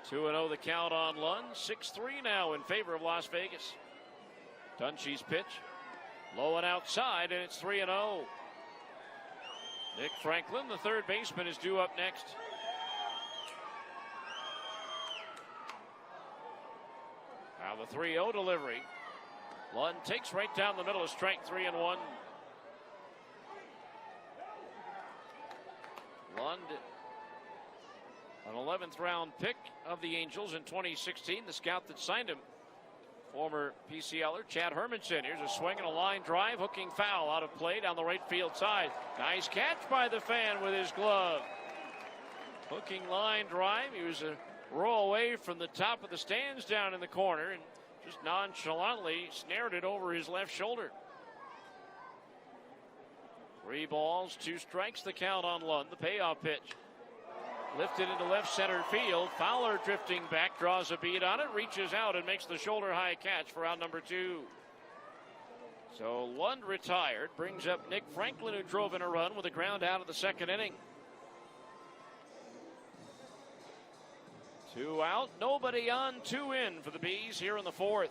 2-0 the count on Lund. 6-3 now in favor of Las Vegas. Dunshee's pitch, low and outside, and it's 3-0. Nick Franklin, the third baseman, is due up next. Now the 3-0 delivery. Lund takes right down the middle of strike 3-1. Lund, an 11th round pick of the Angels in 2016, the scout that signed him former PCLer Chad Hermanson. Here's a swing and a line drive, hooking foul out of play down the right field side. Nice catch by the fan with his glove. Hooking line drive. He was a row away from the top of the stands down in the corner and just nonchalantly snared it over his left shoulder. 3 balls, 2 strikes, the count on Lund. The payoff pitch. Lifted into left center field. Fowler drifting back, draws a beat on it, reaches out and makes the shoulder high catch for out number 2. So Lund retired, brings up Nick Franklin, who drove in a run with a ground out of the second inning. 2 out, nobody on, 2 in for the Bees here in the 4th.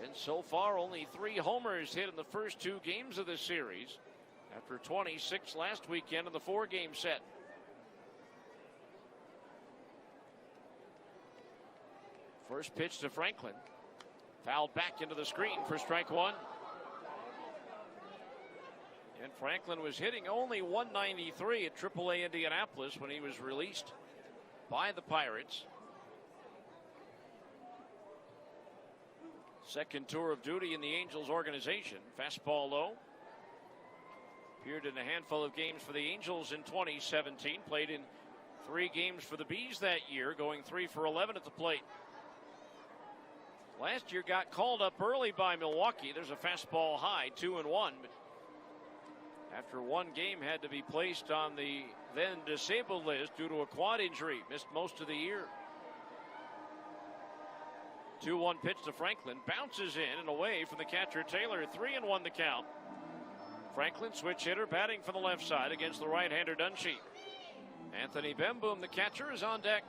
And so far, only 3 homers hit in the first 2 games of this series, after 26 last weekend in the 4-game set. First pitch to Franklin. Fouled back into the screen for strike 1. And Franklin was hitting only 193 at AAA Indianapolis when he was released by the Pirates. Second tour of duty in the Angels organization. Fastball low. Appeared in a handful of games for the Angels in 2017. Played in 3 games for the Bees that year, going 3 for 11 at the plate. Last year got called up early by Milwaukee. There's a fastball high, 2-1. But after 1 game, had to be placed on the then disabled list due to a quad injury. Missed most of the year. 2-1 pitch to Franklin. Bounces in and away from the catcher Taylor. 3-1 the count. Franklin, switch hitter, batting from the left side against the right-hander Dunshee. Anthony Bemboom, the catcher, is on deck.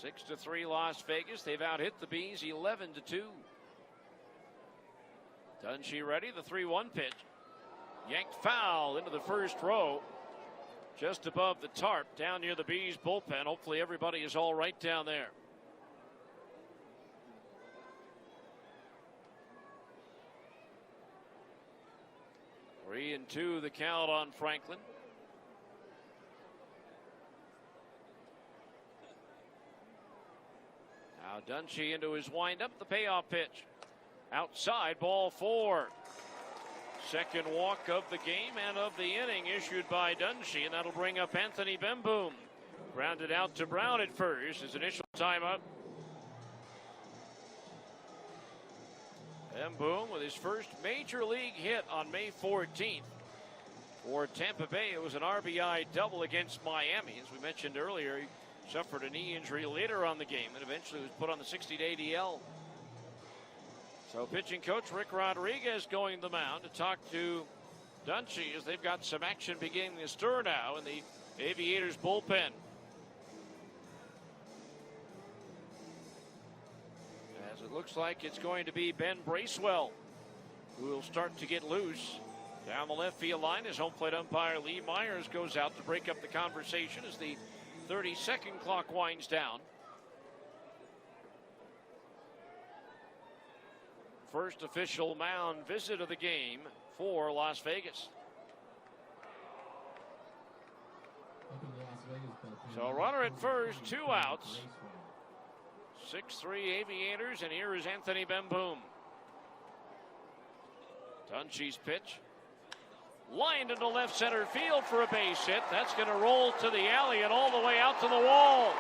6-3 Las Vegas. They've out-hit the Bees 11-2. Dunshee ready, the 3-1 pitch. Yanked foul into the first row. Just above the tarp, down near the Bees bullpen. Hopefully everybody is all right down there. Three and 2 the count on Franklin. Now Dunshee into his windup, the payoff pitch. Outside, ball 4. Second walk of the game and of the inning issued by Dunshee, and that'll bring up Anthony Bemboom. Grounded out to Brown at first, his initial time up. Bemboom with his first major league hit on May 14th. For Tampa Bay, it was an RBI double against Miami. As we mentioned earlier, he suffered a knee injury later on the game and eventually was put on the 60-day DL. So pitching coach Rick Rodriguez going to the mound to talk to Dunshee as they've got some action beginning to stir now in the Aviators bullpen. As it looks like it's going to be Ben Bracewell who will start to get loose down the left field line as home plate umpire Lee Myers goes out to break up the conversation as the 30-second clock winds down. First official mound visit of the game for Las Vegas. So runner at first, 2 outs. 6-3 Aviators, and here is Anthony Bemboom. Dunshee's pitch. Lined into left center field for a base hit. That's going to roll to the alley and all the way out to the wall.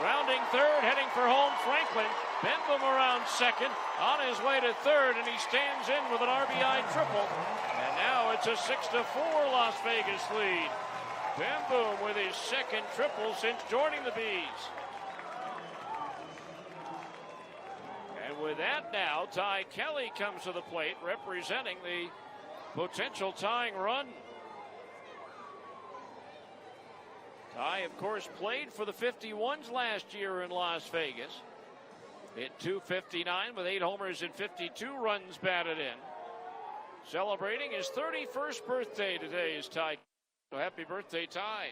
Rounding third, heading for home, Franklin. Bemboom around second, on his way to third, and he stands in with an RBI triple. And now it's a 6-4 Las Vegas lead. Bemboom with his second triple since joining the Bees. And with that now, Ty Kelly comes to the plate, representing the potential tying run. Ty, of course, played for the 51s last year in Las Vegas. Hit .259 with 8 homers and 52 runs batted in. Celebrating his 31st birthday today is Ty. So happy birthday, Ty.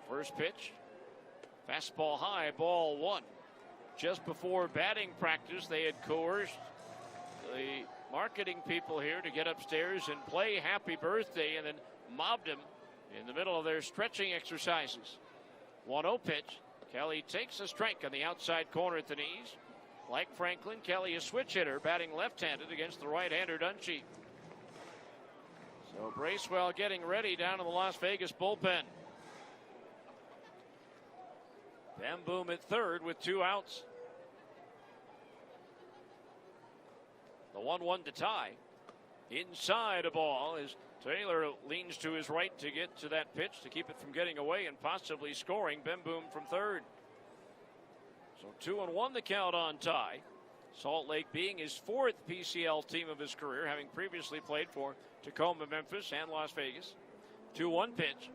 First pitch. Fastball high, ball 1. Just before batting practice, they had coerced the marketing people here to get upstairs and play happy birthday, and then mobbed him in the middle of their stretching exercises. 1-0 pitch. Kelly takes a strike on the outside corner at the knees. Like Franklin, Kelly a switch hitter, batting left-handed against the right-hander Dunshee. So Bracewell getting ready down in the Las Vegas bullpen. Van Boom at third with 2 outs. The 1-1 to tie. Inside a ball as Taylor leans to his right to get to that pitch to keep it from getting away and possibly scoring. Ben Boom from third. So 2-1 the count on Ty. Salt Lake being his 4th PCL team of his career, having previously played for Tacoma, Memphis, and Las Vegas. 2-1 pitch.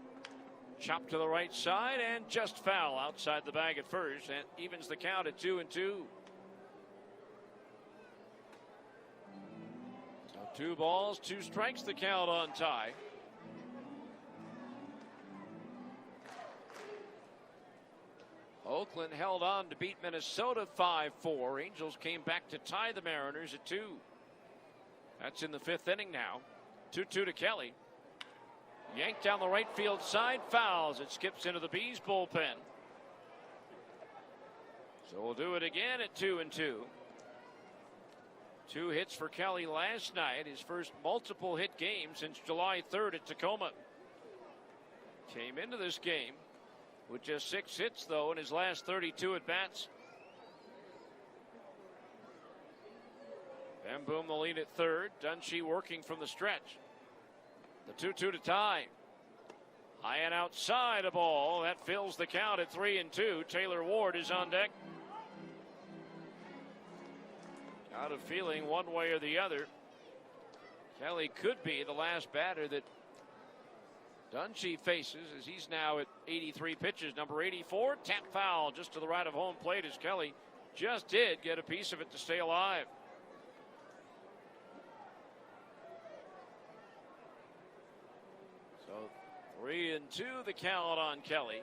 Chopped to the right side and just foul outside the bag at first, and evens the count at 2-2. So 2 balls, 2 strikes the count on Ty. Oakland held on to beat Minnesota 5-4. Angels came back to tie the Mariners at 2. That's in the 5th inning now. 2-2 to Kelly. Yanked down the right field side, fouls. It skips into the Bees bullpen. So we'll do it again at 2-2. 2 hits for Kelly last night, his first multiple hit game since July 3rd at Tacoma. Came into this game with just 6 hits, though, in his last 32 at-bats. Van Boom the lead at third. Dunshee working from the stretch. The 2-2 to tie. High and outside a ball. That fills the count at 3-2. Taylor Ward is on deck. Got a feeling one way or the other, Kelly could be the last batter that Dunshee faces, as he's now at 83 pitches. Number 84, tap foul just to the right of home plate, as Kelly just did get a piece of it to stay alive. So 3-2 the count on Kelly.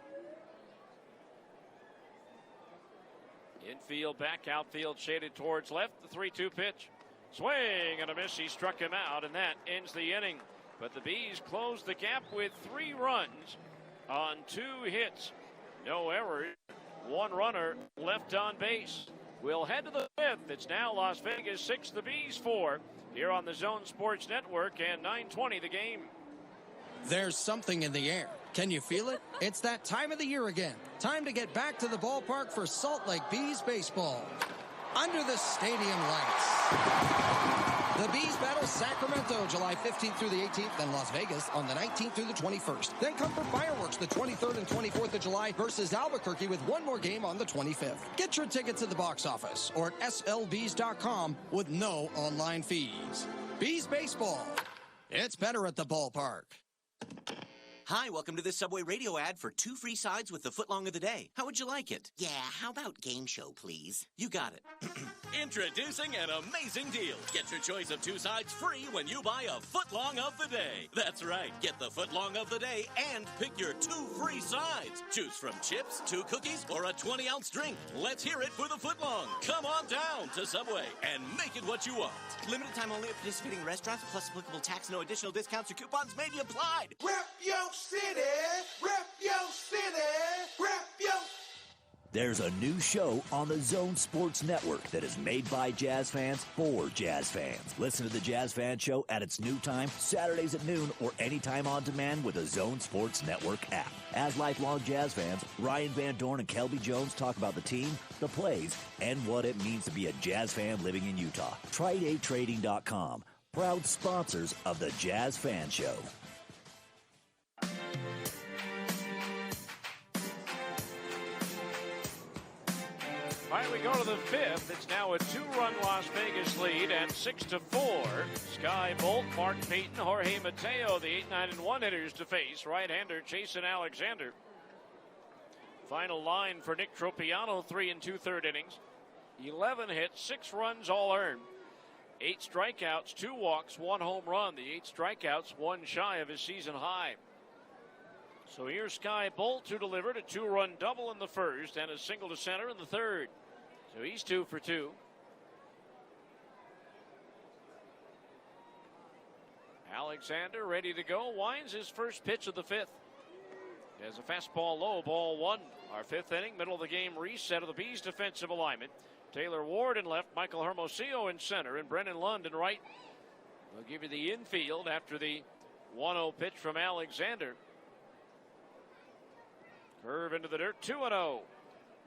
Infield back, outfield shaded towards left. The 3-2 pitch. Swing and a miss. He struck him out, and that ends the inning. But the Bees close the gap with 3 runs on 2 hits. No error. 1 runner left on base. We'll head to the 5th. It's now Las Vegas 6, the Bees 4. Here on the Zone Sports Network, and 9:20 the game. There's something in the air. Can you feel it? It's that time of the year again. Time to get back to the ballpark for Salt Lake Bees baseball. Under the stadium lights. The Bees battle Sacramento July 15th through the 18th, then Las Vegas on the 19th through the 21st. Then come for fireworks the 23rd and 24th of July versus Albuquerque with one more game on the 25th. Get your tickets at the box office or at slbees.com with no online fees. Bees baseball. It's better at the ballpark. Hi, welcome to this Subway radio ad for 2 free sides with the footlong of the day. How would you like it? Yeah, how about game show, please? You got it. Introducing an amazing deal. Get your choice of 2 sides free when you buy a footlong of the day. That's right. Get the footlong of the day and pick your 2 free sides. Choose from chips, 2 cookies, or a 20-ounce drink. Let's hear it for the footlong. Come on down to Subway and make it what you want. Limited time only at participating restaurants, plus applicable tax. No additional discounts or coupons may be applied. Rep your city, rep your city, rep your... There's a new show on the Zone Sports Network that is made by Jazz fans for Jazz fans. Listen to the Jazz Fan Show at its new time, Saturdays at noon, or anytime on demand with the Zone Sports Network app. As lifelong Jazz fans, Ryan Van Dorn and Kelby Jones talk about the team, the plays, and what it means to be a Jazz fan living in Utah. TriDayTrading.com, proud sponsors of the Jazz Fan Show. All right, we go to the 5th. It's now a 2-run Las Vegas lead at 6-4. Sky Bolt, Mark Payton, Jorge Mateo, the 8-9-1 hitters to face. Right-hander Jason Alexander. Final line for Nick Tropiano, 3 2/3 innings. 11 hits, 6 runs, all earned. 8 strikeouts, 2 walks, 1 home run. The 8 strikeouts, 1 shy of his season high. So here's Sky Bolt, who delivered a 2-run double in the first and a single to center in the third. So he's 2 for 2. Alexander ready to go. Winds his first pitch of the 5th. As a fastball low, ball one. Our fifth inning, middle of the game reset of the Bees defensive alignment. Taylor Ward in left, Michael Hermosillo in center, and Brennan Lund in right. We'll give you the infield after the 1-0 pitch from Alexander. Curve into the dirt, 2-0.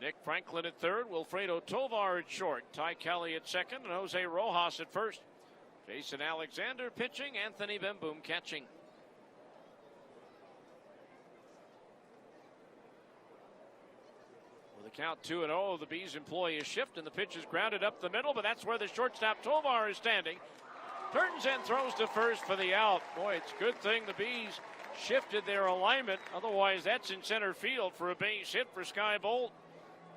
Nick Franklin at third, Wilfredo Tovar at short, Ty Kelly at second, and Jose Rojas at first. Jason Alexander pitching, Anthony Bemboom catching. With a count 2-0, the Bees employ a shift, and the pitch is grounded up the middle, but that's where the shortstop Tovar is standing. Turns and throws to first for the out. Boy, it's a good thing the Bees shifted their alignment. Otherwise, that's in center field for a base hit for Sky Bolt.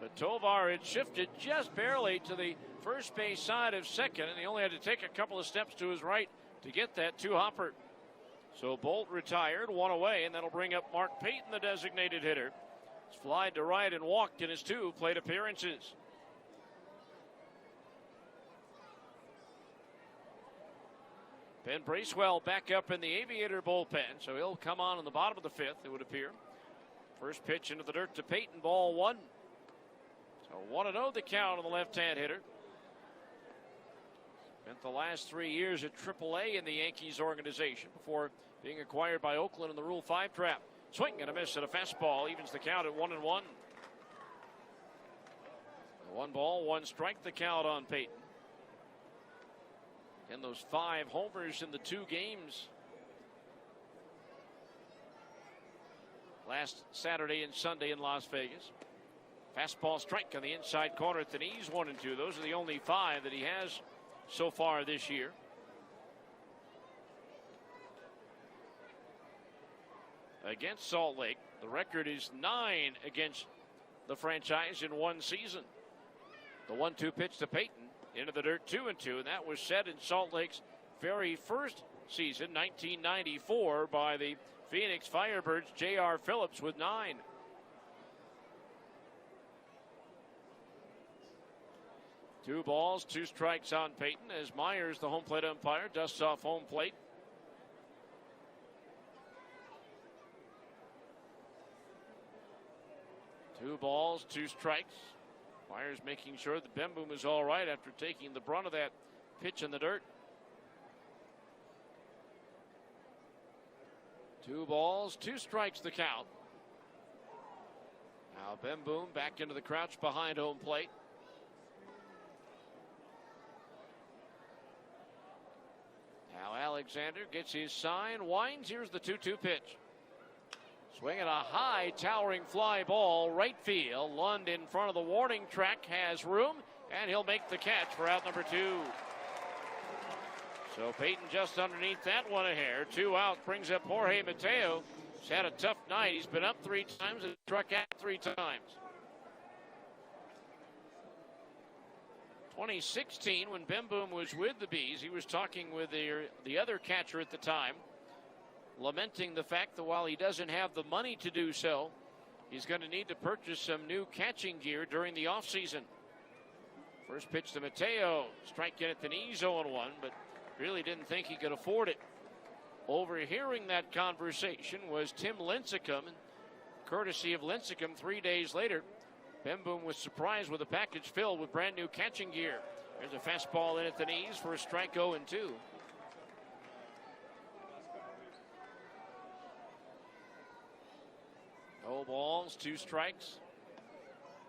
But Tovar had shifted just barely to the first base side of second, and he only had to take a couple of steps to his right to get that two-hopper. So Bolt retired, one away, and that'll bring up Mark Payton, the designated hitter. He's flied to right and walked in his 2 plate appearances. Ben Bracewell back up in the Aviator bullpen, so he'll come on in the bottom of the 5th, it would appear. First pitch into the dirt to Payton, ball 1. So 1-0 the count on the left-hand hitter. Spent the last 3 years at AAA in the Yankees organization before being acquired by Oakland in the Rule 5 trap. Swing and a miss at a fastball, evens the count at 1-1. 1 ball, 1 strike, the count on Payton. And those 5 homers in the 2 games last Saturday and Sunday in Las Vegas. Fastball strike on the inside corner at the knees, 1 and 2. Those are the only 5 that he has so far this year. Against Salt Lake, the record is 9 against the franchise in 1 season. The 1-2 pitch to Payton into the dirt, 2-2, and that was set in Salt Lake's very first season, 1994, by the Phoenix Firebirds. J.R. Phillips with 9. Two balls, 2 strikes on Payton as Myers, the home plate umpire, dusts off home plate. Two balls, 2 strikes. Myers making sure that Bemboom is all right after taking the brunt of that pitch in the dirt. 2 balls, 2 strikes the count. Now Bemboom back into the crouch behind home plate. Now Alexander gets his sign, winds. Here's the 2-2 pitch. Swinging a high, towering fly ball, right field. Lund in front of the warning track has room, and he'll make the catch for out number 2. So Payton just underneath that one a hair. 2 out, brings up Jorge Mateo. He's had a tough night. He's been up 3 times and struck out 3 times. 2016, when Bemboom was with the Bees, he was talking with the other catcher at the time, lamenting the fact that while he doesn't have the money to do so, he's going to need to purchase some new catching gear during the offseason. First pitch to Mateo, strike in at the knees, 0-1, but really didn't think he could afford it. Overhearing that conversation was Tim Lincecum, and courtesy of Lincecum 3 days later, Bemboom was surprised with a package filled with brand new catching gear. There's a fastball in at the knees for a strike, 0-2. No balls, 2 strikes.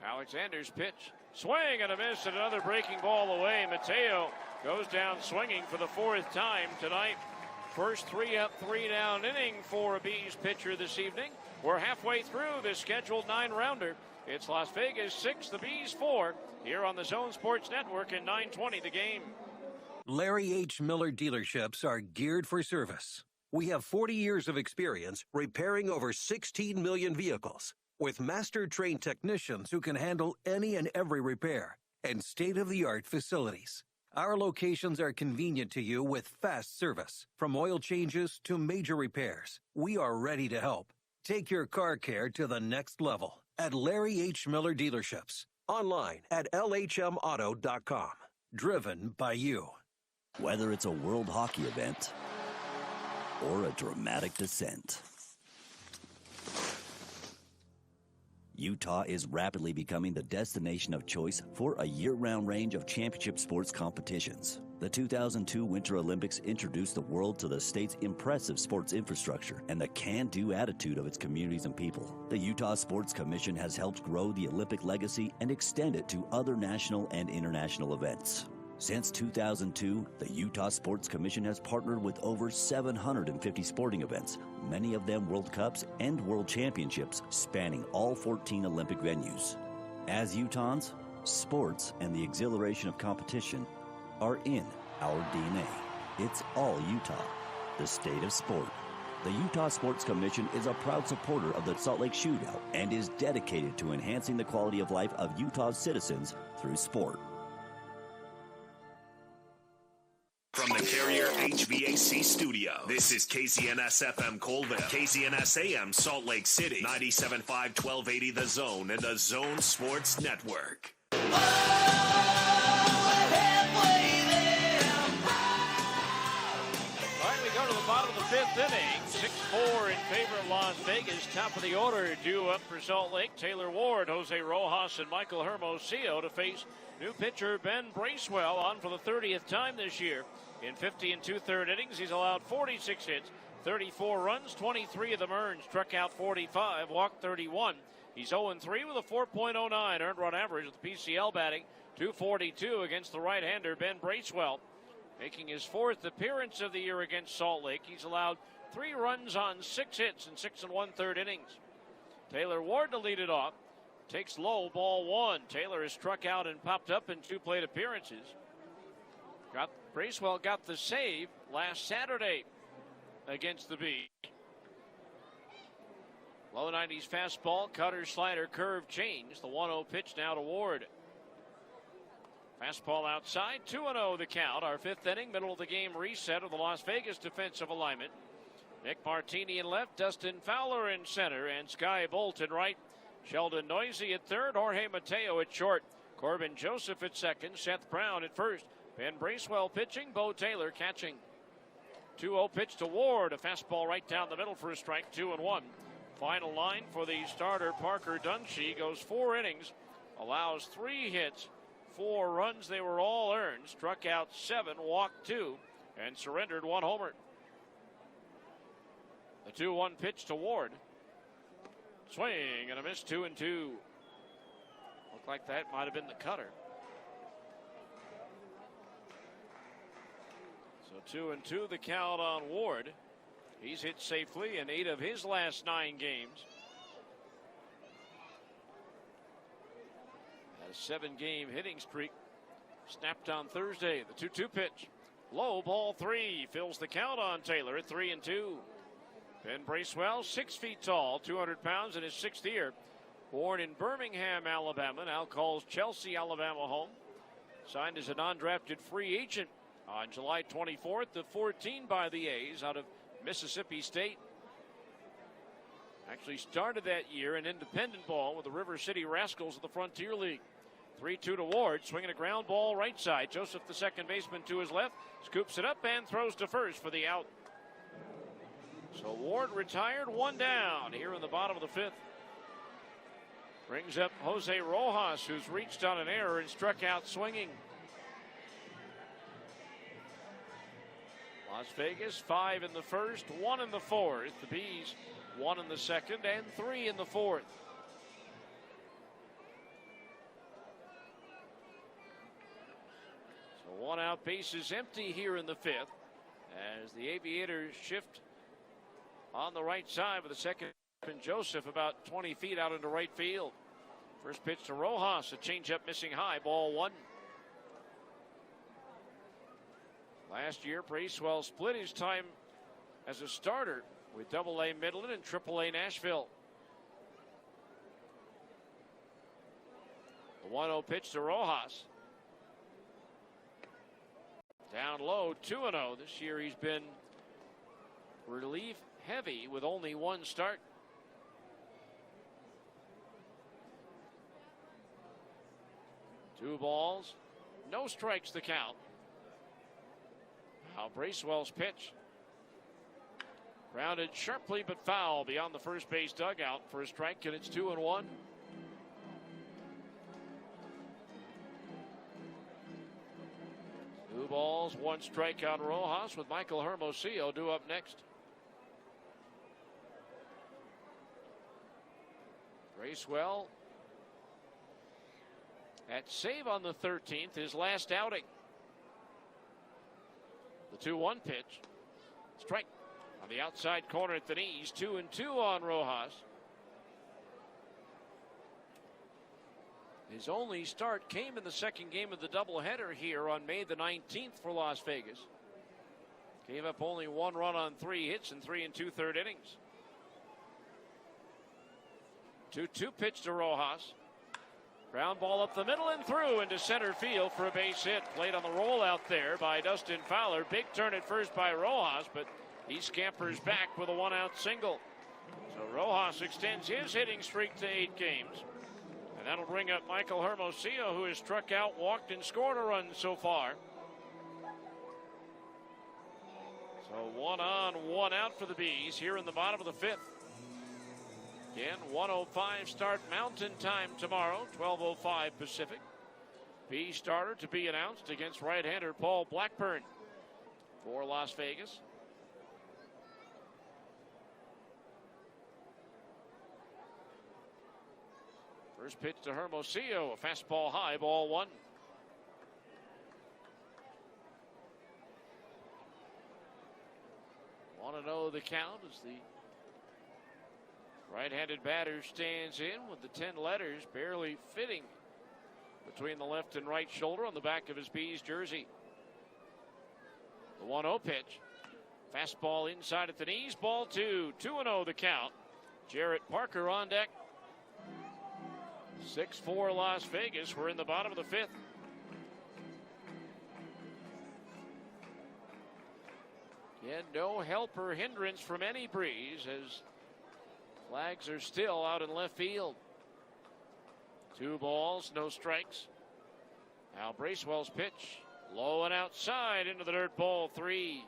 Alexander's pitch. Swing and a miss, and another breaking ball away. Mateo goes down swinging for the 4th time tonight. First 3 up, 3 down inning for a Bees pitcher this evening. We're halfway through this scheduled 9-rounder. It's Las Vegas 6, the Bees 4, here on the Zone Sports Network in 9:20 the game. Larry H. Miller dealerships are geared for service. We have 40 years of experience repairing over 16 million vehicles with master-trained technicians who can handle any and every repair and state-of-the-art facilities. Our locations are convenient to you with fast service. From oil changes to major repairs, we are ready to help. Take your car care to the next level at Larry H. Miller dealerships. Online at LHMauto.com. Driven by you. Whether it's a World Hockey event or a dramatic descent, Utah is rapidly becoming the destination of choice for a year-round range of championship sports competitions. The 2002 Winter Olympics introduced the world to the state's impressive sports infrastructure and the can-do attitude of its communities and people. The Utah Sports Commission has helped grow the Olympic legacy and extend it to other national and international events. Since 2002, the Utah Sports Commission has partnered with over 750 sporting events, many of them World Cups and World Championships spanning all 14 Olympic venues. As Utahns, sports and the exhilaration of competition are in our DNA. It's all Utah, the state of sport. The Utah Sports Commission is a proud supporter of the Salt Lake Shootout and is dedicated to enhancing the quality of life of Utah's citizens through sport. From the Carrier HVAC studio, this is KCNS FM Colville, KCNS AM Salt Lake City, 97.5 1280 The Zone, and the Zone Sports Network. Go to the bottom of the fifth inning. 6-4 in favor of Las Vegas. Top of the order due up for Salt Lake. Taylor Ward, Jose Rojas, and Michael Hermosillo to face new pitcher Ben Bracewell on for the 30th time this year. In 50 and two-third innings, he's allowed 46 hits, 34 runs, 23 of them earned. Struck out 45, walked 31. He's 0-3 with a 4.09 earned run average with the PCL batting. .242 against the right-hander Ben Bracewell. Making his fourth appearance of the year against Salt Lake. He's allowed 3 runs on 6 hits in 6 1/3 innings. Taylor Ward to lead it off. Takes low, ball 1. Taylor has struck out and popped up in 2 plate appearances. Bracewell got the save last Saturday against the Bee. Low 90s fastball, cutter, slider, curve, change. The 1-0 pitch now to Ward. Fastball outside, 2-0 the count. Our 5th inning, middle of the game reset of the Las Vegas defensive alignment. Nick Martini in left, Dustin Fowler in center, and Sky Bolt in right. Sheldon Noisy at third, Jorge Mateo at short. Corbin Joseph at second, Seth Brown at first. Ben Bracewell pitching, Bo Taylor catching. 2-0 pitch to Ward, a fastball right down the middle for a strike, 2-1. Final line for the starter, Parker Dunshee, goes 4 innings, allows 3 hits, 4 runs, they were all earned, struck out 7, walked 2, and surrendered 1 homer. The 2-1 pitch to Ward. Swing and a miss, 2-2. Looked like that might have been the cutter. So 2-2 the count on Ward. He's hit safely in 8 of his last 9 games. Had a 7-game hitting streak. Snapped on Thursday. The 2-2 pitch. Low, ball 3. Fills the count on Taylor at 3-2. Ben Bracewell, 6 feet tall, 200 pounds in his 6th year. Born in Birmingham, Alabama, now calls Chelsea, Alabama home. Signed as a non-drafted free agent on July 24th to 14 by the A's out of Mississippi State. Actually started that year in independent ball with the River City Rascals of the Frontier League. 3-2 to Ward, swinging a ground ball right side. Joseph, the second baseman, to his left, scoops it up and throws to first for the out. So Ward retired, 1 down here in the bottom of the 5th. Brings up Jose Rojas, who's reached on an error and struck out swinging. Las Vegas, 5 in the first, 1 in the 4th. The Bees, 1 in the 2nd, and 3 in the 4th. So 1 out, base is empty here in the 5th as the Aviators shift on the right side with the second. Joseph about 20 feet out into right field. First pitch to Rojas, a changeup missing high, ball 1. Last year, Bracewell split his time as a starter with Double-A Midland and Triple-A Nashville. The 1-0 pitch to Rojas. Down low, 2-0. This year he's been relief heavy with only 1 start. Two balls, no strikes the count. Now Bracewell's pitch. Grounded sharply but foul beyond the first base dugout for a strike, and it's 2-1. 2 balls, 1 strike on Rojas with Michael Hermosillo due up next. Bracewell at save on the 13th, his last outing. The 2-1 pitch. Strike on the outside corner at the knees. 2-2 on Rojas. His only start came in the second game of the doubleheader here on May the 19th for Las Vegas. Gave up only 1 run on 3 hits in 3 2/3 innings. 2-2 pitch to Rojas. Ground ball up the middle and through into center field for a base hit. Played on the rollout there by Dustin Fowler. Big turn at first by Rojas, but he scampers back with a 1-out single. So Rojas extends his hitting streak to 8 games. And that'll bring up Michael Hermosillo, who has struck out, walked, and scored a run so far. So 1 on, 1 out for the Bees here in the bottom of the 5th. Again, 1:05 start Mountain Time tomorrow, 12:05 Pacific. Bee starter to be announced against right-hander Paul Blackburn for Las Vegas. First pitch to Hermosillo, a fastball high, ball 1. Want to know the count as the right-handed batter stands in with the 10 letters barely fitting between the left and right shoulder on the back of his Bees jersey. The 1-0 pitch. Fastball inside at the knees, ball 2. 2-0 the count. Jarrett Parker on deck. 6-4 Las Vegas. We're in the bottom of the 5th. Again, no help or hindrance from any breeze as flags are still out in left field. 2 balls, no strikes. Now Bracewell's pitch, low and outside into the dirt, ball 3.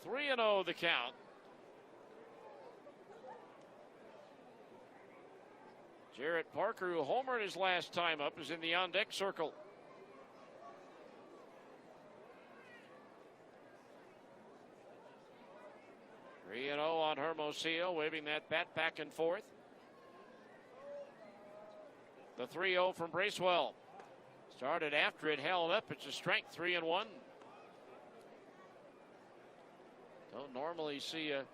3-0 the count. Jarrett Parker, who homered his last time up, is in the on-deck circle. Three and 0 on Hermosillo, waving that bat back and forth. The 3-0 from Bracewell. Started after it, held up. It's a strike, 3-1. Don't normally see a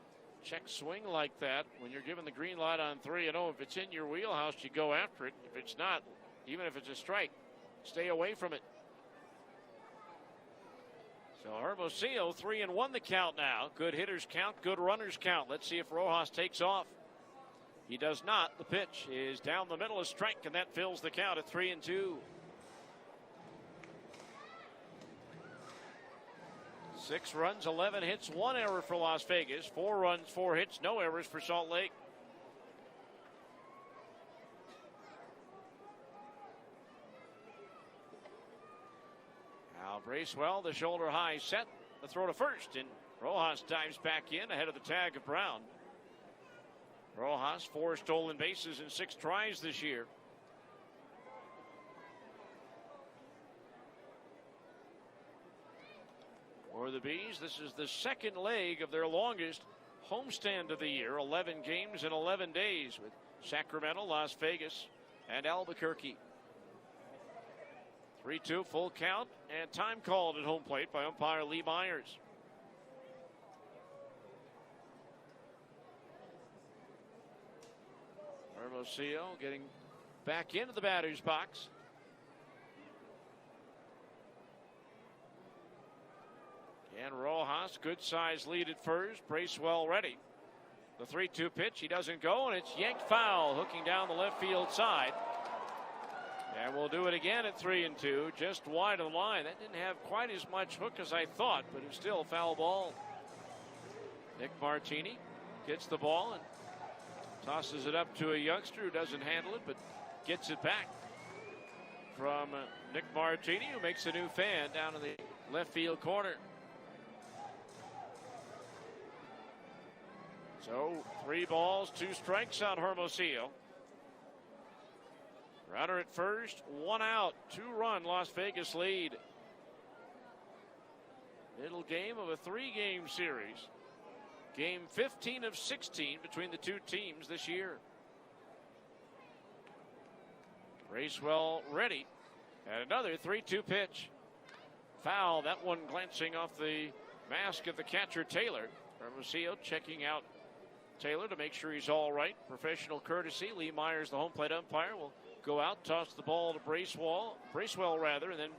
check swing like that when you're given the green light on 3-0. If it's in your wheelhouse, you go after it. If it's not, even if it's a strike, stay away from it. So Hermosillo 3-1 the count now. Good hitters count, good runners count. Let's see if Rojas takes off. He does not. The pitch is down the middle, a strike, and that fills the count at 3-2. 6 runs, 11 hits, 1 error for Las Vegas. 4 runs, 4 hits, no errors for Salt Lake. Now Bracewell, the shoulder high set. The throw to first, and Rojas dives back in ahead of the tag of Brown. Rojas, 4 stolen bases in 6 tries this year. For the Bees, this is the second leg of their longest homestand of the year. 11 games in 11 days with Sacramento, Las Vegas, and Albuquerque. 3-2 full count and time called at home plate by umpire Lee Myers. Hermosillo getting back into the batter's box. And Rojas, good size lead at first. Bracewell ready. The 3-2 pitch, he doesn't go, and it's yanked foul, hooking down the left field side. And we'll do it again at 3-2, just wide of the line. That didn't have quite as much hook as I thought, but it's still a foul ball. Nick Martini gets the ball and tosses it up to a youngster who doesn't handle it, but gets it back from Nick Martini, who makes a new fan down in the left field corner. So 3 balls, 2 strikes on Hermosillo. Runner at first, 1 out, 2-run Las Vegas lead. Middle game of a 3-game series. Game 15 of 16 between the two teams this year. Bracewell ready. And another 3-2 pitch. Foul. That one glancing off the mask of the catcher, Taylor. Hermosillo checking out Taylor to make sure he's all right. Professional courtesy. Lee Myers, the home plate umpire, will go out, toss the ball to Bracewell, and then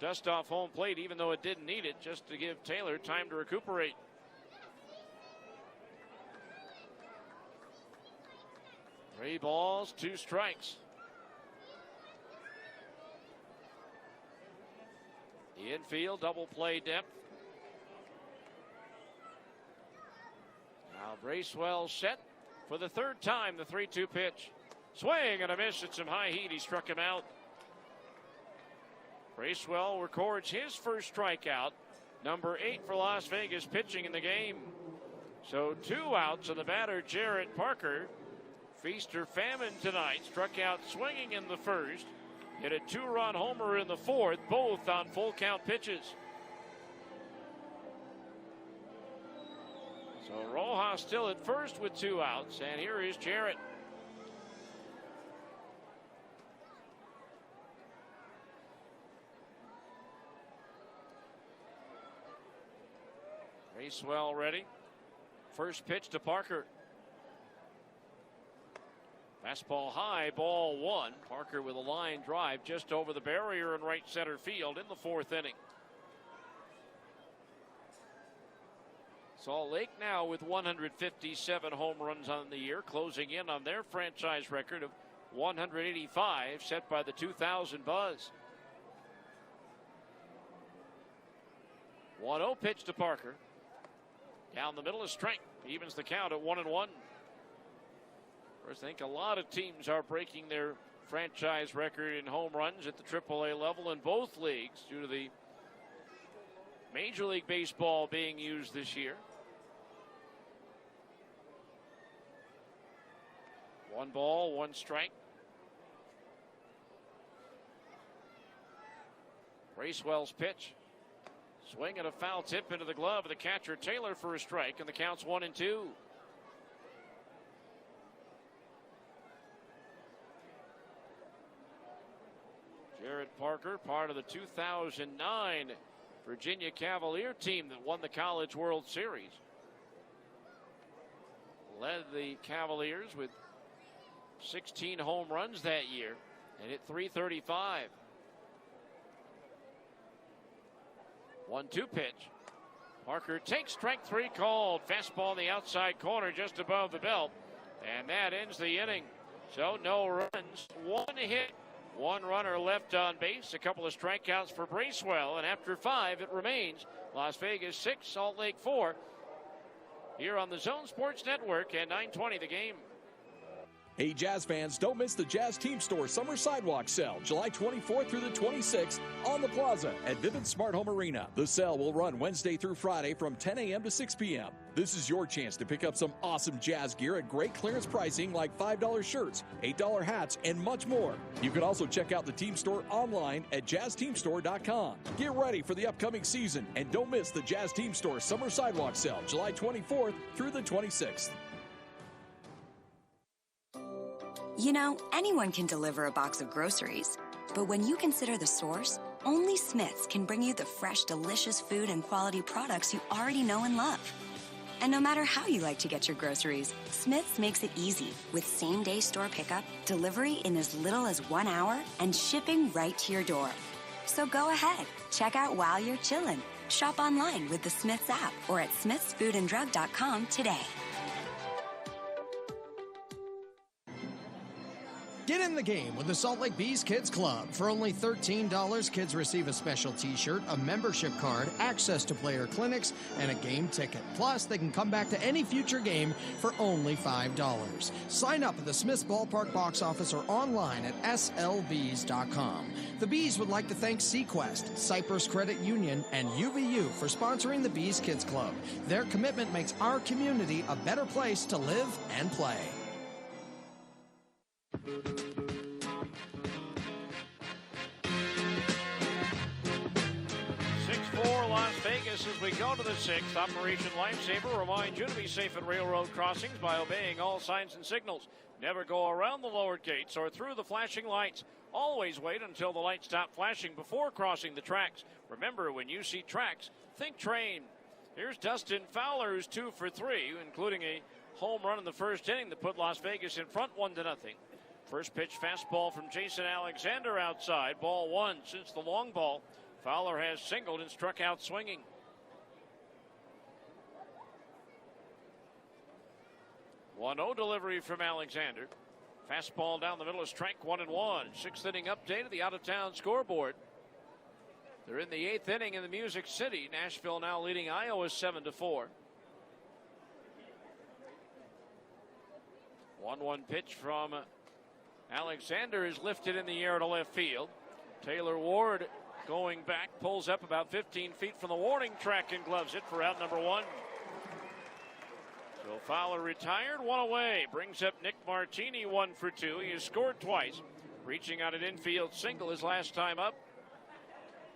dust off home plate, even though it didn't need it, just to give Taylor time to recuperate. Three balls, 2 strikes. The infield, double play depth. Now Bracewell set for the 3rd time, the 3-2 pitch. Swing and a miss at some high heat. He struck him out. Bracewell records his first strikeout, number 8 for Las Vegas pitching in the game. So 2 outs on the batter, Jarrett Parker. Feast or famine tonight. Struck out swinging in the 1st. Hit a 2-run homer in the 4th, both on full count pitches. So Rojas still at first with 2 outs, and here is Jarrett. Bracewell ready. First pitch to Parker. Fastball high, ball 1. Parker with a line drive just over the barrier in right center field in the 4th inning. Salt Lake now with 157 home runs on the year, closing in on their franchise record of 185 set by the 2000 Buzz. 1-0 pitch to Parker. Down the middle is strike. Evens the count at 1-1. I think a lot of teams are breaking their franchise record in home runs at the AAA level in both leagues due to the Major League Baseball being used this year. 1 ball, 1 strike. Bracewell's pitch. Swing and a foul tip into the glove of the catcher Taylor for a strike, and the count's 1-2. Jarrett Parker, part of the 2009 Virginia Cavalier team that won the College World Series. Led the Cavaliers with 16 home runs that year and hit .335. 1-2 pitch. Parker takes strike 3 called. Fastball in the outside corner just above the belt. And that ends the inning. So no runs, 1 hit. 1 runner left on base, a couple of strikeouts for Bracewell, and after 5, it remains Las Vegas 6, Salt Lake 4. Here on the Zone Sports Network at 9:20 the game. Hey, Jazz fans, don't miss the Jazz Team Store Summer Sidewalk Sale, July 24th through the 26th on the Plaza at Vivint Smart Home Arena. The sale will run Wednesday through Friday from 10 a.m. to 6 p.m. This is your chance to pick up some awesome Jazz gear at great clearance pricing like $5 shirts, $8 hats, and much more. You can also check out the Team Store online at jazzteamstore.com. Get ready for the upcoming season, and don't miss the Jazz Team Store Summer Sidewalk Sale, July 24th through the 26th. You know, anyone can deliver a box of groceries, but when you consider the source, only Smith's can bring you the fresh, delicious food and quality products you already know and love. And no matter how you like to get your groceries, Smith's makes it easy with same-day store pickup, delivery in as little as 1 hour, and shipping right to your door. So go ahead, check out while you're chillin'. Shop online with the Smith's app or at smithsfoodanddrug.com today. Get in the game with the Salt Lake Bees Kids Club. For only $13, kids receive a special t-shirt, a membership card, access to player clinics, and a game ticket. Plus, they can come back to any future game for only $5. Sign up at the Smiths Ballpark box office or online at slbees.com. The Bees would like to thank Sequest, Cypress Credit Union, and UVU for sponsoring the Bees Kids Club. Their commitment makes our community a better place to live and play. 6-4 Las Vegas as we go to the 6th. Operation Lifesaver reminds you to be safe at railroad crossings by obeying all signs and signals. Never go around the lowered gates or through the flashing lights. Always wait until the lights stop flashing before crossing the tracks. Remember, when you see tracks, think train. Here's Dustin Fowler, who's 2 for 3, including a home run in the first inning that put Las Vegas in front 1-0. First pitch fastball from Jason Alexander outside. Ball 1 since the long ball. Fowler has singled and struck out swinging. 1-0 delivery from Alexander. Fastball down the middle is strike 1-1. 6th inning update of the out-of-town scoreboard. They're in the 8th inning in the Music City. Nashville now leading Iowa 7-4. 1-1 pitch from Alexander is lifted in the air to left field. Taylor Ward going back, pulls up about 15 feet from the warning track and gloves it for out number 1. So Fowler retired, 1 away. Brings up Nick Martini, 1 for 2. He has scored twice, reaching on an infield single his last time up.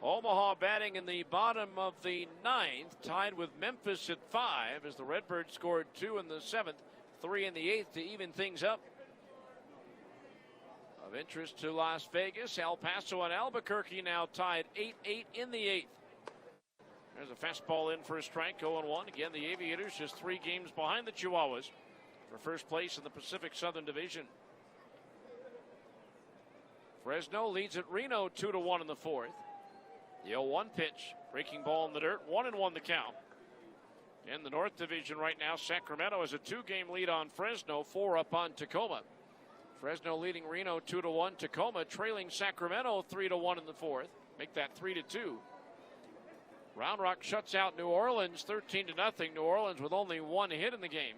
Omaha batting in the bottom of the 9th, tied with Memphis at 5 as the Redbirds scored 2 in the 7th, 3 in the 8th to even things up. Of interest to Las Vegas, El Paso and Albuquerque now tied 8-8 in the 8th. There's a fastball in for a strike, 0-1. Again, the Aviators just 3 games behind the Chihuahuas for first place in the Pacific Southern Division. Fresno leads at Reno 2-1 in the 4th. The 0-1 pitch, breaking ball in the dirt, 1-1 the count. In the North Division right now, Sacramento has a 2-game lead on Fresno, 4 up on Tacoma. Fresno leading Reno 2-1. Tacoma trailing Sacramento 3-1 in the 4th. Make that 3-2. Round Rock shuts out New Orleans 13-0. New Orleans with only 1 hit in the game.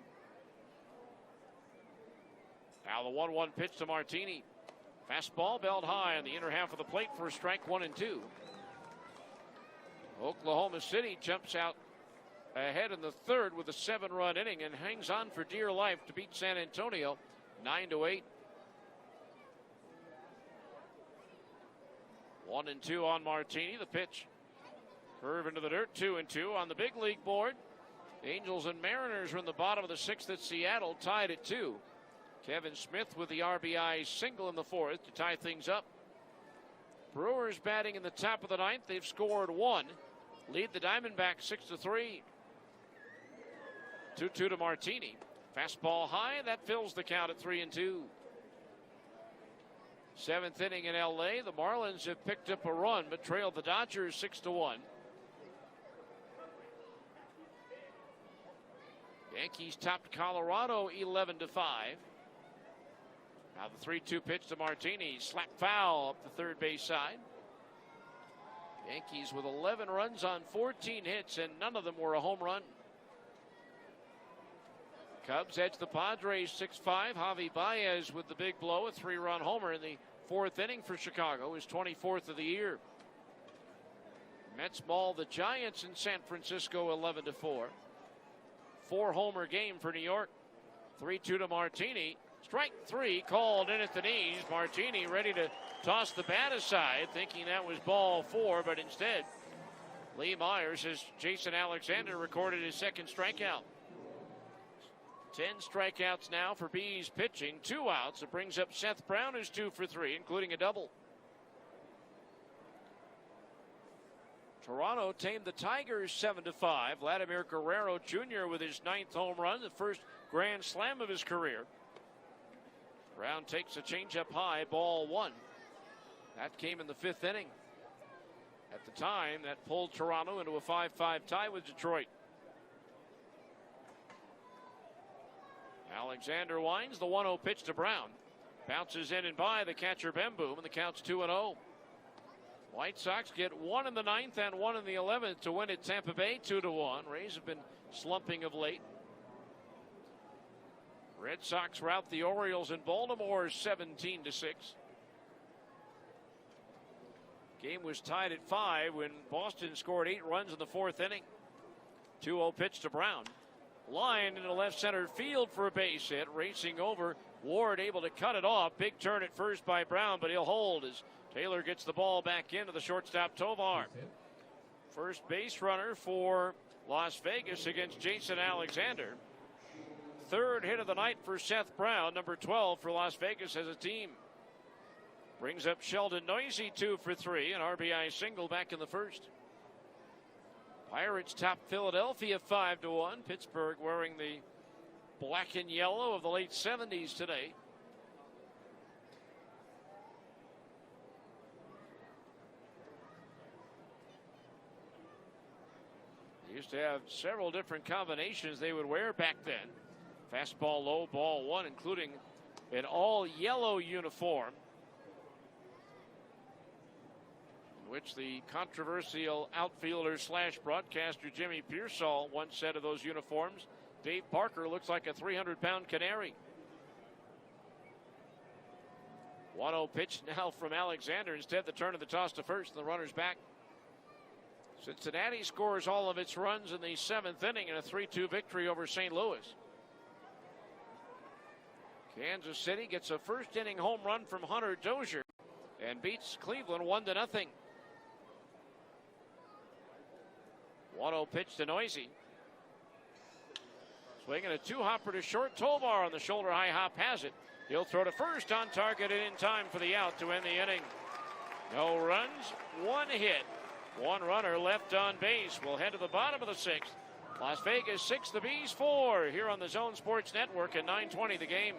Now the 1-1 pitch to Martini. Fastball belled high on the inner half of the plate for a strike 1-2. Oklahoma City jumps out ahead in the 3rd with a 7-run inning and hangs on for dear life to beat San Antonio 9-8. 1-2 on Martini. The pitch. Curve into the dirt, 2-2 on the big league board. Angels and Mariners are in the bottom of the 6th at Seattle, tied at 2. Kevin Smith with the RBI single in the 4th to tie things up. Brewers batting in the top of the 9th. They've scored 1. Lead the Diamondbacks 6-3. 2-2 to Martini. Fastball high, that fills the count at 3-2. 7th inning in LA. The Marlins have picked up a run but trailed the Dodgers 6-1. Yankees topped Colorado 11-5. Now the 3-2 pitch to Martini. Slap foul up the third base side. Yankees with 11 runs on 14 hits, and none of them were a home run. Cubs edge the Padres 6-5. Javi Baez with the big blow, a 3-run homer in the 4th inning for Chicago, his 24th of the year. Mets maul the Giants in San Francisco 11-4. 4-homer game for New York. 3-2 to Martini. Strike 3 called in at the knees. Martini ready to toss the bat aside, thinking that was ball 4, but instead, Lee Myers has Jason Alexander recorded his 2nd strikeout. 10 strikeouts now for Bees pitching, 2 outs. It brings up Seth Brown, who's 2 for 3, including a double. Toronto tamed the Tigers 7-5. Vladimir Guerrero Jr. with his 9th home run, the first grand slam of his career. Brown takes a changeup high, ball 1. That came in the 5th inning. At the time, that pulled Toronto into a 5-5 tie with Detroit. Alexander winds the 1-0 pitch to Brown. Bounces in and by the catcher Bemboom, and the count's 2-0. White Sox get 1 in the 9th and 1 in the 11th to win at Tampa Bay 2-1. Rays have been slumping of late. Red Sox rout the Orioles in Baltimore 17-6. Game was tied at 5 when Boston scored 8 runs in the 4th inning. 2-0 pitch to Brown. Line into left center field for a base hit. Racing over. Ward able to cut it off. Big turn at first by Brown, but he'll hold as Taylor gets the ball back into the shortstop Tovar. first base runner for Las Vegas against Jason Alexander. Third hit of the night for Seth Brown, number 12 for Las Vegas as a team. Brings up Sheldon Noisy 2 for 3, an RBI single back in the first. Pirates top Philadelphia 5-1. Pittsburgh wearing the black and yellow of the late 70s today. They used to have several different combinations they would wear back then. Fastball low, ball one, including an all yellow uniform, in which the controversial outfielder slash broadcaster Jimmy Pearsall once said of those uniforms, Dave Parker looks like a 300-pound canary. 1-0 pitch now from Alexander. Instead, the turn of the toss to first, and the runner's back. Cincinnati scores all of its runs in the 7th inning in a 3-2 victory over St. Louis. Kansas City gets a first inning home run from Hunter Dozier and beats Cleveland 1-0. 1-0 pitch to Noisy. Swinging a two-hopper to short. Tovar on the shoulder high hop has it. He'll throw to first on target and in time for the out to end the inning. No runs, one hit. One runner left on base. We'll head to the bottom of the 6th. Las Vegas 6, the Bees 4 here on the Zone Sports Network at 9:20 the game.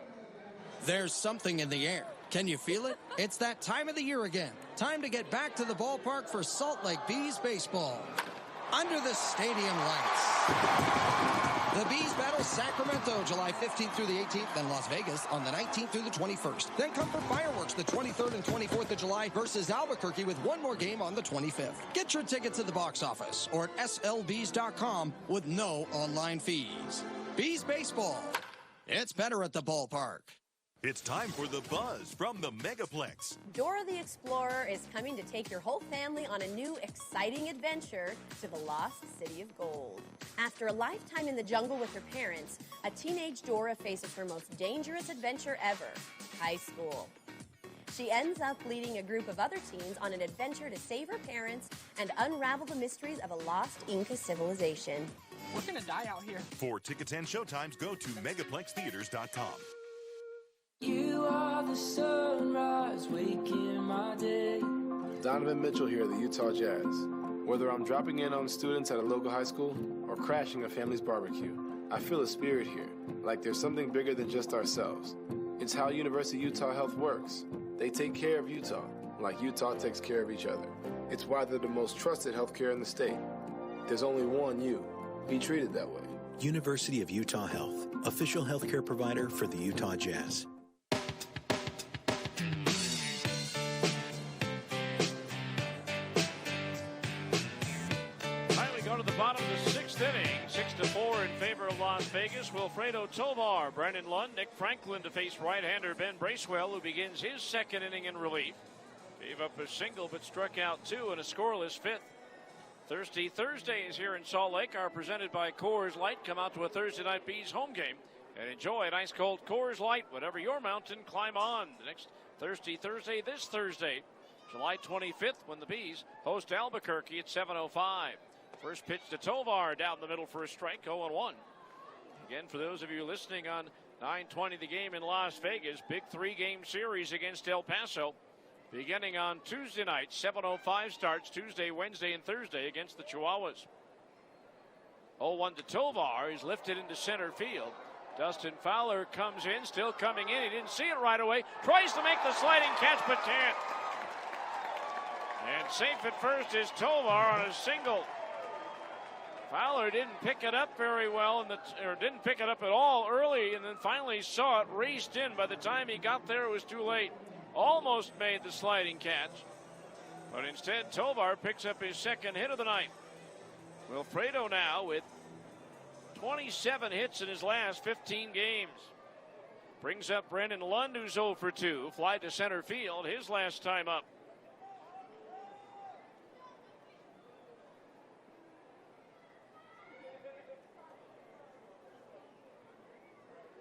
There's something in the air. Can you feel it? It's that time of the year again. Time to get back to the ballpark for Salt Lake Bees baseball. Under the stadium lights. The Bees battle Sacramento July 15th through the 18th, then Las Vegas on the 19th through the 21st. Then come for fireworks the 23rd and 24th of July versus Albuquerque with one more game on the 25th. Get your tickets at the box office or at slbees.com with no online fees. Bees baseball. It's better at the ballpark. It's time for The Buzz from the Megaplex. Dora the Explorer is coming to take your whole family on a new, exciting adventure to the lost city of gold. After a lifetime in the jungle with her parents, a teenage Dora faces her most dangerous adventure ever, high school. She ends up leading a group of other teens on an adventure to save her parents and unravel the mysteries of a lost Inca civilization. We're gonna die out here. For tickets and showtimes, go to megaplextheaters.com. You are the sunrise, waking my day. Donovan Mitchell here at the Utah Jazz. Whether I'm dropping in on students at a local high school or crashing a family's barbecue, I feel a spirit here, like there's something bigger than just ourselves. It's how University of Utah Health works. They take care of Utah, like Utah takes care of each other. It's why they're the most trusted healthcare in the state. There's only one you. Be treated that way. University of Utah Health, official healthcare provider for the Utah Jazz. Bottom of the 6th inning, 6-4 in favor of Las Vegas. Wilfredo Tovar, Brennan Lund, Nick Franklin to face right-hander Ben Bracewell, who begins his 2nd inning in relief. Gave up a single but struck out 2 in a scoreless 5th. Thirsty Thursdays here in Salt Lake are presented by Coors Light. Come out to a Thursday night Bees home game and enjoy an ice-cold Coors Light, whatever your mountain, climb on. The next Thirsty Thursday, this Thursday, July 25th, when the Bees host Albuquerque at 7:05. First pitch to Tovar down the middle for a strike, 0-1. Again, for those of you listening on 9:20 the game in Las Vegas, big 3-game series against El Paso. Beginning on Tuesday night, 7:05 starts Tuesday, Wednesday, and Thursday against the Chihuahuas. 0-1 to Tovar. He's lifted into center field. Dustin Fowler comes in, still coming in. He didn't see it right away. Tries to make the sliding catch, but can't. And safe at first is Tovar on a single. Fowler didn't pick it up very well, or didn't pick it up at all early, and then finally saw it, raced in. By the time he got there, it was too late. Almost made the sliding catch, but instead Tovar picks up his 2nd hit of the night. Wilfredo now with 27 hits in his last 15 games. Brings up Brennan Lund, who's 0 for 2. Fly to center field, his last time up.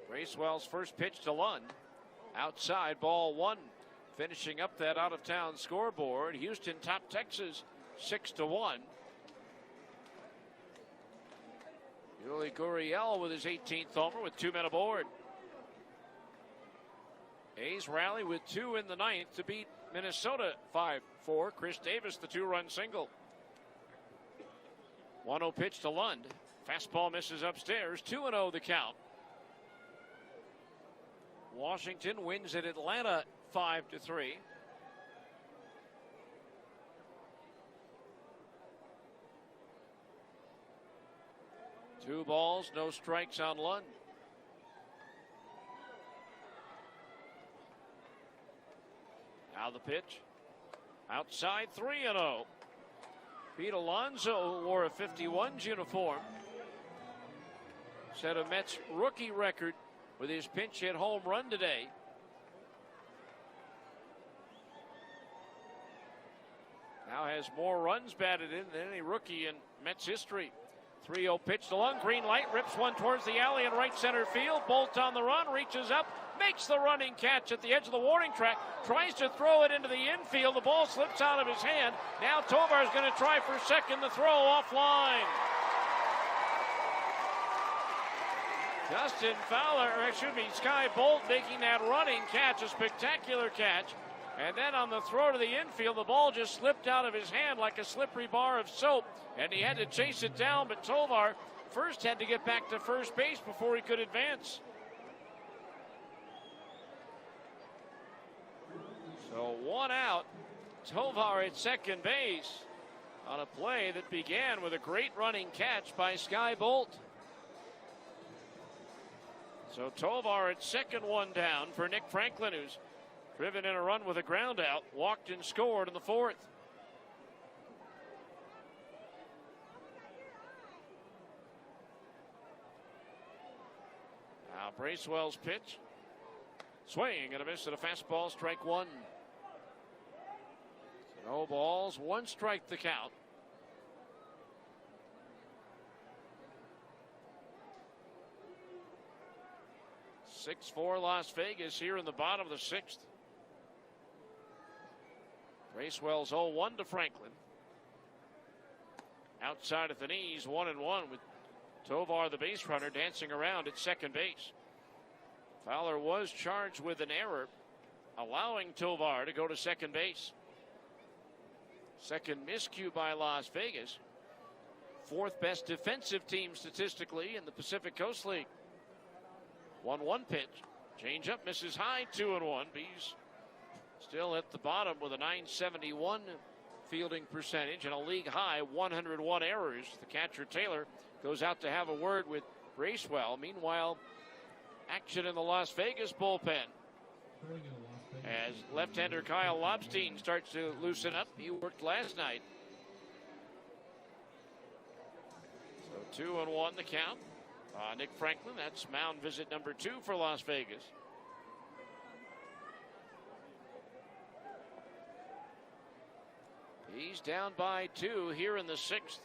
Bracewell's first pitch to Lund. Outside, ball 1. Finishing up that out-of-town scoreboard. Houston top Texas 6-1. Julie Gurriel with his 18th homer with 2 men aboard. A's rally with 2 in the ninth to beat Minnesota 5-4. Chris Davis, the 2-run single. 1-0 pitch to Lund. Fastball misses upstairs. 2-0 the count. Washington wins at Atlanta 5-3. Two balls, no strikes on Lund. Now the pitch. Outside 3-0. Pete Alonso wore a 51's uniform. Set a Mets rookie record with his pinch hit home run today. Now has more runs batted in than any rookie in Mets history. 3-0 pitch to Lund. Green light, rips one towards the alley in right center field. Bolt on the run, reaches up, makes the running catch at the edge of the warning track, tries to throw it into the infield. The ball slips out of his hand. Now Tovar is going to try for second. The throw offline. Dustin Fowler, or excuse me, Sky Bolt making that running catch, a spectacular catch. And then on the throw to the infield, the ball just slipped out of his hand like a slippery bar of soap. And he had to chase it down, but Tovar first had to get back to first base before he could advance. So 1 out, Tovar at second base on a play that began with a great running catch by Sky Bolt. So Tovar at second, 1 down for Nick Franklin, who's driven in a run with a ground out, walked and scored in the 4th. Now Bracewell's pitch. Swing and a miss at a fastball, strike 1. So no balls, 1 strike the count. (6-4) Las Vegas here in the bottom of the 6th. Bracewell's 0-1 to Franklin. Outside at the knees, 1-1 with Tovar, the base runner, dancing around at second base. Fowler was charged with an error, allowing Tovar to go to second base. Second miscue by Las Vegas. 4th best defensive team statistically in the Pacific Coast League. 1-1 pitch. Change up, misses high, 2-1. Bees still at the bottom with a .971 fielding percentage and a league high 101 errors. The catcher Taylor goes out to have a word with Bracewell. Meanwhile, action in the Las Vegas bullpen as left-hander Kyle Lobstein starts to loosen up. He worked last night. So 2-1 the count. Nick Franklin, that's mound visit number 2 for Las Vegas. He's down by 2 here in the 6th.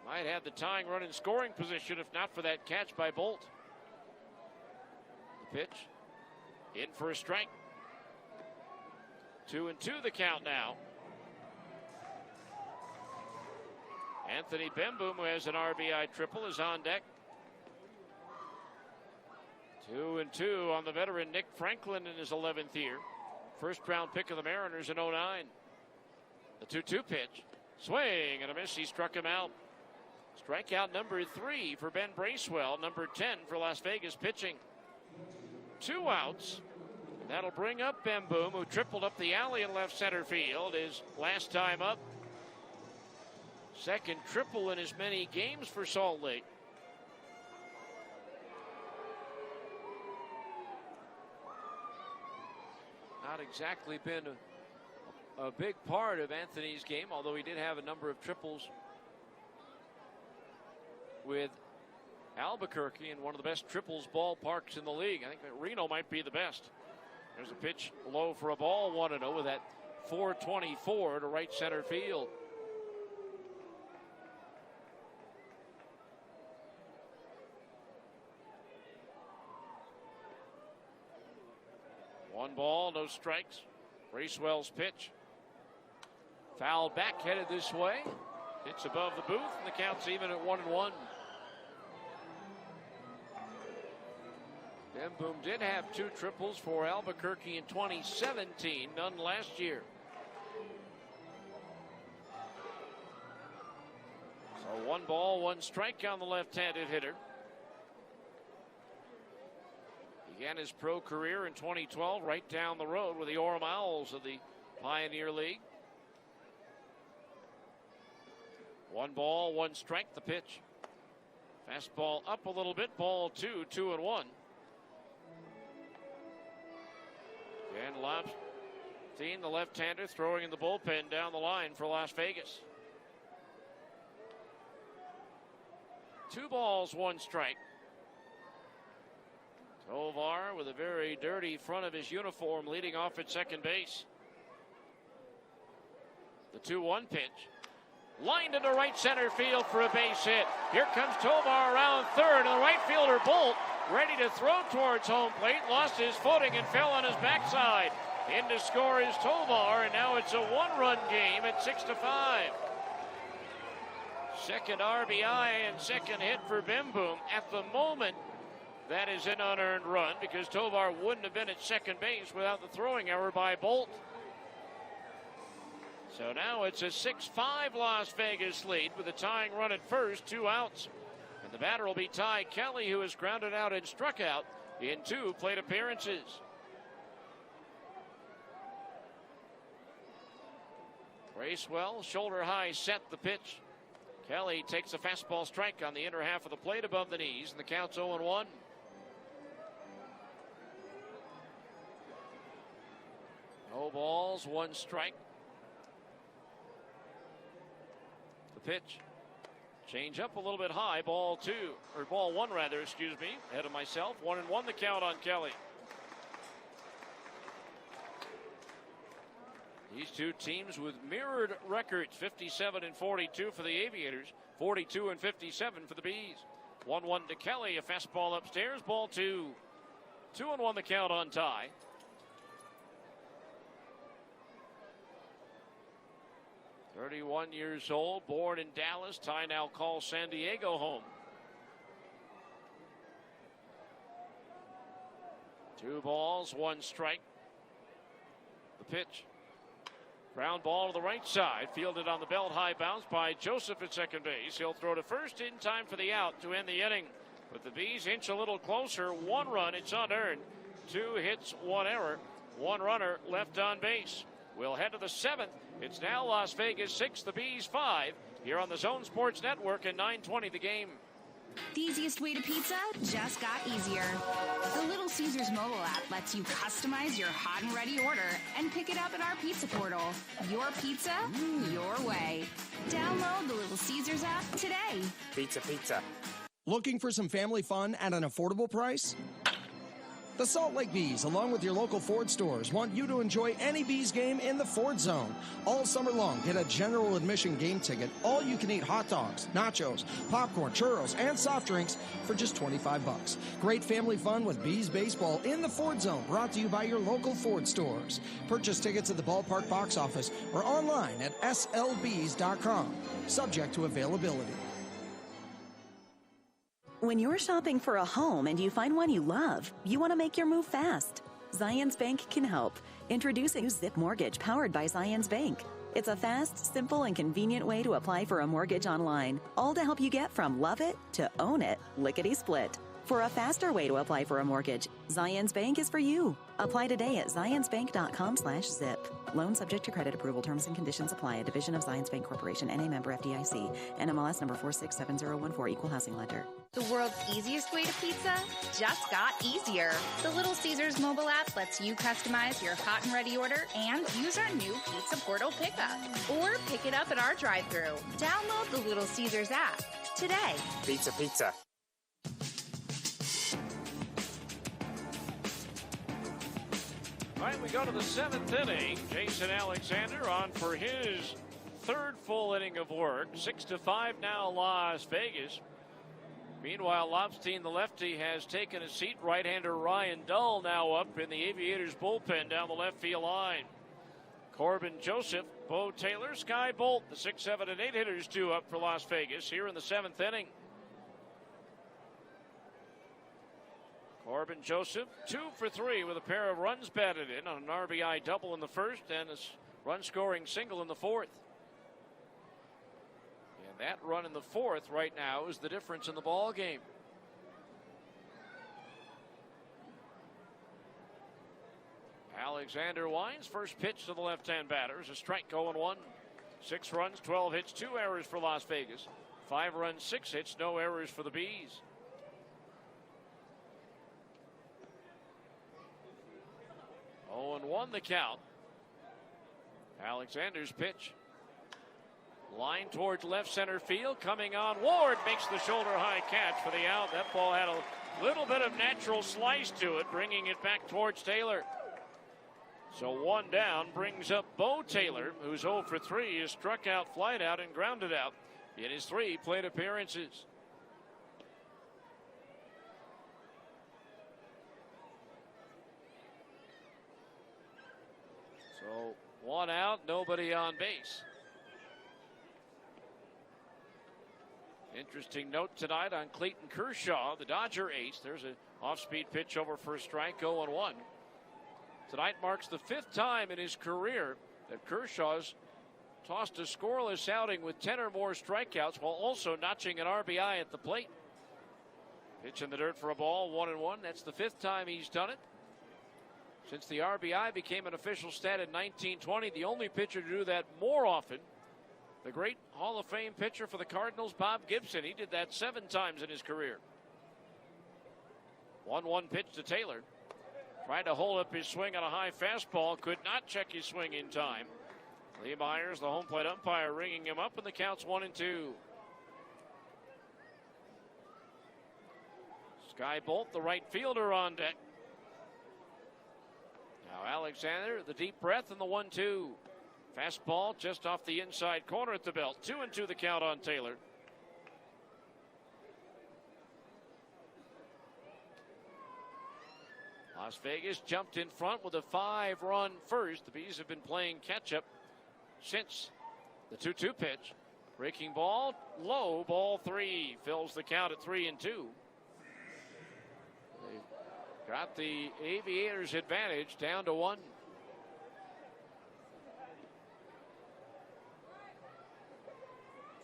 Might have the tying run in scoring position if not for that catch by Bolt. The pitch in for a strike. 2-2 the count now. Anthony Bemboom, who has an RBI triple, is on deck. 2-2 on the veteran Nick Franklin in his 11th year. First round pick of the Mariners in 2009. The 2-2 pitch. Swing and a miss. He struck him out. Strikeout number 3 for Ben Bracewell. Number 10 for Las Vegas pitching. 2 outs. And that'll bring up Bemboom, who tripled up the alley in left center field his last time up. Second triple in as many games for Salt Lake. Not exactly been a big part of Anthony's game, although he did have a number of triples with Albuquerque in one of the best triples ballparks in the league. I think that Reno might be the best. There's a pitch low for a ball, 1-0 with that 424 to right center field. One ball, no strikes. Bracewell's pitch. Foul back, headed this way. It's above the booth, and the count's even at 1-1. Ben Boom did have 2 triples for Albuquerque in 2017, none last year. So 1 ball, 1 strike on the left-handed hitter. Began his pro career in 2012 right down the road with the Orem Owls of the Pioneer League. 1 ball, 1 strike, the pitch. Fastball up a little bit, ball 2, 2-1. And Lobstein, the left-hander, throwing in the bullpen down the line for Las Vegas. 2 balls, 1 strike. Tovar with a very dirty front of his uniform leading off at second base. The 2-1 pitch. Lined into right center field for a base hit. Here comes Tovar around third, and the right fielder Bolt ready to throw towards home plate. Lost his footing and fell on his backside. In to score is Tovar, and now it's a 1-run game at 6-5. Second RBI and second hit for Ben Boom. At the moment, that is an unearned run because Tovar wouldn't have been at second base without the throwing error by Bolt. So now it's a 6-5 Las Vegas lead with a tying run at first, 2 outs. And the batter will be Ty Kelly, who has grounded out and struck out in 2 plate appearances. Bracewell, shoulder high, set the pitch. Kelly takes a fastball strike on the inner half of the plate above the knees, and the count's 0-1. No balls, 1 strike. The pitch. Change up a little bit high. Ball 1 rather, excuse me. Ahead of myself. 1-1 the count on Kelly. These 2 teams with mirrored records, 57 and 42 for the Aviators, 42 and 57 for the Bees. 1-1 to Kelly, a fastball upstairs, ball 2. 2-1 the count on Ty. "31 years old, born in Dallas. Ty now calls San Diego home. 2 balls, 1 strike. The pitch. Ground ball to the right side, fielded on the belt, high bounce by Joseph at second base. He'll throw to first in time for the out to end the inning. But the Bees inch a little closer. 1 run, it's unearned. 2 hits, 1 error. 1 runner left on base. We'll head to the 7th. It's now Las Vegas 6, the Bees 5, here on the Zone Sports Network at 9:20 the game. The easiest way to pizza just got easier. The Little Caesars mobile app lets you customize your hot and ready order and pick it up at our pizza portal. Your pizza, your way. Download the Little Caesars app today. Pizza. Looking for some family fun at an affordable price? The Salt Lake Bees, along with your local Ford stores, want you to enjoy any Bees game in the Ford Zone. All summer long, get a general admission game ticket, all-you-can-eat hot dogs, nachos, popcorn, churros, and soft drinks for just $25. Great family fun with Bees baseball in the Ford Zone, brought to you by your local Ford stores. Purchase tickets at the ballpark box office or online at slbees.com. Subject to availability. When you're shopping for a home and you find one you love, you want to make your move fast. Zions Bank can help. Introducing Zip Mortgage, powered by Zions Bank. It's a fast, simple, and convenient way to apply for a mortgage online, all to help you get from love it to own it, lickety-split. For a faster way to apply for a mortgage, Zions Bank is for you. Apply today at zionsbank.com/zip. Loan subject to credit approval. Terms and conditions apply. A division of Zions Bank Corporation, NA member FDIC. NMLS number 467014. Equal housing lender. The world's easiest way to pizza just got easier. The Little Caesars mobile app lets you customize your hot and ready order and use our new Pizza Portal pickup. Or pick it up at our drive-thru. Download the Little Caesars app today. Pizza. All right, we go to the 7th inning. Jason Alexander on for his 3rd full inning of work. 6-5 now, Las Vegas. Meanwhile, Lobstein, the lefty, has taken a seat. Right-hander Ryan Dull now up in the Aviators bullpen down the left field line. Corbin Joseph, Bo Taylor, Sky Bolt, the 6, 7, and 8 hitters due up for Las Vegas here in the 7th inning. Corbin Joseph, 2 for 3 with a pair of runs batted in on an RBI double in the first and a run-scoring single in the fourth. And that run in the fourth right now is the difference in the ball game. Alexander Wines, first pitch to the left-hand batter is a strike, 0-1. 6 runs, 12 hits, 2 errors for Las Vegas. 5 runs, 6 hits, no errors for the Bees. 0-1 the count. Alexander's pitch. Line towards left center field. Coming on. Ward makes the shoulder high catch for the out. That ball had a little bit of natural slice to it, bringing it back towards Taylor. So 1 down brings up Bo Taylor, who's 0 for 3, is struck out, flied out, and grounded out in his 3 plate appearances. So 1 out, nobody on base. Interesting note tonight on Clayton Kershaw, the Dodger ace. There's an off-speed pitch over for a strike, 0-1. Tonight marks the 5th time in his career that Kershaw's tossed a scoreless outing with 10 or more strikeouts while also notching an RBI at the plate. Pitch in the dirt for a ball, 1-1. That's the 5th time he's done it. Since the RBI became an official stat in 1920, the only pitcher to do that more often, the great Hall of Fame pitcher for the Cardinals, Bob Gibson. He did that 7 times in his career. 1-1 pitch to Taylor. Tried to hold up his swing on a high fastball. Could not check his swing in time. Lee Myers, the home plate umpire, ringing him up, and the count's 1-2. Sky Bolt, the right fielder, on deck. Now Alexander, the deep breath, and the 1-2. Fastball just off the inside corner at the belt. 2-2 the count on Taylor. Las Vegas jumped in front with a 5-run first. The Bees have been playing catch-up since the 2-2 pitch. Breaking ball, low, ball 3. Fills the count at 3-2. They've got the Aviators' advantage down to 1.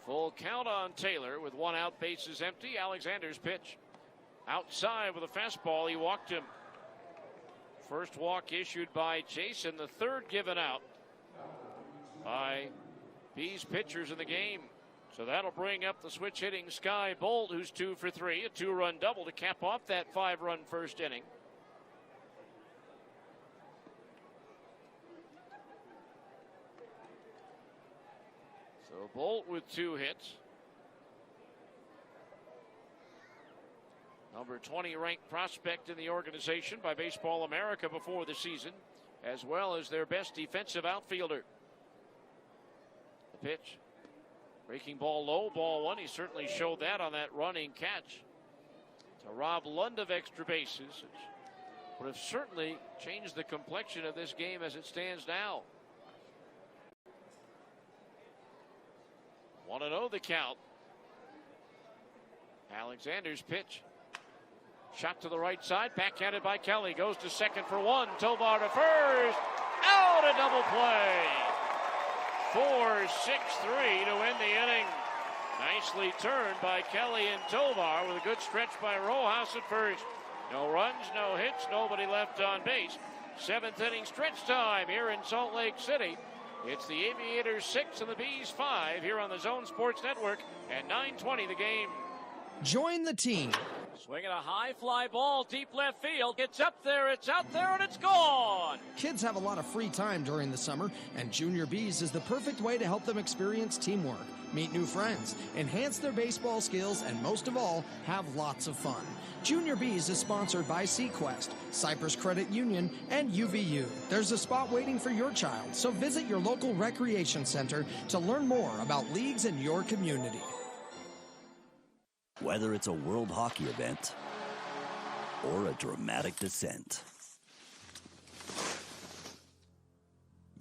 Full count on Taylor with 1 out, bases empty. Alexander's pitch. Outside with a fastball, he walked him. First walk issued by Jason, the 3rd given out by Bees pitchers in the game. So that'll bring up the switch hitting Sky Bolt, who's 2 for 3, a 2-run double to cap off that 5-run first inning. So Bolt with 2 hits. Number 20 ranked prospect in the organization by Baseball America before the season, as well as their best defensive outfielder. The pitch. Breaking ball low, ball 1. He certainly showed that on that running catch to rob Lund of extra bases, which would have certainly changed the complexion of this game as it stands now. 1-0 the count. Alexander's pitch. Shot to the right side, backhanded by Kelly. Goes to second for 1. Tovar to first. Out, a double play. 4-6-3 to end the inning. Nicely turned by Kelly and Tovar with a good stretch by Rojas at first. No runs, no hits, nobody left on base. 7th inning stretch time here in Salt Lake City. It's the Aviators 6 and the Bees 5 here on the Zone Sports Network at 9:20 the game. Join the team. Swinging a high fly ball, deep left field. It's up there, it's out there, and it's gone. Kids have a lot of free time during the summer, and Junior Bees is the perfect way to help them experience teamwork, meet new friends, enhance their baseball skills, and most of all, have lots of fun. Junior Bees is sponsored by Sequest, Cypress Credit Union, and UVU. There's a spot waiting for your child, so visit your local recreation center to learn more about leagues in your community. Whether it's a World Hockey event or a dramatic descent,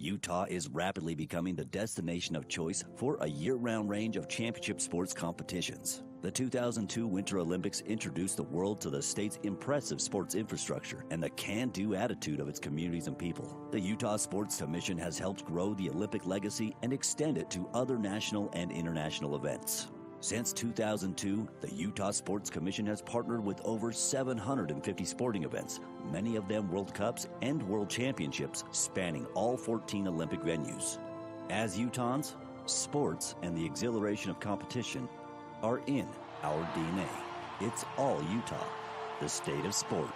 Utah is rapidly becoming the destination of choice for a year-round range of championship sports competitions. The 2002 Winter Olympics introduced the world to the state's impressive sports infrastructure and the can-do attitude of its communities and people. The Utah Sports Commission has helped grow the Olympic legacy and extend it to other national and international events. Since 2002, the Utah Sports Commission has partnered with over 750 sporting events, many of them World Cups and World Championships, spanning all 14 Olympic venues. As Utahns, sports and the exhilaration of competition are in our DNA. It's all Utah, the state of sport.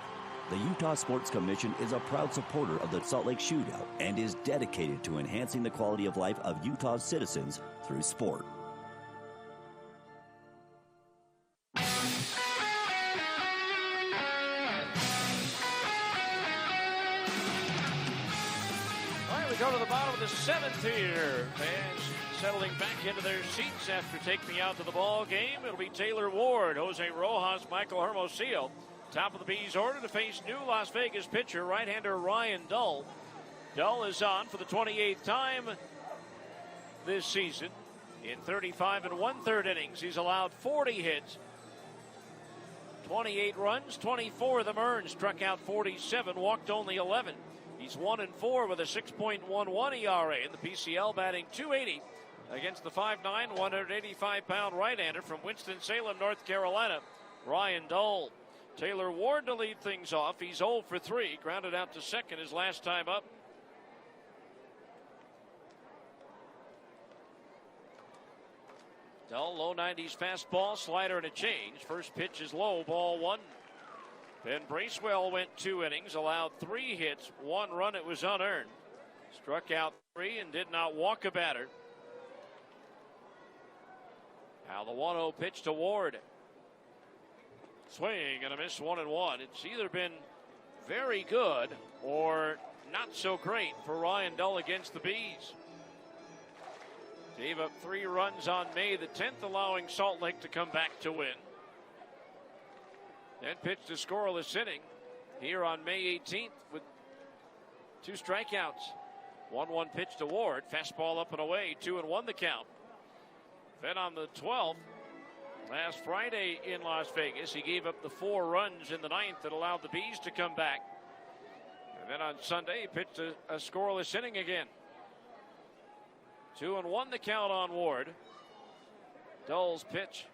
The Utah Sports Commission is a proud supporter of the Salt Lake Shootout and is dedicated to enhancing the quality of life of Utah's citizens through sport. We go to the bottom of the seventh here. Fans settling back into their seats after taking me out to the ball game. It'll be Taylor Ward, Jose Rojas, Michael Hermosillo. Top of the Bees order to face new Las Vegas pitcher, right-hander Ryan Dull. Dull is on for the 28th time this season. In 35 1/3 innings, he's allowed 40 hits, 28 runs, 24 of them earned, struck out 47, walked only 11. He's 1-4 with a 6.11 ERA in the PCL, batting .280 against the 5'9", 185-pound right-hander from Winston-Salem, North Carolina, Ryan Dull. Taylor Ward to lead things off. He's 0 for 3, grounded out to second his last time up. Dull, low 90s fastball, slider, and a change. First pitch is low, ball 1. Ben Bracewell went 2 innings, allowed 3 hits, 1 run, it was unearned. Struck out 3 and did not walk a batter. Now the 1-0 pitch to Ward. Swing and a miss, 1-1. It's either been very good or not so great for Ryan Dull against the Bees. Gave up 3 runs on May the 10th, allowing Salt Lake to come back to win. Then pitched a scoreless inning here on May 18th with 2 strikeouts. 1-1 pitch to Ward. Fastball up and away. 2-1 the count. Then on the 12th, last Friday in Las Vegas, he gave up the 4 runs in the 9th that allowed the Bees to come back. And then on Sunday, he pitched a scoreless inning again. 2-1 the count on Ward. Dull's pitch.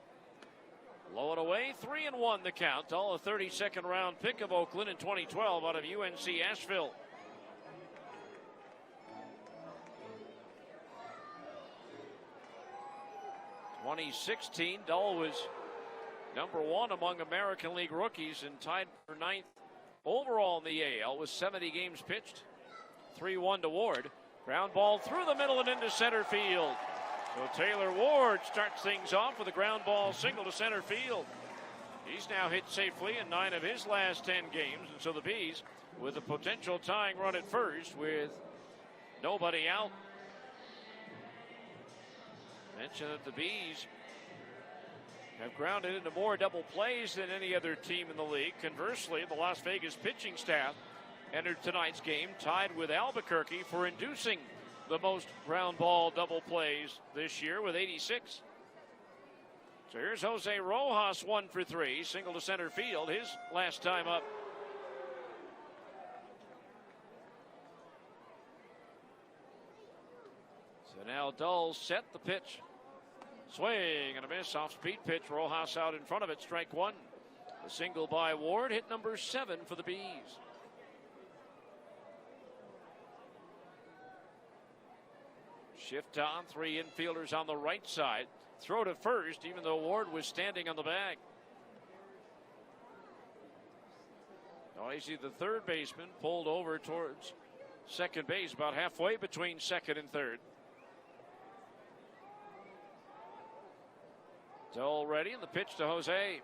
Low and away, 3-1 the count. Dull, a 32nd round pick of Oakland in 2012 out of UNC Asheville. In 2016, Dull was number 1 among American League rookies and tied for 9th overall in the AL with 70 games pitched. 3-1 to Ward. Ground ball through the middle and into center field. So Taylor Ward starts things off with a ground ball single to center field. He's now hit safely in 9 of his last 10 games. And so the Bees with a potential tying run at first with nobody out. Mention that the Bees have grounded into more double plays than any other team in the league. Conversely, the Las Vegas pitching staff entered tonight's game tied with Albuquerque for inducing the most ground ball double plays this year with 86. So here's Jose Rojas, 1 for 3, single to center field, his last time up. So now Dull set the pitch. Swing and a miss, off speed pitch. Rojas out in front of it, strike 1. A single by Ward, hit number 7 for the Bees. Shift on, 3 infielders on the right side. Throw to first, even though Ward was standing on the bag. Noisy, the third baseman, pulled over towards second base, about halfway between second and third. Dull ready, and the pitch to Jose.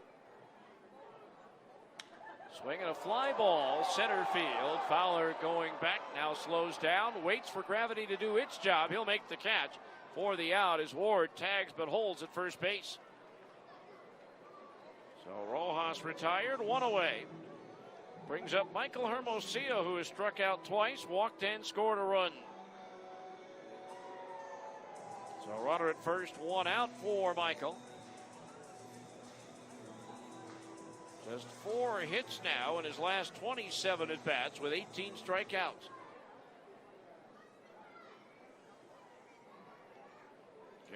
Swinging a fly ball, center field. Fowler going back, now slows down, waits for gravity to do its job. He'll make the catch for the out as Ward tags but holds at first base. So Rojas retired, 1 away. Brings up Michael Hermosillo, who has struck out twice, walked and scored a run. So runner at first, one out for Michael. Just 4 hits now in his last 27 at-bats with 18 strikeouts.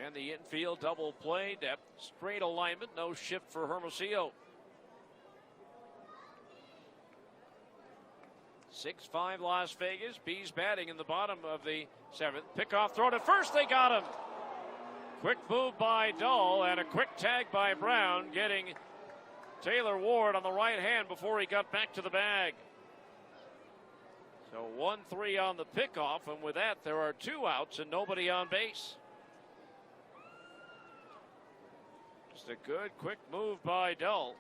And the infield double play, depth, straight alignment, no shift for Hermosillo. 6-5 Las Vegas. Bees batting in the bottom of the 7th. Pickoff throw to first, they got him. Quick move by Dull and a quick tag by Brown, getting Taylor Ward on the right hand before he got back to the bag. So 1-3 on the pickoff, and with that there are 2 outs and nobody on base. Just a good quick move by Dull.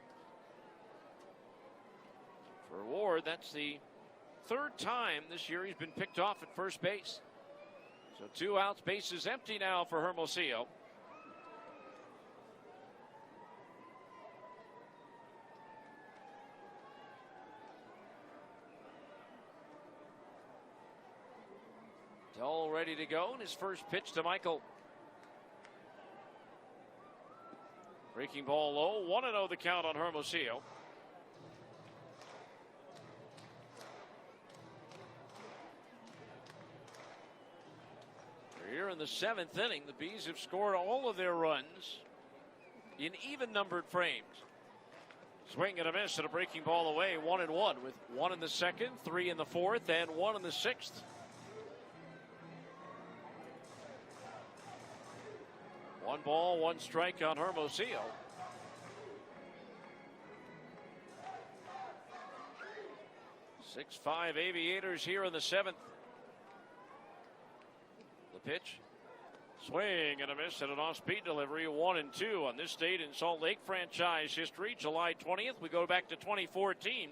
For Ward, that's the 3rd time this year he's been picked off at first base. So 2 outs, bases empty now for Hermosillo. Dull ready to go, and his first pitch to Michael. Breaking ball low, 1-0 the count on Hermosillo. Here in the 7th inning, the Bees have scored all of their runs in even-numbered frames. Swing and a miss and a breaking ball away, 1-1, with 1 in the 2nd, 3 in the 4th, and 1 in the 6th. One ball, 1 strike on Hermosillo. Six-5 Aviators here in the 7th. The pitch. Swing and a miss and an off-speed delivery, 1-2 on this date in Salt Lake franchise history. July 20th, we go back to 2014.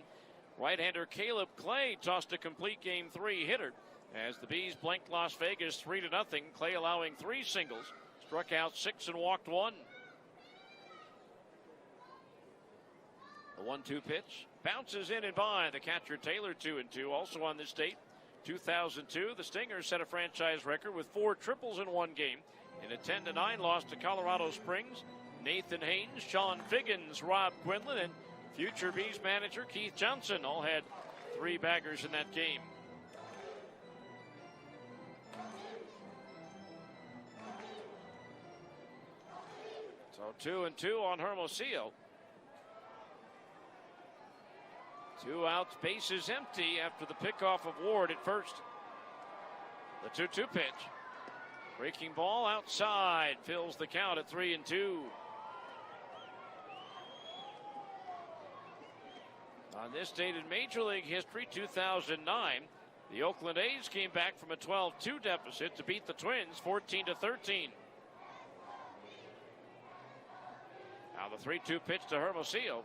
Right-hander Caleb Clay tossed a complete Game 3 hitter as the Bees blanked Las Vegas 3-0. Clay allowing 3 singles, struck out 6 and walked 1. The 1-2 pitch bounces in and by the catcher Taylor, 2-2. Also on this date, 2002, the Stingers set a franchise record with 4 triples in one game in a 10-9 loss to Colorado Springs. Nathan Haynes, Sean Figgins, Rob Quinlan, and future Bees manager Keith Johnson all had 3 baggers in that game. So 2-2 on Hermosillo. 2 outs, bases empty after the pickoff of Ward at first. The 2-2 pitch. Breaking ball outside, fills the count at 3-2. On this date in Major League history, 2009, the Oakland A's came back from a 12-2 deficit to beat the Twins 14-13. Now the 3-2 pitch to Hermosillo.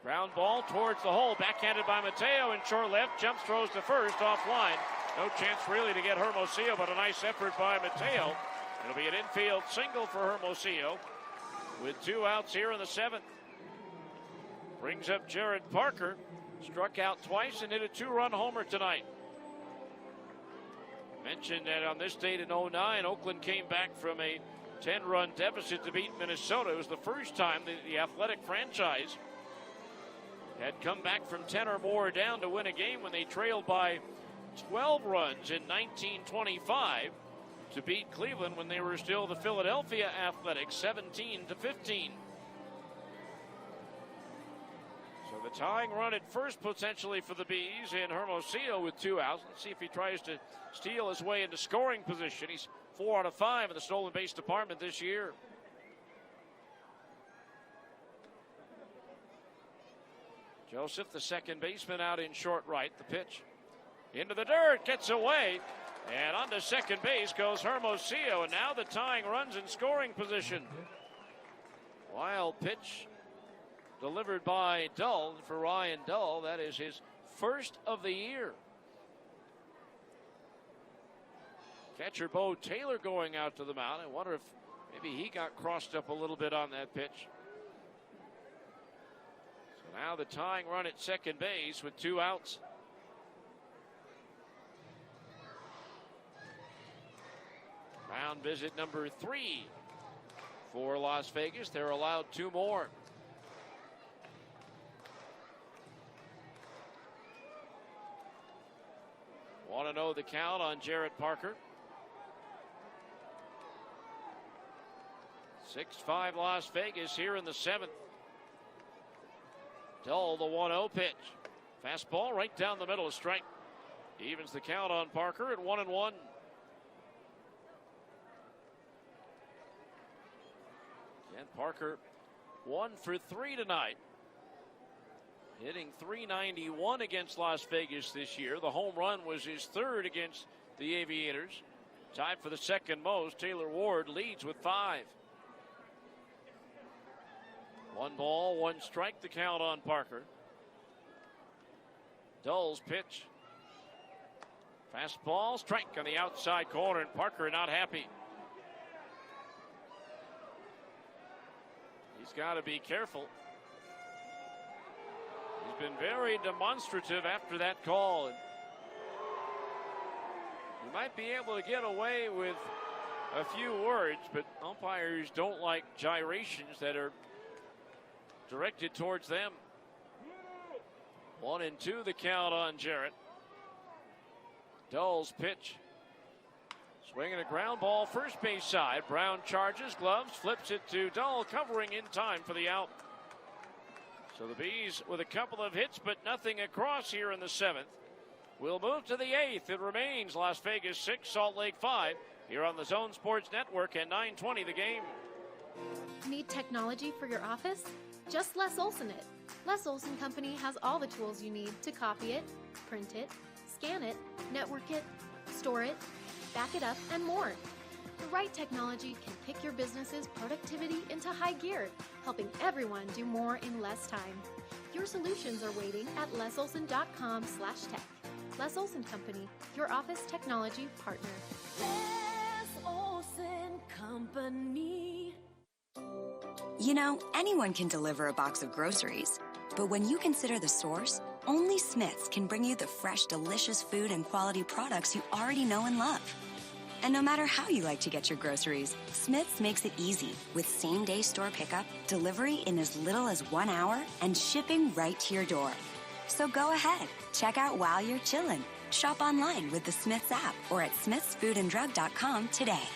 Ground ball towards the hole, backhanded by Mateo in short left, jumps, throws to first, offline. No chance really to get Hermosillo, but a nice effort by Mateo. It'll be an infield single for Hermosillo with 2 outs here in the 7th. Brings up Jared Parker, struck out twice and hit a 2-run homer tonight. Mentioned that on this date in 09, Oakland came back from a 10-run deficit to beat Minnesota. It was the first time the Athletic franchise had come back from 10 or more down to win a game when they trailed by 12 runs in 1925 to beat Cleveland when they were still the Philadelphia Athletics, 17-15. So the tying run at first potentially for the Bees in Hermosillo with 2 outs. Let's see if he tries to steal his way into scoring position. He's 4 out of 5 in the stolen base department this year. Joseph, the second baseman, out in short right. The pitch into the dirt, gets away, and onto second base goes Hermosillo, and now the tying runs in scoring position. Wild pitch delivered by Dull for Ryan Dull. That is his first of the year. Catcher Bo Taylor going out to the mound. I wonder if maybe he got crossed up a little bit on that pitch. Now the tying run at second base with 2 outs. Round visit number 3 for Las Vegas. They're allowed 2 more. Want to know the count on Jarrett Parker. 6-5 Las Vegas here in the 7th. Dull, the 1-0 pitch. Fastball right down the middle, a strike. Evens the count on Parker at 1-1. And Parker 1 for 3 tonight. Hitting .391 against Las Vegas this year. The home run was his 3rd against the Aviators. Tied for the 2nd most. Taylor Ward leads with 5. 1 ball, 1 strike, the count on Parker. Dull's pitch. Fastball, strike on the outside corner, and Parker not happy. He's got to be careful. He's been very demonstrative after that call. And you might be able to get away with a few words, but umpires don't like gyrations that are directed towards them. 1-2 the count on Jarrett. Dull's pitch. Swinging a ground ball, first base side. Brown charges, gloves, flips it to Dull, covering in time for the out. So the Bees with a couple of hits, but nothing across here in the 7th. We'll move to the 8th. It remains Las Vegas 6, Salt Lake 5. Here on the Zone Sports Network at 9:20 the game. Need technology for your office? Just Les Olson it. Les Olson Company has all the tools you need to copy it, print it, scan it, network it, store it, back it up, and more. The right technology can kick your business's productivity into high gear, helping everyone do more in less time. Your solutions are waiting at lesolson.com/tech. Les Olson Company, your office technology partner. Les Olson Company. You know, anyone can deliver a box of groceries, but when you consider the source, only Smith's can bring you the fresh, delicious food and quality products you already know and love. And no matter how you like to get your groceries, Smith's makes it easy with same-day store pickup, delivery in as little as 1 hour, and shipping right to your door. So go ahead, check out while you're chillin'. Shop online with the Smith's app or at smithsfoodanddrug.com today.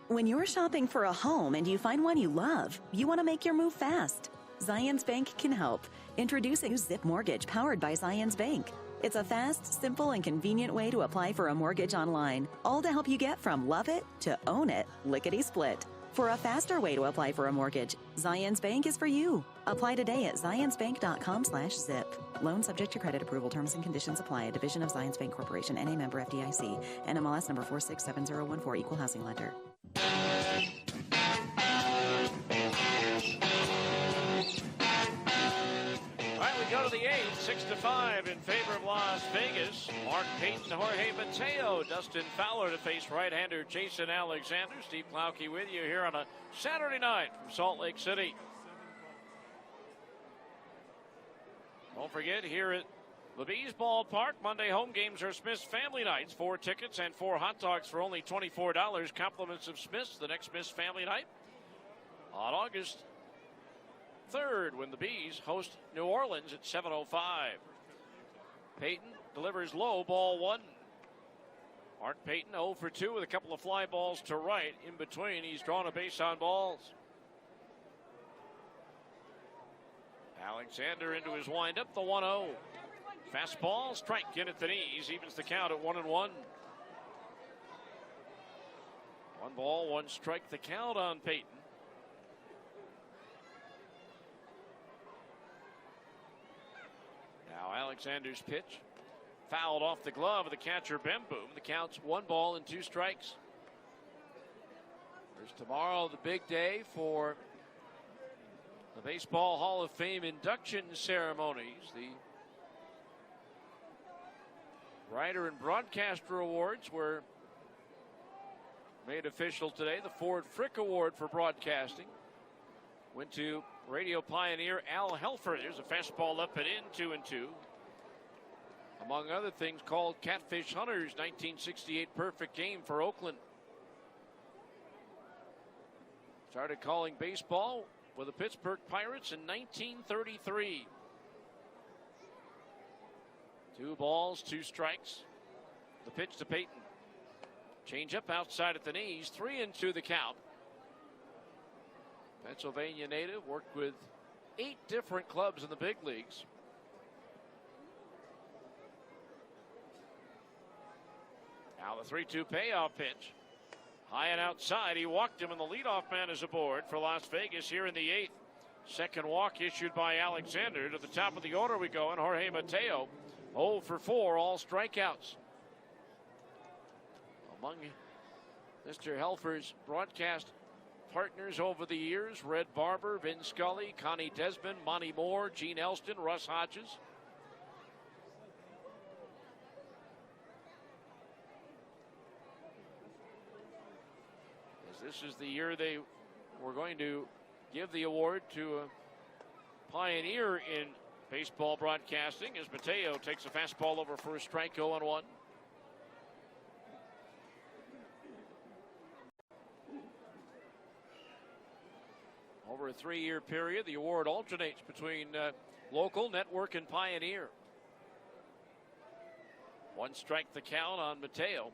When you're shopping for a home and you find one you love, you want to make your move fast. Zions Bank can help. Introducing Zip Mortgage powered by Zions Bank. It's a fast, simple, and convenient way to apply for a mortgage online, all to help you get from love it to own it, lickety-split. For a faster way to apply for a mortgage, Zions Bank is for you. Apply today at zionsbank.com/zip. Loan subject to credit approval. Terms and conditions apply. A division of Zions Bank Corporation, NA member FDIC. NMLS number 467014, equal housing lender. Go to the 8th, 6-5 in favor of Las Vegas. Mark Payton, Jorge Mateo, Dustin Fowler to face right-hander Jason Alexander. Steve Klauke with you here on a Saturday night from Salt Lake City. Don't forget, here at LeBees Ballpark, Monday home games are Smith's Family Nights. 4 tickets and 4 hot dogs for only $24. Compliments of Smith's, the next Smith's Family Night on August 3rd when the Bees host New Orleans at 7:05. Payton delivers low, ball 1. Mark Payton 0 for 2 with a couple of fly balls to right. In between, he's drawn a base on balls. Alexander into his windup, the 1-0. Fastball, strike in at the knees, evens the count at 1-1. 1 ball, 1 strike, the count on Payton. Now Alexander's pitch fouled off the glove of the catcher Bemboom. The count's 1 ball and 2 strikes. There's tomorrow the big day for the Baseball Hall of Fame induction ceremonies. The Writer and Broadcaster Awards were made official today. The Ford Frick Award for broadcasting went to radio pioneer Al Helfer. There's a fastball up and in, 2-2. among other things, called Catfish Hunters 1968 perfect game for Oakland. Started calling baseball with the Pittsburgh Pirates in 1933. 2 balls, 2 strikes. The pitch to Peyton. Change up outside at the knees, 3-2 the count. Pennsylvania native, worked with 8 different clubs in the big leagues. Now the 3-2 payoff pitch. High and outside, he walked him, and the leadoff man is aboard for Las Vegas here in the 8th. Second walk issued by Alexander. To the top of the order we go, and Jorge Mateo, 0 for 4, all strikeouts. Among Mr. Helfer's broadcast partners over the years, Red Barber, Vin Scully, Connie Desmond, Monty Moore, Gene Elston, Russ Hodges. This is the year they were going to give the award to a pioneer in baseball broadcasting, as Mateo takes a fastball over for a strike, 0-1. Over a 3-year period, the award alternates between local, network, and pioneer. 1 strike the count on Mateo.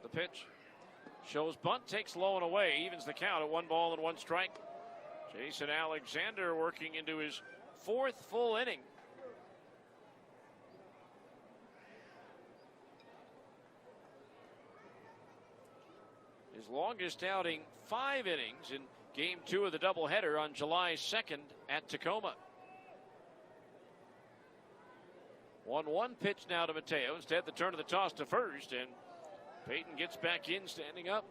The pitch shows bunt, takes low and away, evens the count at 1 ball and 1 strike. Jason Alexander working into his 4th full inning. His longest outing, 5 innings in Game 2 of the doubleheader on July 2nd at Tacoma. 1-1 pitch now to Mateo. Instead, the turn of the toss to first, and Peyton gets back in, standing up.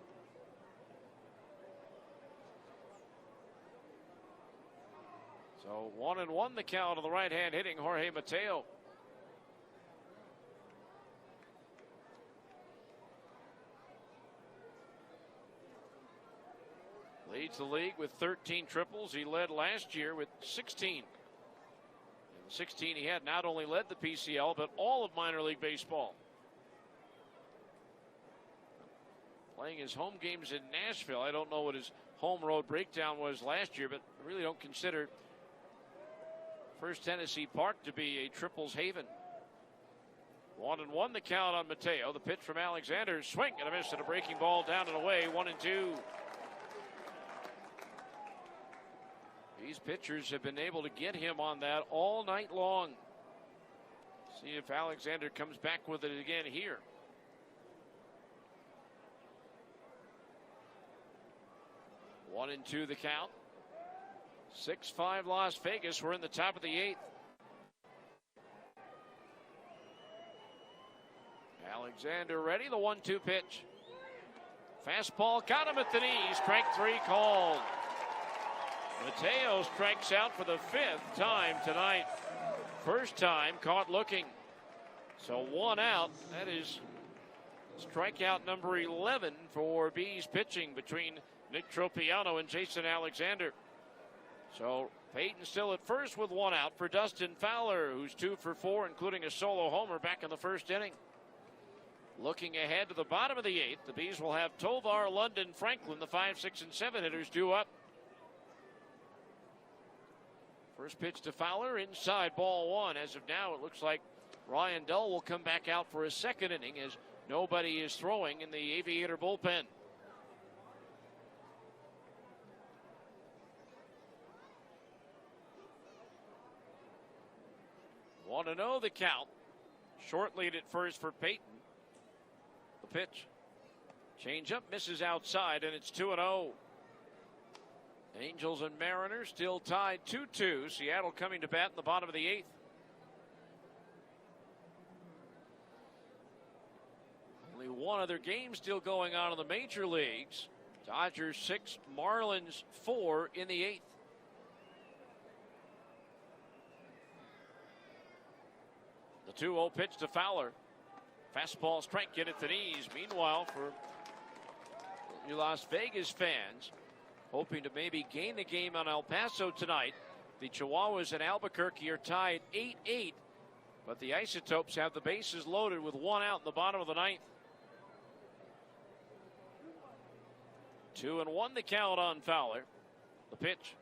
So 1-1 the count on the right-hand hitting Jorge Mateo. Leads the league with 13 triples. He led last year with 16. In the 16 he had not only led the PCL, but all of minor league baseball. Playing his home games in Nashville. I don't know what his home road breakdown was last year, but I really don't consider First Tennessee Park to be a triples haven. 1-1 the count on Mateo. The pitch from Alexander, swing and a miss, and a breaking ball down and away, 1-2. These pitchers have been able to get him on that all night long. See if Alexander comes back with it again here. 1-2 the count. 6-5 Las Vegas. We're in the top of the 8th. Alexander ready. The 1-2 pitch. Fastball got him at the knees. Strike 3 called. Mateo strikes out for the 5th time tonight. First time caught looking. So 1 out. That is strikeout number 11 for B's pitching between Nick Tropiano and Jason Alexander. So Peyton still at first with 1 out for Dustin Fowler, who's 2 for 4, including a solo homer back in the 1st inning. Looking ahead to the bottom of the 8th, the Bees will have Tovar, London, Franklin, the 5, 6, and 7 hitters due up. First pitch to Fowler, inside, ball 1. As of now, it looks like Ryan Dull will come back out for a 2nd inning as nobody is throwing in the Aviator bullpen. Want to know the count. Short lead at first for Peyton. The pitch. Change up, misses outside, and it's 2-0. Angels and Mariners still tied 2-2. Seattle coming to bat in the bottom of the 8th. Only one other game still going on in the major leagues. Dodgers 6, Marlins 4 in the 8th. The 2-0 pitch to Fowler. Fastball strike, get at the knees. Meanwhile, for you Las Vegas fans, hoping to maybe gain the game on El Paso tonight, the Chihuahuas and Albuquerque are tied 8-8 But the Isotopes have the bases loaded with one out in the bottom of the ninth. 2-1 the count on Fowler. The pitch.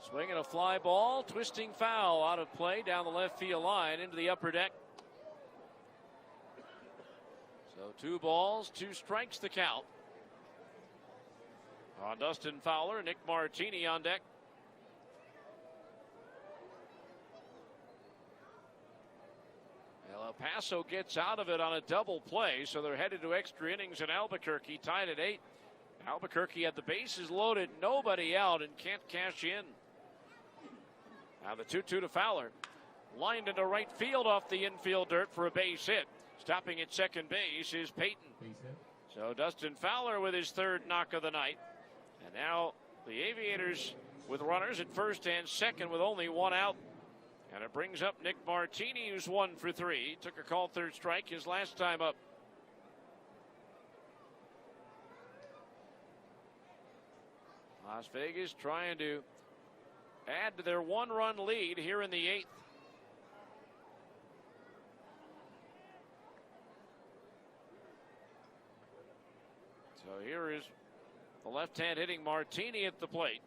Swinging a fly ball, twisting foul out of play down the left field line into the upper deck. So 2 balls, 2 strikes the count. On Dustin Fowler, Nick Martini on deck. El Paso gets out of it on a double play, so they're headed to extra innings in Albuquerque, tied at 8. Albuquerque had the bases loaded, nobody out, and can't cash in. Now the 2-2 to Fowler. Lined into right field off the infield dirt for a base hit. Stopping at second base is Payton. So Dustin Fowler with his 3rd knock of the night. And now the Aviators with runners at first and second with only 1 out. And it brings up Nick Martini, who's 1 for 3. Took a called 3rd strike his last time up. Las Vegas trying to add to their 1-run lead here in the 8th. So here is the left-hand hitting Martini at the plate.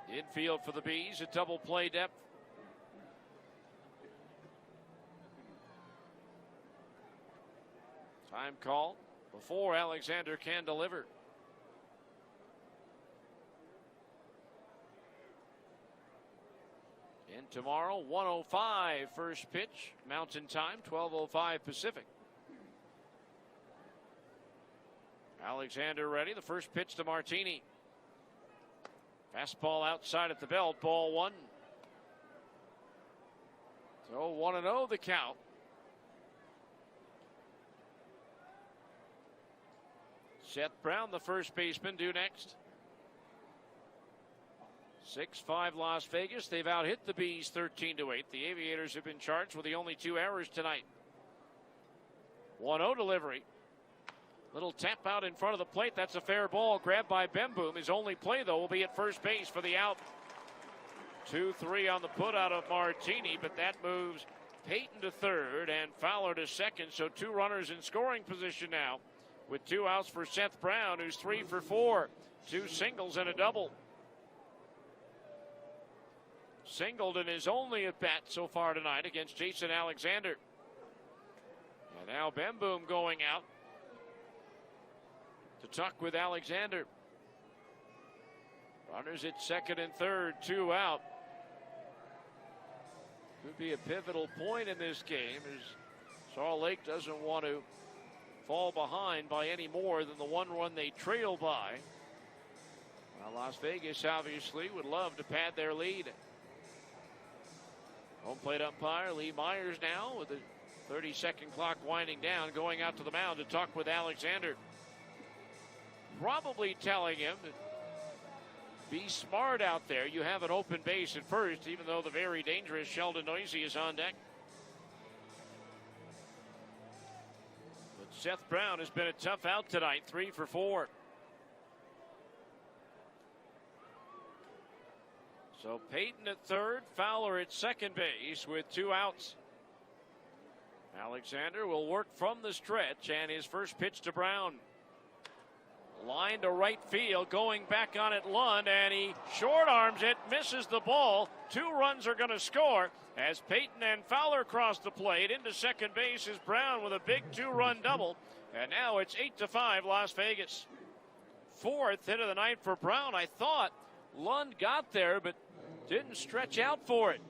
Infield for the Bees, a double play depth. Time call before Alexander can deliver. In tomorrow, 1:05 first pitch, Mountain Time, 12:05 Pacific. Alexander ready, the first pitch to Martini. Fastball outside at the belt, ball 1. So 1-0 the count. Seth Brown, the first baseman, due next. 6-5 Las Vegas. They've out-hit the Bees 13-8. The Aviators have been charged with the only 2 errors tonight. 1-0 delivery. Little tap out in front of the plate. That's a fair ball. Grabbed by Bemboom. His only play, though, will be at first base for the out. 2-3 on the put out of Martini, but that moves Payton to third and Fowler to second. So 2 runners in scoring position now with 2 outs for Seth Brown, who's 3 for 4. 2 singles and a double. Singled in his only at bat so far tonight against Jason Alexander. And now Bemboom going out to talk with Alexander. Runners at second and third, 2 out. Could be a pivotal point in this game as Salt Lake doesn't want to fall behind by any more than the 1 run they trail by. Well, Las Vegas obviously would love to pad their lead. Home plate umpire Lee Myers now with the 30-second clock winding down, going out to the mound to talk with Alexander. Probably telling him to be smart out there. You have an open base at first, even though the very dangerous Sheldon Noisy is on deck. But Seth Brown has been a tough out tonight, 3 for 4. So Payton at third, Fowler at second base with 2 outs. Alexander will work from the stretch, and his first pitch to Brown. Line to right field, going back on it, Lund, and he short arms it, misses the ball. 2 runs are going to score as Payton and Fowler cross the plate. Into second base is Brown with a big 2-run double, and now it's 8-5 Las Vegas. 4th hit of the night for Brown. I thought Lund got there, but didn't stretch out for it.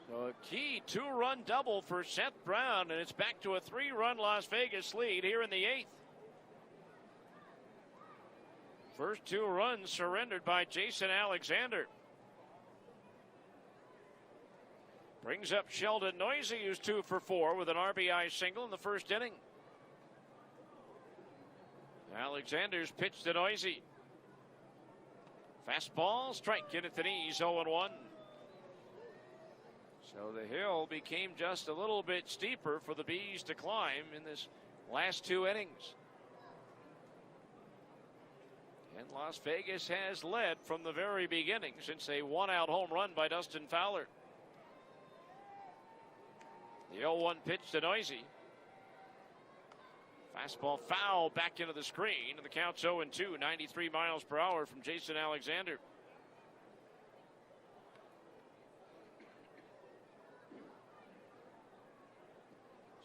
So a key 2-run double for Seth Brown, and it's back to a 3-run Las Vegas lead here in the 8th. First 2 runs surrendered by Jason Alexander. Brings up Sheldon Noisy, who's 2 for 4 with an RBI single in the first inning. Alexander's pitch to Noisy. Fastball, strike in at the knees, 0-1. So the hill became just a little bit steeper for the Bees to climb in this last 2 innings. And Las Vegas has led from the very beginning since a one-out home run by Dustin Fowler. The 0-1 pitch to Noisy. Fastball foul back into the screen. And the count's 0-2, 93 miles per hour from Jason Alexander.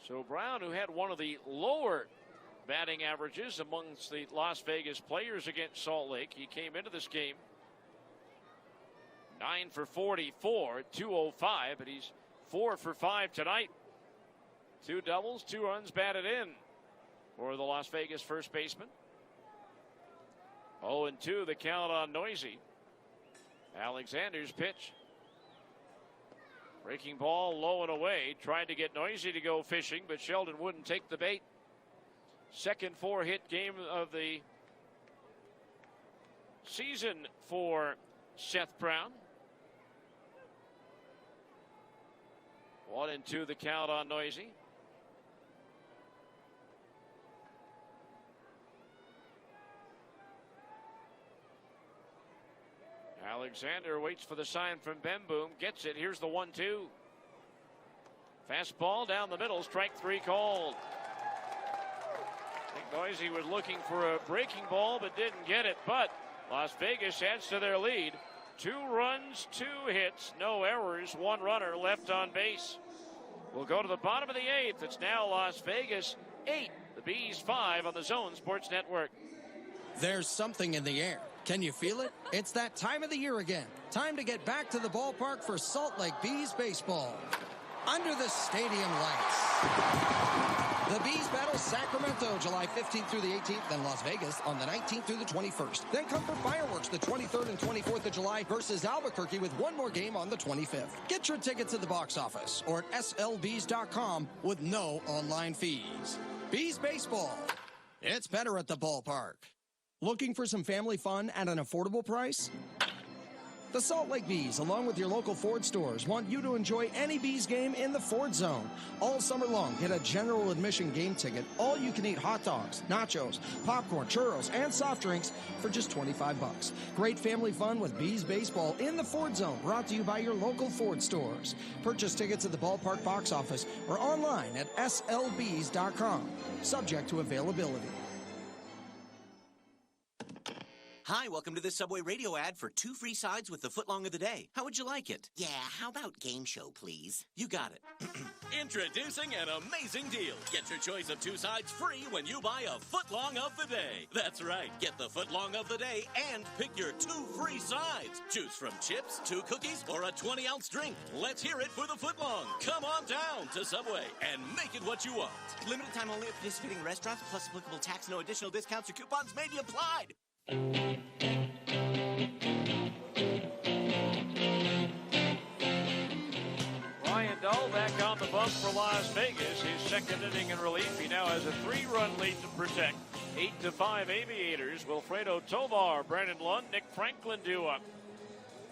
So Brown, who had one of the lower batting averages amongst the Las Vegas players against Salt Lake, he came into this game 9 for 44, 205, but he's 4 for 5 tonight. 2 doubles, 2 runs batted in for the Las Vegas first baseman. 0-2 the count on Noisy. Alexander's pitch. Breaking ball low and away. Tried to get Noisy to go fishing, but Sheldon wouldn't take the bait. Second 4-hit game of the season for Seth Brown. 1-2 the count on Noisy. Alexander waits for the sign from Bemboom. Gets it. Here's the 1-2. Fastball down the middle. Strike 3 called. I think Noisy was looking for a breaking ball but didn't get it. But Las Vegas adds to their lead. 2 runs, 2 hits, no errors, 1 runner left on base. We'll go to the bottom of the 8th. It's now Las Vegas 8, the Bees 5 on the Zone Sports Network. There's something in the air. Can you feel it? It's that time of the year again. Time to get back to the ballpark for Salt Lake Bees baseball. Under the stadium lights. The Bees battle Sacramento July 15th through the 18th, then Las Vegas on the 19th through the 21st. Then come for fireworks the 23rd and 24th of July versus Albuquerque with one more game on the 25th. Get your tickets at the box office or at slbees.com with no online fees. Bees baseball. It's better at the ballpark. Looking for some family fun at an affordable price? The Salt Lake Bees, along with your local Ford stores, want you to enjoy any Bees game in the Ford Zone. All summer long, get a general admission game ticket, all you can eat hot dogs, nachos, popcorn, churros, and soft drinks for just $25. Great family fun with Bees baseball in the Ford Zone, brought to you by your local Ford stores. Purchase tickets at the ballpark box office or online at slbees.com. Subject to availability. Hi, welcome to this Subway radio ad for 2 free sides with the footlong of the day. How would you like it? Yeah, how about game show, please? You got it. Introducing an amazing deal. Get your choice of 2 sides free when you buy a footlong of the day. That's right. Get the footlong of the day and pick your 2 free sides. Choose from chips, 2 cookies, or a 20-ounce drink. Let's hear it for the footlong. Come on down to Subway and make it what you want. Limited time only at participating restaurants, plus applicable tax. No additional discounts or coupons may be applied. Ryan Dahl back on the bump for Las Vegas. His second inning in relief. He now has a 3-run lead to protect. 8-5 Aviators. Wilfredo Tovar, Brandon Lund, Nick Franklin due up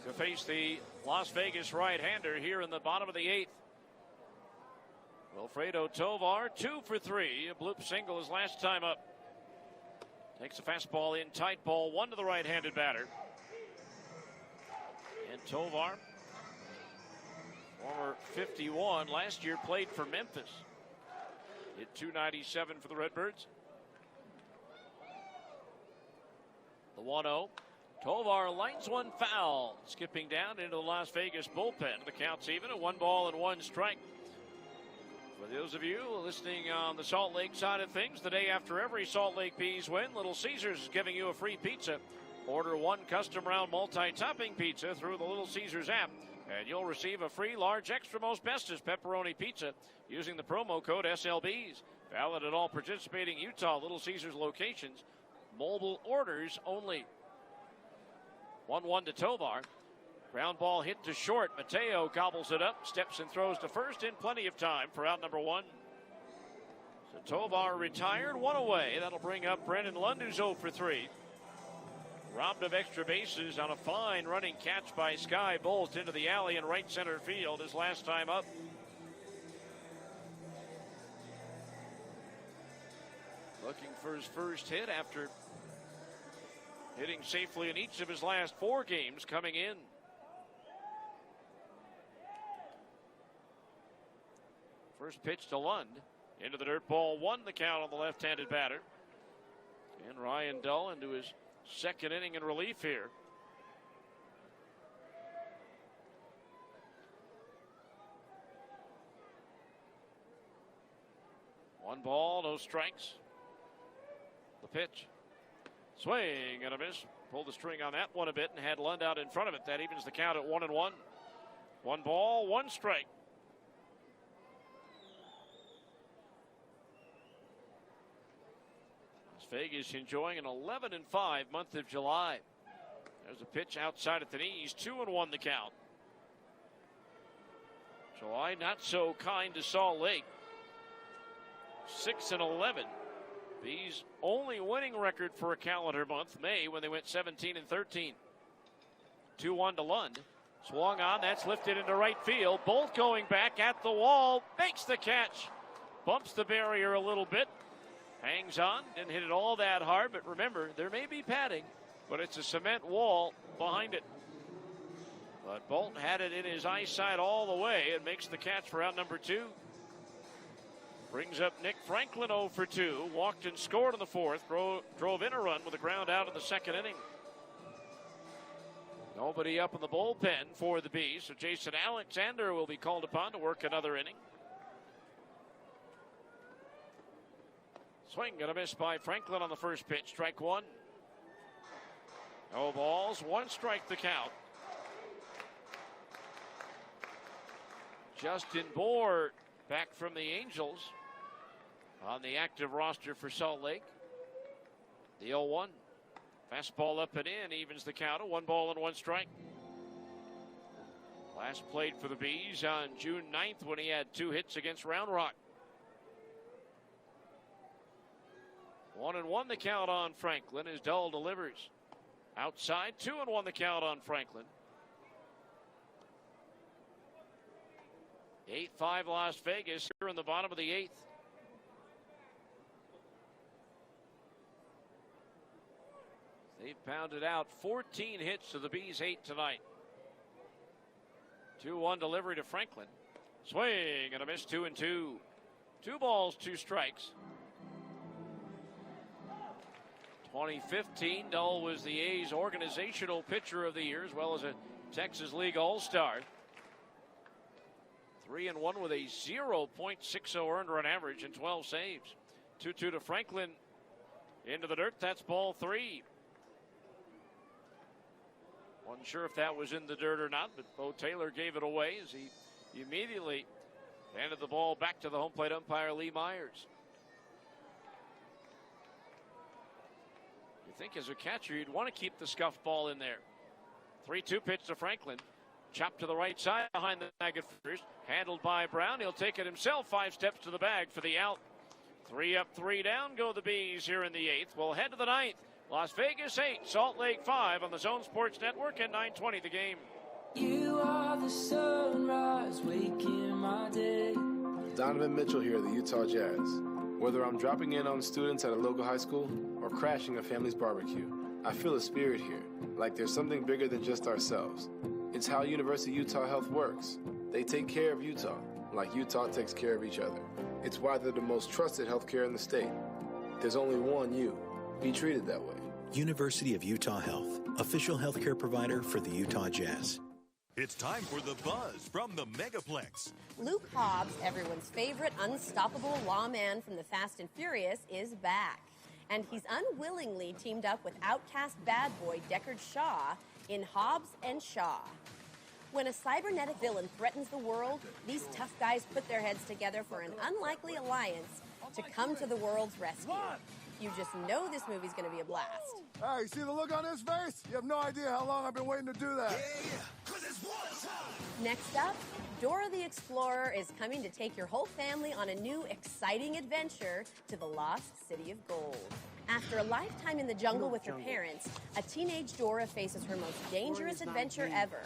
to face the Las Vegas right-hander here in the bottom of the 8th. Wilfredo Tovar, 2 for 3. A bloop single his last time up. Takes a fastball in, tight ball, 1 to the right-handed batter. And Tovar, former 51, last year played for Memphis. Hit .297 for the Redbirds. The 1-0. Tovar lines one foul, skipping down into the Las Vegas bullpen. The count's even, a 1-1 strike. For those of you listening on the Salt Lake side of things, the day after every Salt Lake Bees win, Little Caesars is giving you a free pizza. Order 1 custom round multi-topping pizza through the Little Caesars app, and you'll receive a free large extra most bestest pepperoni pizza using the promo code SLBs. Valid at all participating Utah Little Caesars locations. Mobile orders only. 1-1 to Tovar. Ground ball hit to short. Mateo gobbles it up, steps and throws to first in plenty of time for out number 1. So Tovar retired, 1 away. That'll bring up Brandon Lund, who's 0 for 3. Robbed of extra bases on a fine running catch by Sky Bolt into the alley in right center field his last time up. Looking for his first hit after hitting safely in each of his last 4 games coming in. First pitch to Lund. Into the dirt, ball 1, the count on the left-handed batter. And Ryan Dull into his second inning in relief here. One ball, no strikes. The pitch. Swing and a miss. Pulled the string on that one a bit and had Lund out in front of it. That evens the count at 1-1. 1 ball, 1 strike. Las Vegas enjoying an 11-5 month of July. There's a pitch outside at the knees. 2-1 the count. July not so kind to Salt Lake. 6-11. Bees' only winning record for a calendar month, May, when they went 17-13. 2-1 to Lund. Swung on, that's lifted into right field. Bolt going back at the wall, makes the catch. Bumps the barrier a little bit. Hangs on, didn't hit it all that hard, but remember, there may be padding, but it's a cement wall behind it. But Bolt had it in his eyesight all the way and makes the catch for out number 2. Brings up Nick Franklin 0 for 2. Walked and scored in the 4th. Drove in a run with a ground out in the 2nd inning. Nobody up in the bullpen for the Bees, so Jason Alexander will be called upon to work another inning. Swing and a miss by Franklin on the first pitch. Strike 1. No balls. 1 strike the count. Justin Bohr back from the Angels on the active roster for Salt Lake. The 0-1. Fastball up and in, evens the count. 1 ball and 1 strike. Last played for the Bees on June 9th when he had 2 hits against Round Rock. 1-1 the count on Franklin as Dull delivers. Outside, 2-1 the count on Franklin. 8-5 Las Vegas here in the bottom of the 8th. They've pounded out 14 hits to the Bees, 8 tonight. 2-1 delivery to Franklin. Swing and a miss, 2-2. 2 balls, 2 strikes. 2015, Dull was the A's organizational pitcher of the year as well as a Texas League All-Star. 3-1 with a 0.60 earned run average and 12 saves. 2-2 to Franklin. Into the dirt, that's ball 3. Wasn't sure if that was in the dirt or not, but Bo Taylor gave it away as he immediately handed the ball back to the home plate umpire, Lee Myers. You think as a catcher, you'd want to keep the scuffed ball in there. 3-2 pitch to Franklin. Chopped to the right side behind the bag at first. Handled by Brown. He'll take it himself. 5 steps to the bag for the out. 3 up, 3 down go the Bees here in the 8th. We'll head to the 9th. Las Vegas 8, Salt Lake 5 on the Zone Sports Network at 9:20 the game. You are the sunrise waking my day. Donovan Mitchell here at the Utah Jazz. Whether I'm dropping in on students at a local high school or crashing a family's barbecue, I feel a spirit here, like there's something bigger than just ourselves. It's how University of Utah Health works. They take care of Utah, like Utah takes care of each other. It's why they're the most trusted healthcare in the state. There's only one you. Be treated that way. University of Utah Health, official healthcare provider for the Utah Jazz. It's time for The Buzz from the Megaplex. Luke Hobbs, everyone's favorite unstoppable lawman from the Fast and Furious, is back. And he's unwillingly teamed up with outcast bad boy Deckard Shaw in Hobbs and Shaw. When a cybernetic villain threatens the world, these tough guys put their heads together for an unlikely alliance to come to the world's rescue. You just know this movie's going to be a blast. Hey, you see the look on his face? You have no idea how long I've been waiting to do that. Next up, Dora the Explorer is coming to take your whole family on a new, exciting adventure to the lost city of gold. After a lifetime in the jungle with her parents, a teenage Dora faces her most dangerous adventure ever,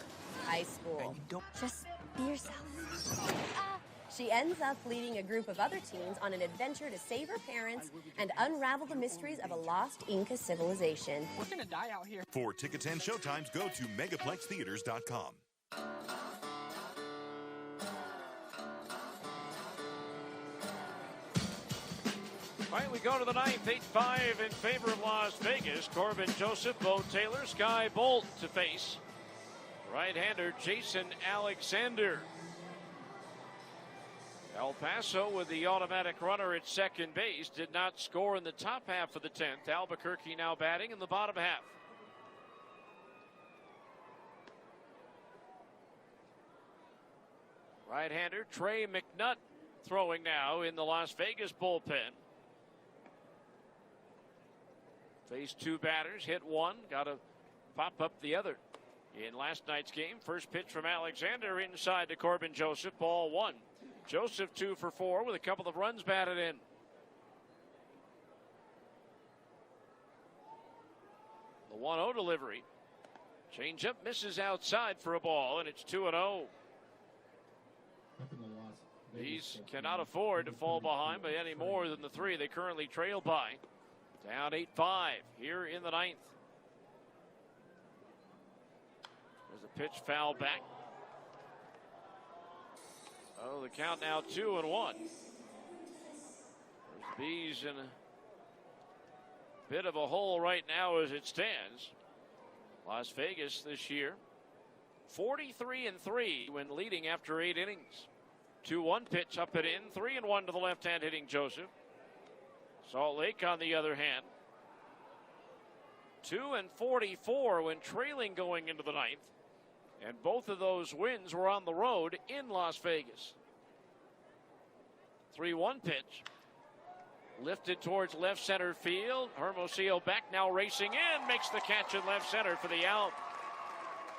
high school. Just be yourself. She ends up leading a group of other teens on an adventure to save her parents and unravel the mysteries of a lost Inca civilization. We're gonna die out here. For tickets and showtimes, go to megaplextheaters.com. All right, we go to the ninth, 8-5 in favor of Las Vegas. Corbin Joseph, Bo Taylor, Sky Bolt to face right-hander Jason Alexander. El Paso with the automatic runner at second base did not score in the top half of the 10th. Albuquerque now batting in the bottom half. Right-hander Trey McNutt throwing now in the Las Vegas bullpen. Faced two batters, hit one, got to pop up the other. In last night's game, first pitch from Alexander inside to Corbin Joseph, ball one. Joseph 2 for 4 with a couple of runs batted in. The 1-0 delivery. Changeup misses outside for a ball, and it's 2-0. These cannot afford to fall behind by any more than the 3 they currently trail by. Down 8-5 here in the ninth. There's a pitch foul back. Oh, the count now 2-1. There's the Bees in a bit of a hole right now as it stands. Las Vegas this year, 43-3 when leading after 8 innings. 2-1 pitch up and in, 3-1 to the left-hand hitting Joseph. Salt Lake, on the other hand, 2-44 when trailing going into the ninth. And both of those wins were on the road in Las Vegas. 3-1 pitch. Lifted towards left center field. Hermosillo back now racing in. Makes the catch in left center for the out.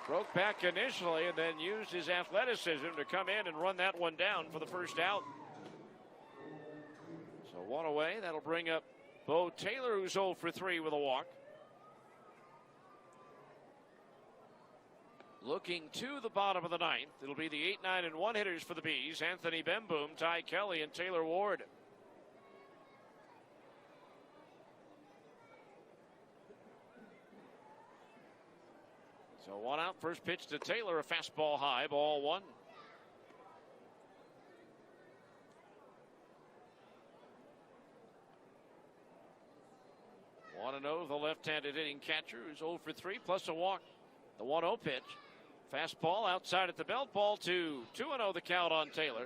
Broke back initially and then used his athleticism to come in and run that one down for the first out. So one away. That'll bring up Bo Taylor, who's 0 for 3 with a walk. Looking to the bottom of the ninth, it'll be the 8, 9, and 1 hitters for the Bees. Anthony Bemboom, Ty Kelly, and Taylor Ward. So one out, first pitch to Taylor, a fastball high, ball one. Want to know the left-handed hitting catcher who's 0 for 3 plus a walk. The 1-0 pitch. Fastball outside at the belt, ball 2. 2-0 the count on Taylor.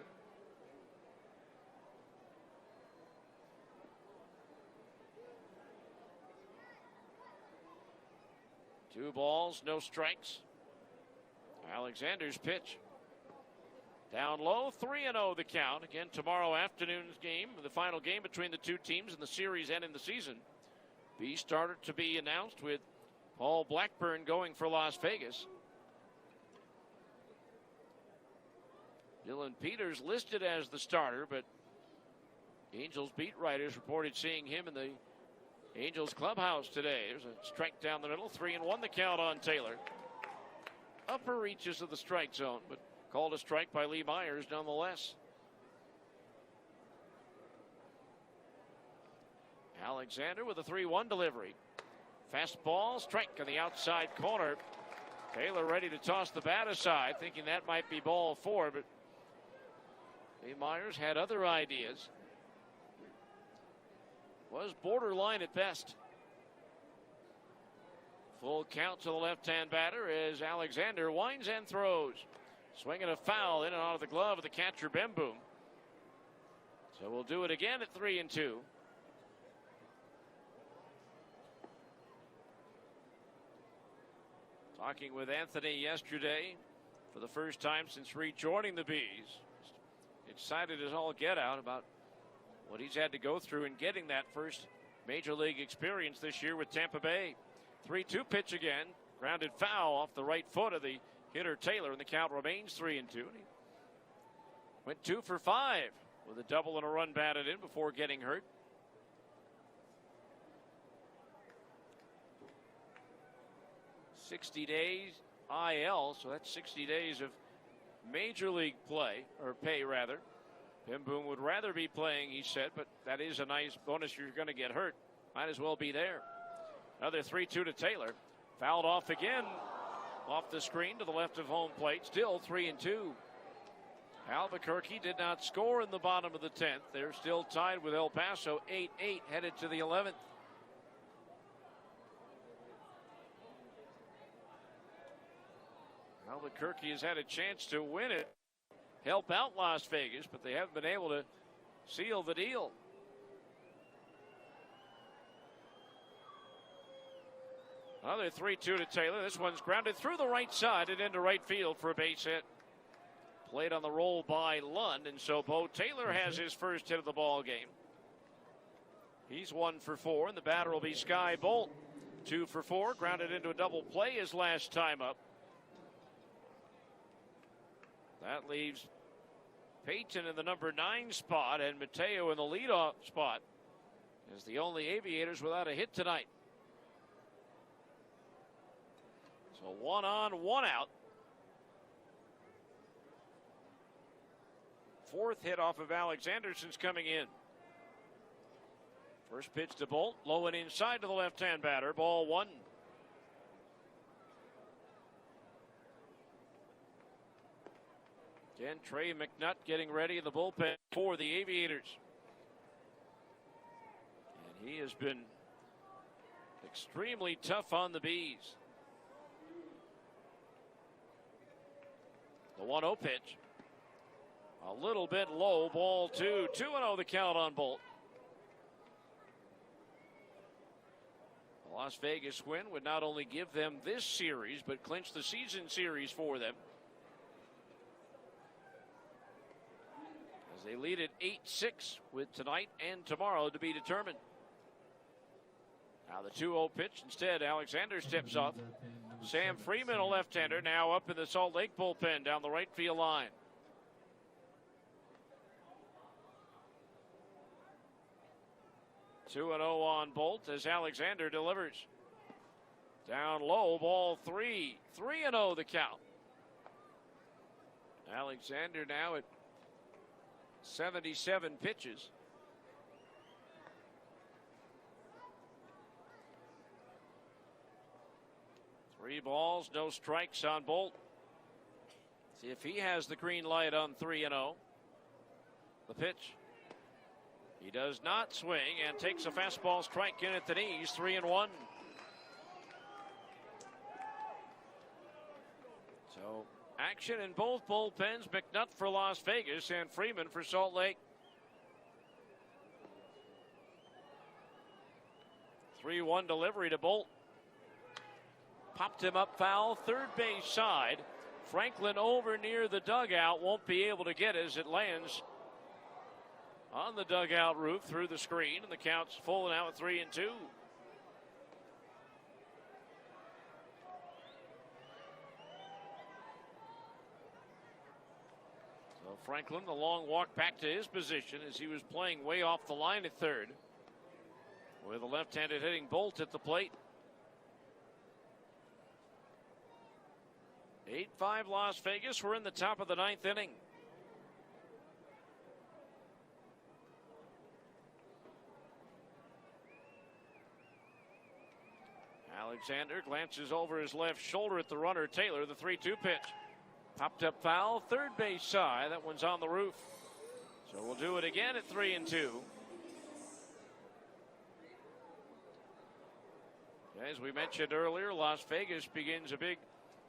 Two balls, no strikes. Alexander's pitch. Down low, 3-0 the count. Again, tomorrow afternoon's game, the final game between the two teams in the series and in the season. B starter to be announced with Paul Blackburn going for Las Vegas. Dylan Peters listed as the starter, but Angels beat writers reported seeing him in the Angels clubhouse today. There's a strike down the middle, 3-1 the count on Taylor. Upper reaches of the strike zone, but called a strike by Lee Myers nonetheless. Alexander with a 3-1 delivery. Fastball, strike on the outside corner. Taylor ready to toss the bat aside, thinking that might be ball 4, but Lee Myers had other ideas. Was borderline at best. Full count to the left-hand batter as Alexander winds and throws. Swinging a foul in and out of the glove of the catcher Bemboom. So we'll do it again at 3-2. Talking with Anthony yesterday for the first time since rejoining the Bees. Excited as all get out about what he's had to go through in getting that first major league experience this year with Tampa Bay. 3-2 pitch again. Grounded foul off the right foot of the hitter Taylor, and the count remains 3-2. He went 2 for 5 with a double and a run batted in before getting hurt. $60 days IL, so that's 60 days of major league play, or pay rather. Pimboom would rather be playing, he said, but that is a nice bonus. You're going to get hurt. Might as well be there. Another 3-2 to Taylor. Fouled off again. Off the screen to the left of home plate. Still 3-2. Albuquerque did not score in the bottom of the 10th. They're still tied with El Paso. 8-8 headed to the 11th. Albuquerque has had a chance to win it, help out Las Vegas, but they haven't been able to seal the deal. Another 3-2 to Taylor. This one's grounded through the right side and into right field for a base hit. Played on the roll by Lund, and so Bo Taylor has his first hit of the ball game. He's 1 for 4, and the batter will be Sky Bolt. 2 for 4, grounded into a double play his last time up. That leaves Peyton in the number 9 spot and Mateo in the leadoff spot as the only Aviators without a hit tonight. So 1 on, 1 out. 4th hit off of Alexander since coming in. First pitch to Bolt, low and inside to the left-hand batter. Ball 1. Again, Trey McNutt getting ready in the bullpen for the Aviators. And he has been extremely tough on the Bees. The 1-0 pitch. A little bit low, ball 2. 2-0 the count on Bolt. The Las Vegas win would not only give them this series, but clinch the season series for them. As they lead at 8-6 with tonight and tomorrow to be determined. Now the 2-0 pitch. Instead, Alexander steps off. Sam Freeman, a left-hander, now up in the Salt Lake bullpen down the right field line. Two and 0 on Bolt as Alexander delivers. Down low, ball 3. 3-0 the count. Alexander now at 77 pitches. Three balls, no strikes on Bolt. See if he has the green light on 3-0. The pitch. He does not swing and takes a fastball strike in at the knees. 3-1. So action in both bullpens. McNutt for Las Vegas and Freeman for Salt Lake. 3-1 delivery to Bolt. Popped him up foul, third base side. Franklin over near the dugout, won't be able to get it as it lands on the dugout roof through the screen, and the count's full now at 3-2. So Franklin, the long walk back to his position as he was playing way off the line at third, with a left-handed hitting Bolt at the plate. 8-5 Las Vegas. We're in the top of the 9th inning. Alexander glances over his left shoulder at the runner Taylor. The 3-2 pitch. Popped up foul, third base side. That one's on the roof. So we'll do it again at 3-2. As we mentioned earlier, Las Vegas begins a big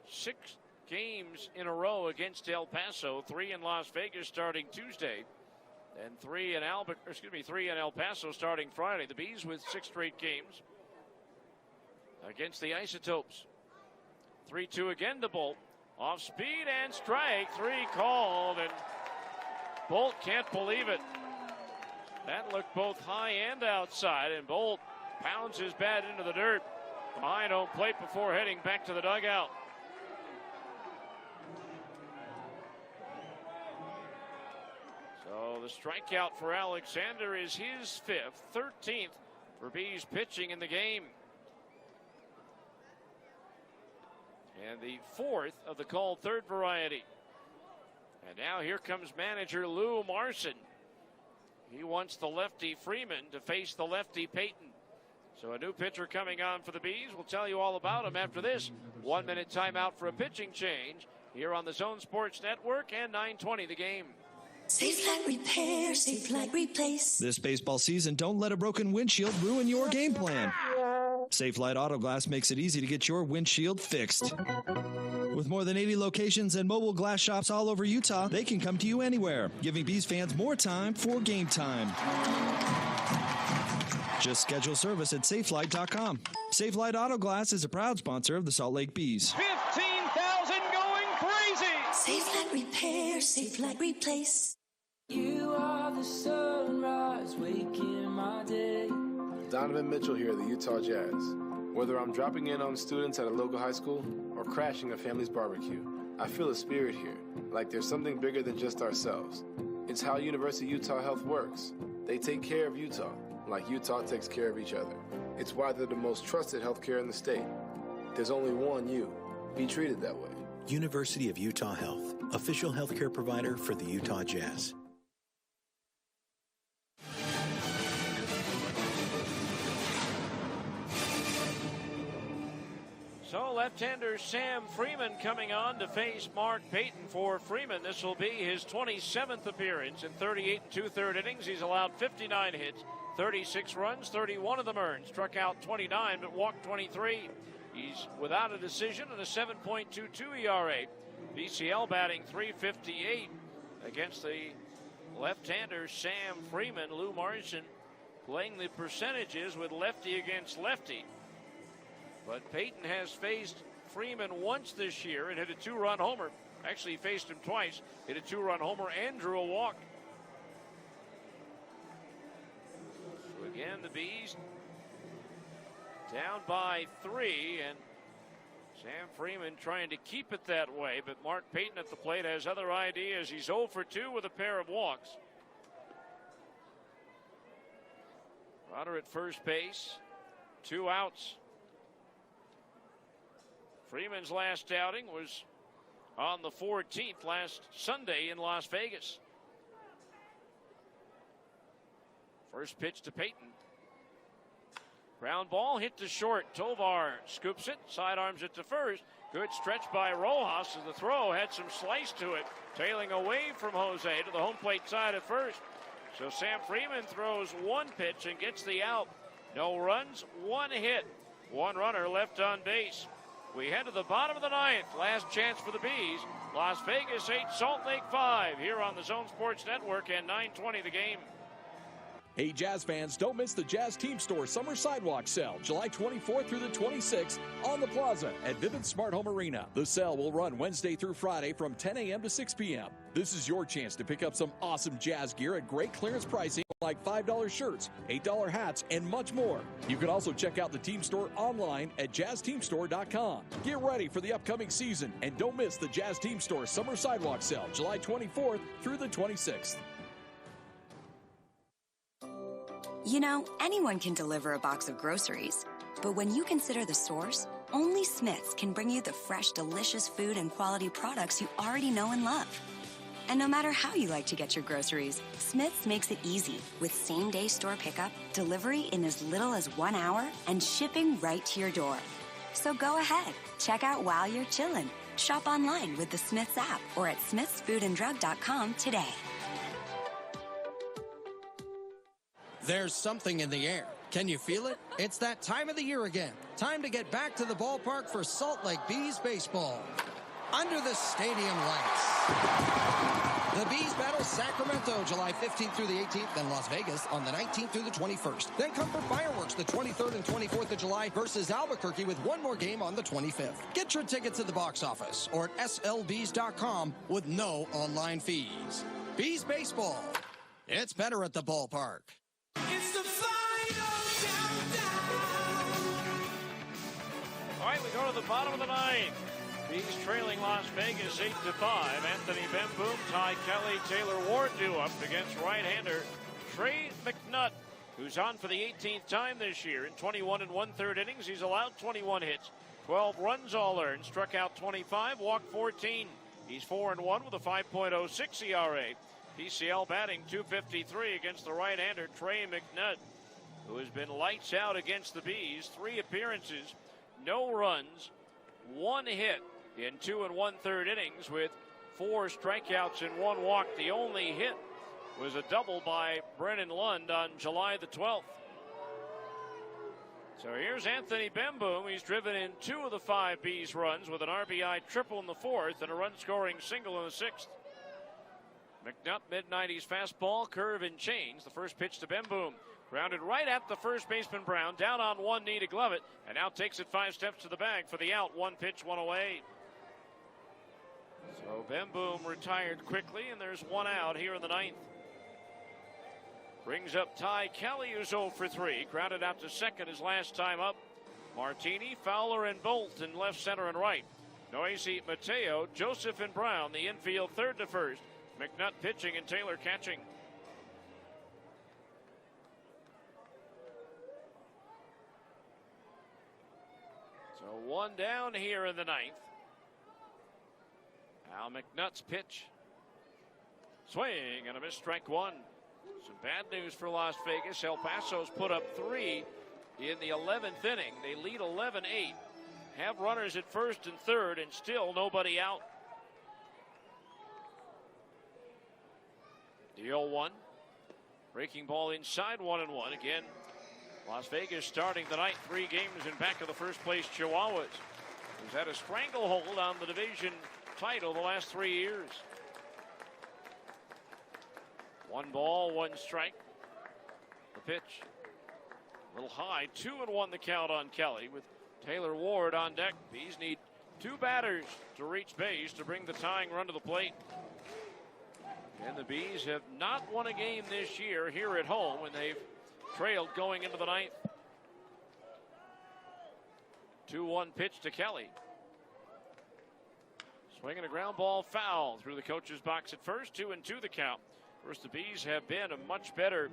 6 games in a row against El Paso. 3 in Las Vegas starting Tuesday, and 3 in El Paso starting Friday. The Bees with 6 straight games against the Isotopes. 3-2 again to Bolt. Off speed and strike. 3 called, and Bolt can't believe it. That looked both high and outside, and Bolt pounds his bat into the dirt behind home plate before heading back to the dugout. So the strikeout for Alexander is his 5th, 13th for Bees pitching in the game. And the 4th of the called third variety. And now here comes manager Lou Marson. He wants the lefty Freeman to face the lefty Payton. So a new pitcher coming on for the Bees. We'll tell you all about him after this 1-minute timeout for a pitching change here on the Zone Sports Network and 9:20 the game. Safe Light Repair, Safe Light Replace. This baseball season, don't let a broken windshield ruin your game plan. Safe Light Auto Glass makes it easy to get your windshield fixed. With more than 80 locations and mobile glass shops all over Utah, they can come to you anywhere, giving Bees fans more time for game time. Just schedule service at SafeLight.com. Safe Light Auto Glass is a proud sponsor of the Salt Lake Bees. 15,000 going crazy. Safe Light Repair, Safe Light Replace. You are the sunrise, waking my day. Donovan Mitchell here at the Utah Jazz. Whether I'm dropping in on students at a local high school or crashing a family's barbecue, I feel a spirit here, like there's something bigger than just ourselves. It's how University of Utah Health works. They take care of Utah, like Utah takes care of each other. It's why they're the most trusted healthcare in the state. There's only one you. Be treated that way. University of Utah Health, official healthcare provider for the Utah Jazz. So left-hander Sam Freeman coming on to face Mark Payton. For Freeman, this will be his 27th appearance in 38 2/3 innings. He's allowed 59 hits, 36 runs, 31 of them earned. Struck out 29, but walked 23. He's without a decision and a 7.22 ERA. PCL batting .358 against the left-hander Sam Freeman. Lou Marson playing the percentages with lefty against lefty. But Payton has faced Freeman once this year and hit a 2-run homer. Actually, he faced him twice, hit a 2-run homer and drew a walk. So again, the Bees down by 3, and Sam Freeman trying to keep it that way, but Mark Payton at the plate has other ideas. He's 0 for 2 with a pair of walks. Runner at first base, 2 outs. Freeman's last outing was on the 14th, last Sunday in Las Vegas. First pitch to Payton. Ground ball hit to short. Tovar scoops it, sidearms it to first. Good stretch by Rojas as the throw had some slice to it. Tailing away from Jose to the home plate side at first. So Sam Freeman throws one pitch and gets the out. No runs, 1 hit. 1 runner left on base. We head to the bottom of the 9th. Last chance for the Bees. Las Vegas 8, Salt Lake 5 here on the Zone Sports Network and 9:20 the game. Hey, Jazz fans, don't miss the Jazz Team Store Summer Sidewalk Sale, July 24th through the 26th on the Plaza at Vivint Smart Home Arena. The sale will run Wednesday through Friday from 10 a.m. to 6 p.m. This is your chance to pick up some awesome Jazz gear at great clearance pricing like $5 shirts, $8 hats, and much more. You can also check out the Team Store online at jazzteamstore.com. Get ready for the upcoming season and don't miss the Jazz Team Store Summer Sidewalk Sale, July 24th through the 26th. You know, anyone can deliver a box of groceries, but when you consider the source, only Smith's can bring you the fresh, delicious food and quality products you already know and love. And no matter how you like to get your groceries, Smith's makes it easy with same-day store pickup, delivery in as little as 1 hour, and shipping right to your door. So go ahead, check out while you're chillin'. Shop online with the Smith's app or at smithsfoodanddrug.com today. There's something in the air. Can you feel it? It's that time of the year again. Time to get back to the ballpark for Salt Lake Bees baseball. Under the stadium lights. The Bees battle Sacramento July 15th through the 18th, then Las Vegas on the 19th through the 21st. Then come for fireworks the 23rd and 24th of July versus Albuquerque with one more game on the 25th. Get your tickets at the box office or at slbees.com with no online fees. Bees baseball. It's better at the ballpark. It's the final countdown. All right, we go to the bottom of the 9th. Bees trailing Las Vegas 8-5. Anthony Bemboom, Ty Kelly, Taylor Ward due up against right-hander Trey McNutt, who's on for the 18th time this year. In 21 1/3 innings, he's allowed 21 hits, 12 runs all earned, struck out 25, walked 14. He's 4-1 with a 5.06 ERA. PCL batting .253 against the right-hander Trey McNutt, who has been lights out against the Bees. 3 appearances, no runs, 1 hit in 2 1/3 innings with 4 strikeouts and 1 walk. The only hit was a double by Brennan Lund on July the 12th. So here's Anthony Bemboom. He's driven in 2 of the 5 Bees runs with an RBI triple in the 4th and a run-scoring single in the 6th. McNutt, mid-90s fastball, curve and change. The first pitch to Bemboom. Grounded right at the first baseman Brown, down on one knee to glove it, and now takes it 5 steps to the bag for the out. 1 pitch, 1 away. So Bemboom retired quickly, and there's 1 out here in the 9th. Brings up Ty Kelly, who's 0 for 3. Grounded out to second his last time up. Martini, Fowler, and Bolt in left, center, and right. Noisy, Mateo, Joseph, and Brown, the infield third to first. McNutt pitching and Taylor catching. So 1 down here in the 9th. Al McNutt's pitch. Swing and a miss, strike 1. Some bad news for Las Vegas. El Paso's put up 3 in the 11th inning. They lead 11-8. Have runners at first and third, and still nobody out. The 0-1. Breaking ball inside 1-1. Again, Las Vegas starting the night 3 games in back of the first place Chihuahuas, who's had a stranglehold on the division title the last 3 years. 1 ball, 1 strike. The pitch, a little high. 2-1 the count on Kelly with Taylor Ward on deck. Bees need 2 batters to reach base to bring the tying run to the plate. And the Bees have not won a game this year here at home when they've trailed going into the 9th. 2-1 pitch to Kelly. Swinging a ground ball foul through the coach's box at first. 2-2 the count. Of course, the Bees have been a much better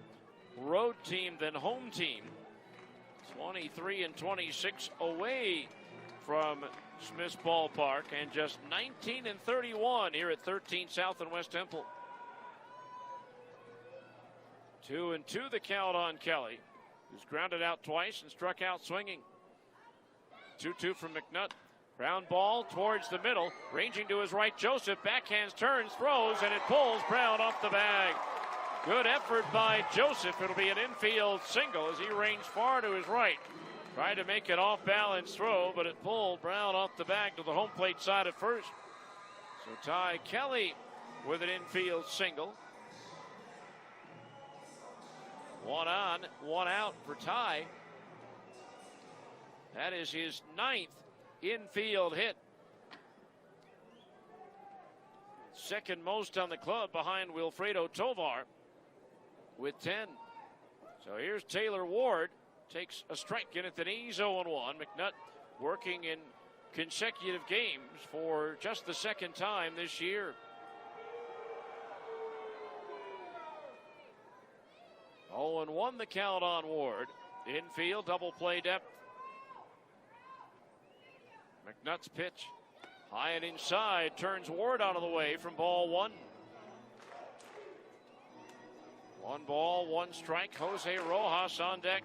road team than home team. 23-26 away from Smith's Ballpark, and just 19-31 here at 13 South and West Temple. 2-2 the count on Kelly, who's grounded out twice and struck out swinging. 2-2 from McNutt. Ground ball towards the middle, ranging to his right. Joseph backhands, turns, throws, and it pulls Brown off the bag. Good effort by Joseph. It'll be an infield single as he ranged far to his right. Tried to make an off-balance throw, but it pulled Brown off the bag to the home plate side at first. So Ty Kelly with an infield single. 1 on, 1 out for Ty. That is his 9th infield hit. Second most on the club behind Wilfredo Tovar with 10. So here's Taylor Ward. Takes a strike in at the knees, 0-1. McNutt working in consecutive games for just the 2nd time this year. 0-1 the count on Ward. Infield, double play depth. McNutt's pitch, high and inside, turns Ward out of the way from ball 1. 1 ball, 1 strike. Jose Rojas on deck.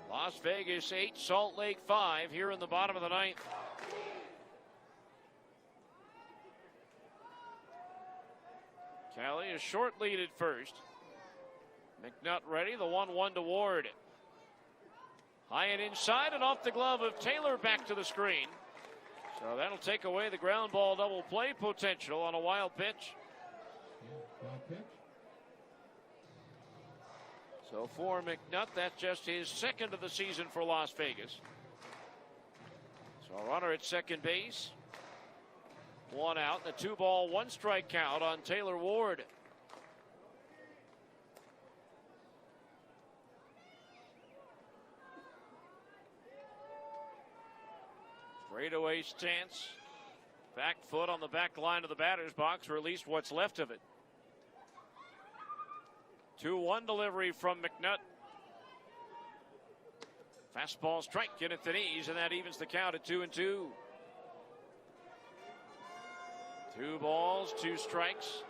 Las Vegas 8, Salt Lake 5 here in the bottom of the 9th. Kelly is short lead at first. McNutt ready, the 1-1 to Ward. High and inside and off the glove of Taylor back to the screen. So that'll take away the ground ball double play potential on a wild pitch. So for McNutt, that's just his 2nd of the season for Las Vegas. So a runner at second base. 1 out, the 2 ball, 1 strike count on Taylor Ward. Straightaway stance. Back foot on the back line of the batter's box, or at least what's left of it. 2-1 delivery from McNutt. Fastball strike in at the knees, and that evens the count at 2-2. 2 balls, 2 strikes.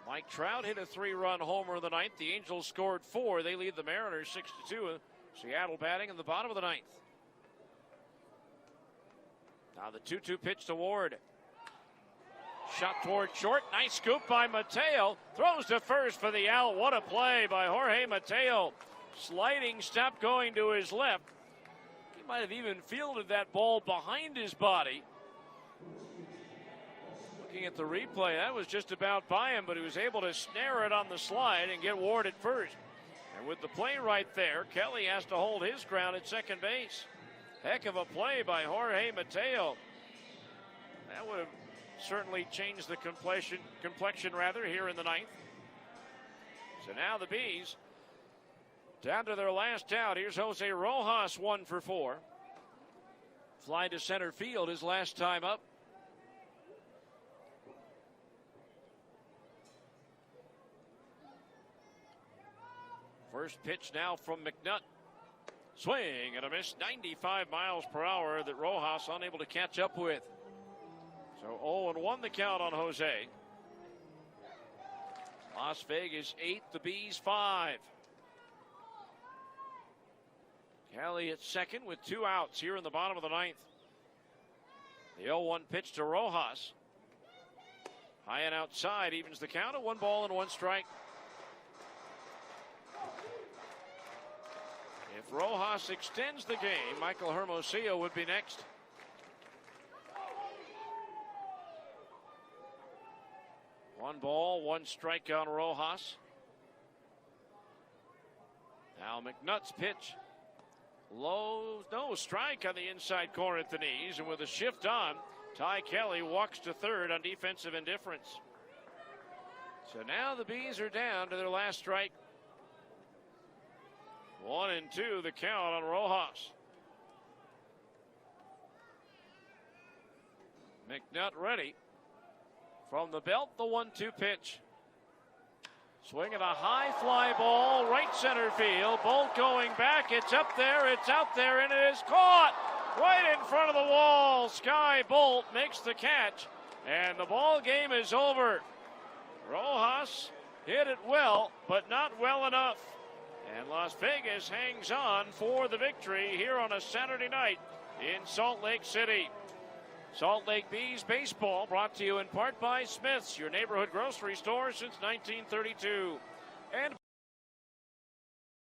Mike Trout hit a 3-run homer in the ninth. The Angels scored 4. They lead the Mariners 6-2. Seattle batting in the bottom of the ninth. Now the 2-2 pitch to Ward. Shot toward short. Nice scoop by Mateo. Throws to first for the out. What a play by Jorge Mateo. Sliding step going to his left. He might have even fielded that ball behind his body. Looking at the replay, that was just about by him, but he was able to snare it on the slide and get Ward at first. And with the play right there, Kelly has to hold his ground at second base. Heck of a play by Jorge Mateo. That would have certainly changed the complexion here in the ninth. So now the Bees down to their last out. Here's Jose Rojas, 1 for 4. Fly to center field his last time up. First pitch now from McNutt. Swing and a miss, 95 miles per hour that Rojas unable to catch up with. So 0-1 the count on Jose. Las Vegas 8, the Bees 5. Kelly at second with 2 outs here in the bottom of the ninth. The 0-1 pitch to Rojas. High and outside evens the count at 1 ball and 1 strike. If Rojas extends the game, Michael Hermosillo would be next. One ball, 1 strike on Rojas. Now McNutt's pitch. Low, no strike on the inside corner at the knees, and with a shift on, Ty Kelly walks to third on defensive indifference. So now the Bees are down to their last strike. 1-2 the count on Rojas. McNutt ready. From the belt, the 1-2 pitch. Swinging a high fly ball, right center field. Bolt going back. It's up there, it's out there, and it is caught right in front of the wall. Sky Bolt makes the catch, and the ball game is over. Rojas hit it well, but not well enough. And Las Vegas hangs on for the victory here on a Saturday night in Salt Lake City. Salt Lake Bees baseball brought to you in part by Smith's, your neighborhood grocery store since 1932. And